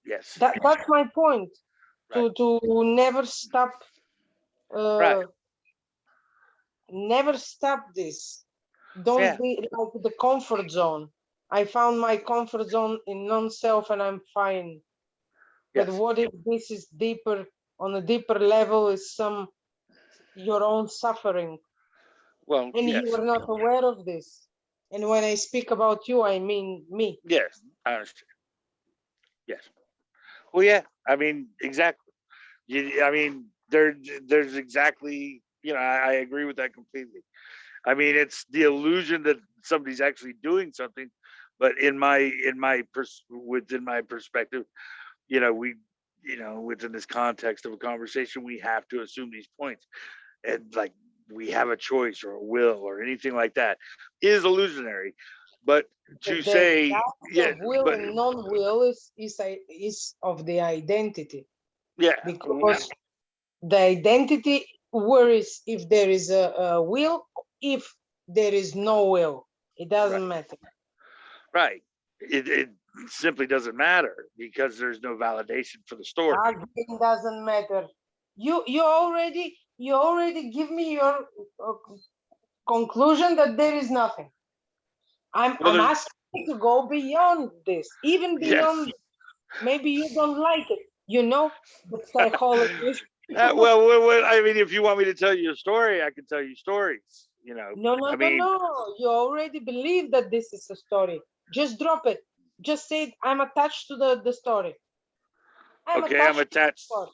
Yes. That's my point. To never stop. Never stop this. Don't be like the comfort zone. I found my comfort zone in non-self and I'm fine. But what if this is deeper, on a deeper level, is your own suffering? Well, and you are not aware of this. And when I speak about you, I mean me. Yes, I understand. Yes. Well, yeah. I mean, exactly. I mean, there's exactly. I agree with that completely. I mean, it's the illusion that somebody's actually doing something, but within my perspective, within this context of a conversation, we have to assume these points, and like we have a choice or a will or anything like that is illusionary. But to say, will and non-will is of the identity. Because the identity worries if there is a will, if there is no will, it doesn't matter. Right. It simply doesn't matter, because there's no validation for the story. It doesn't matter. You already give me your conclusion that there is nothing. I'm asking you to go beyond this, even beyond. Maybe you don't like it, the psychologist. Well, I mean, if you want me to tell you a story, I can tell you stories. No. You already believe that this is a story. Just drop it. Just say, I'm attached to the story. I'm attached. To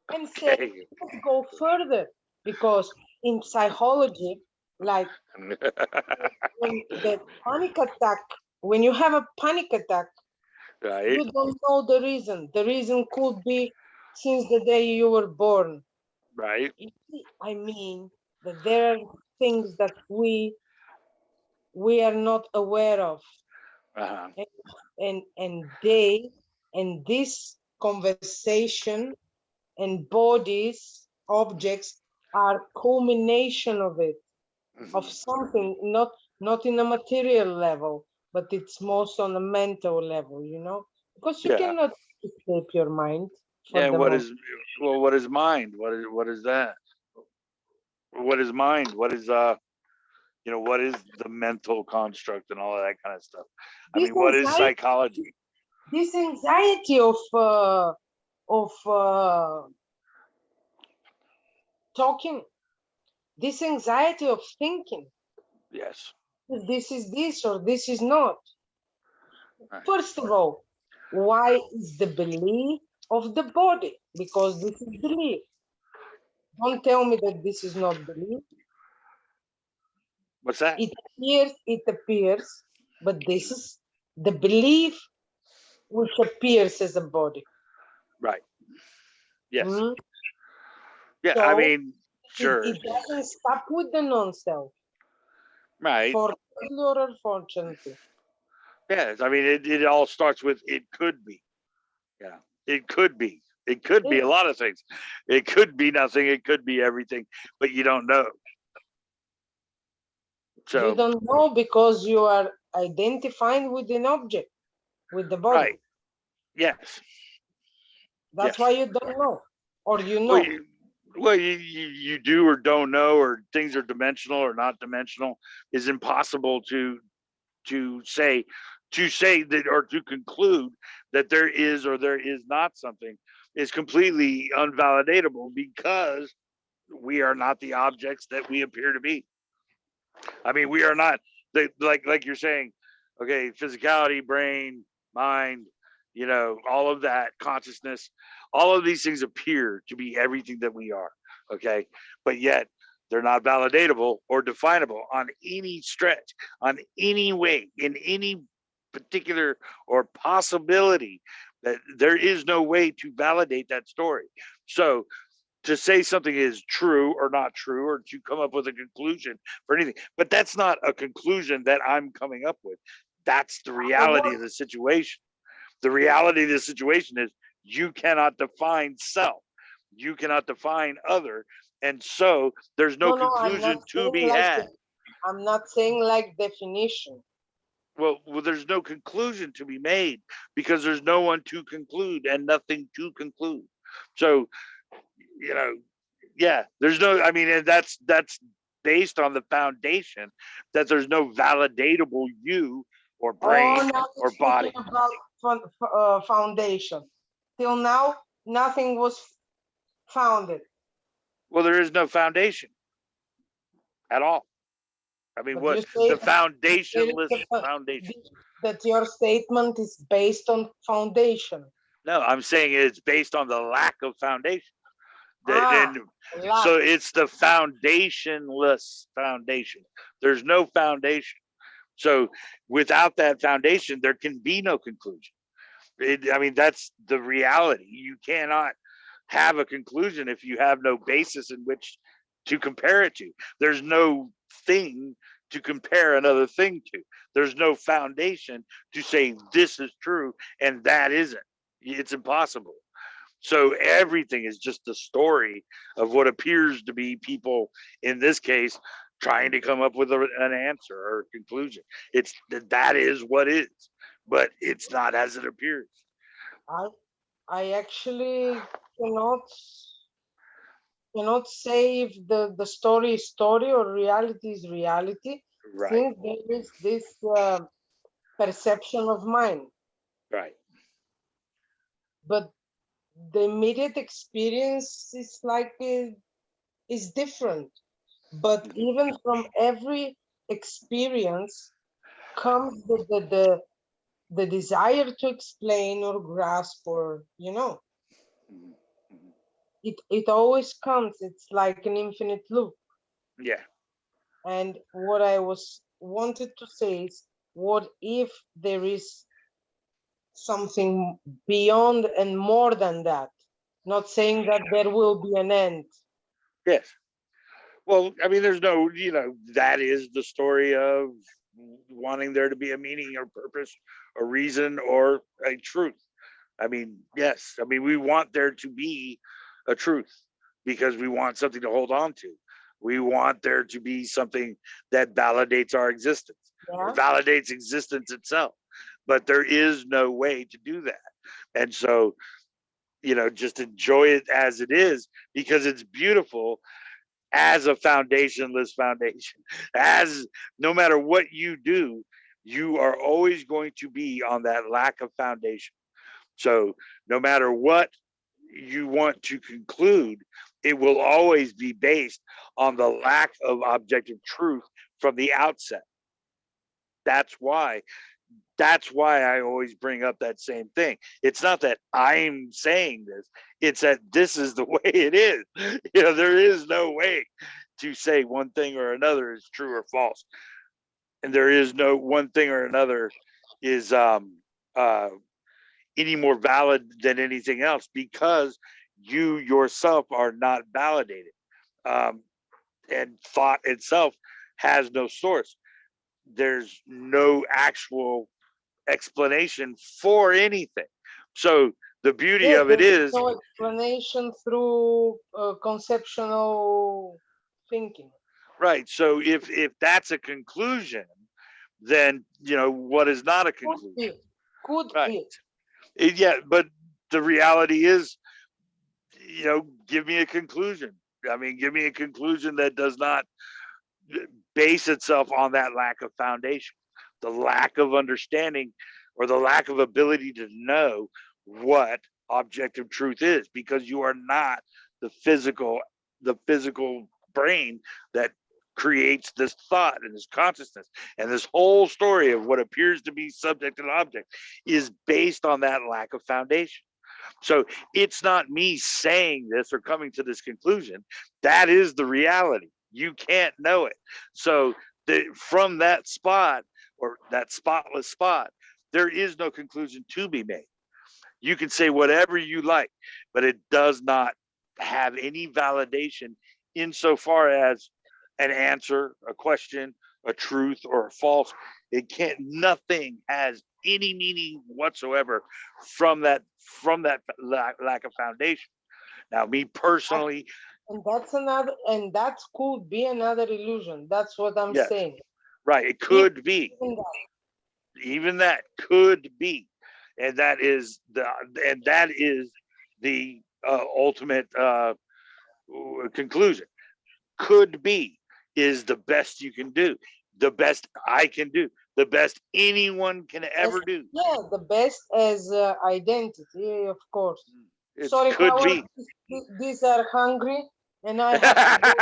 the and say, let's go further. Because in psychology, like when the panic attack, when you have a panic attack, you don't know the reason. The reason could be since the day you were born. Right. I mean, that there are things that we are not aware of. And this conversation and bodies, objects, are culmination of it, of something, not in a material level, but it's most on a mental level, because you cannot escape your mind. What is mind? What is that? What is mind? What is what is the mental construct and all of that kind of stuff? I mean, what is psychology? This anxiety of talking, this anxiety of thinking. Yes. This is this or this is not. First of all, why is the belief of the body? Because this is belief. Don't tell me that this is not belief. What's that? It appears, but this is the belief which appears as a body. Right. Yes. Mhm. Yeah. I So mean, sure. it doesn't stop with the non-self, Right. fortunately or unfortunately. Yes. I mean, it all starts with it could be. Yeah. It could be. It could be Yeah, a lot of things. It could be nothing. It could be everything, but you don't know. you So, don't know because you are identifying with an object, with the body. right. Yes. That's Yes. why you don't know, or you Well, know. you do or don't know, or things are dimensional or not dimensional, is impossible to say that, or to conclude that there is or there is not something, is completely unvalidatable because we are not the objects that we appear to be. I mean, we are not like you're saying, okay, physicality, brain, mind, all of that, consciousness, all of these things appear to be everything that we are. Okay. But yet they're not validatable or definable on any stretch, on any way, in any particular or possibility, that there is no way to validate that story. So to say something is true or not true, or to come up with a conclusion for anything, but that's not a conclusion that I'm coming up with. That's the reality of the situation. The reality of the situation is you cannot define self, you cannot define other, and so there's no No, no, I'm conclusion not to saying be like had. I'm not saying like definition. Well, there's no conclusion to be made because there's no one to conclude and nothing to conclude. So, you know, yeah, there's no, I mean, and that's based on the foundation that there's no validatable you or Oh, brain now we're or speaking body. about foundation. Till now, nothing was founded. Well, there is no foundation at all. I mean, But you what say the that there is foundationless foundation? that your statement is based on foundation. No, I'm saying it's based on the lack of foundation. Ah, And lack. so it's the foundationless foundation. There's no foundation. So without that foundation, there can be no conclusion. I mean, that's the reality. You cannot have a conclusion if you have no basis in which to compare it to. There's no thing to compare another thing to. There's no foundation to say this is true and that isn't. It's impossible. So everything is just a story of what appears to be people, in this case, trying to come up with an answer or a conclusion. It's that is what is, but it's not as it appears. I I actually cannot say if the story is story or reality is reality, Right, since there is this perception of mine. right. But the immediate experience is like is different. But Mhm. even from every experience comes the desire to explain or grasp, or Mhm. Mhm. it always comes. It's like an infinite loop. Yeah. And what I was wanted to say is, what if there is something beyond and more than that? Not saying that there will be an end. Yes. Well, I mean, there's no, that is the story of wanting there to be a meaning or purpose or reason or a truth. I mean, yes. I mean, we want there to be a truth because we want something to hold on to. We want there to be something that validates our existence or Yeah. validates existence itself. But there is no way to do that. And so, just enjoy it as it is because it's beautiful as a foundationless foundation. As no matter what you do, you are always going to be on that lack of foundation. So no matter what you want to conclude, it will always be based on the lack of objective truth from the outset. That's why I always bring up that same thing. It's not that I'm saying this, it's that this is the way it is. There is no way to say one thing or another is true or false. And there is no one thing or another is uh any more valid than anything else because you yourself are not validated. And thought itself has no source. There's no actual explanation for anything. So the beauty Yes, of it there's is, no explanation through conceptual thinking. right. So if that's a conclusion, then what is not a Could conclusion, be. Could right? be. Yeah, but the reality is, give me a conclusion. I mean, give me a conclusion that does not base itself on that lack of foundation, the lack of understanding, or the lack of ability to know what objective truth is, because you are not the physical brain that creates this thought and this consciousness. And this whole story of what appears to be subject and object is based on that lack of foundation. So it's not me saying this or coming to this conclusion. That is the reality. You can't know it. So from that spot, or that spotless spot, there is no conclusion to be made. You can say whatever you like, but it does not have any validation insofar as an answer, a question, a truth, or a false. It can't. Nothing has any meaning whatsoever from that lack of foundation. Now, me personally, And that's another, and that could be another illusion. That's what I'm yes, saying. right. It Even could be. that. Even that could be, and that is the ultimate conclusion. Could be is the best you can do, the best I can do, the best anyone can ever do. Yeah, the best as identity, of course. It Sorry, could Howard, be. these are hungry, and I have to go.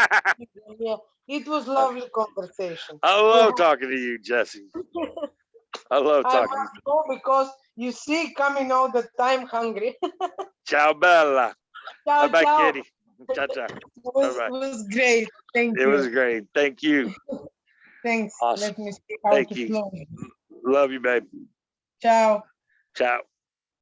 Yeah, it was lovely conversation. I We love have, talking to you, Jesse. I love I talking to you. must go because you see, coming all the time hungry. Ciao, Bella. Bye Ciao, bye, ciao. kitty. Ciao, ciao. Bye It bye. was great. Thank It you. was great. Thank you. Thanks. Awesome. Let me see how Thank to you. close. Love you, babe. Ciao. Ciao.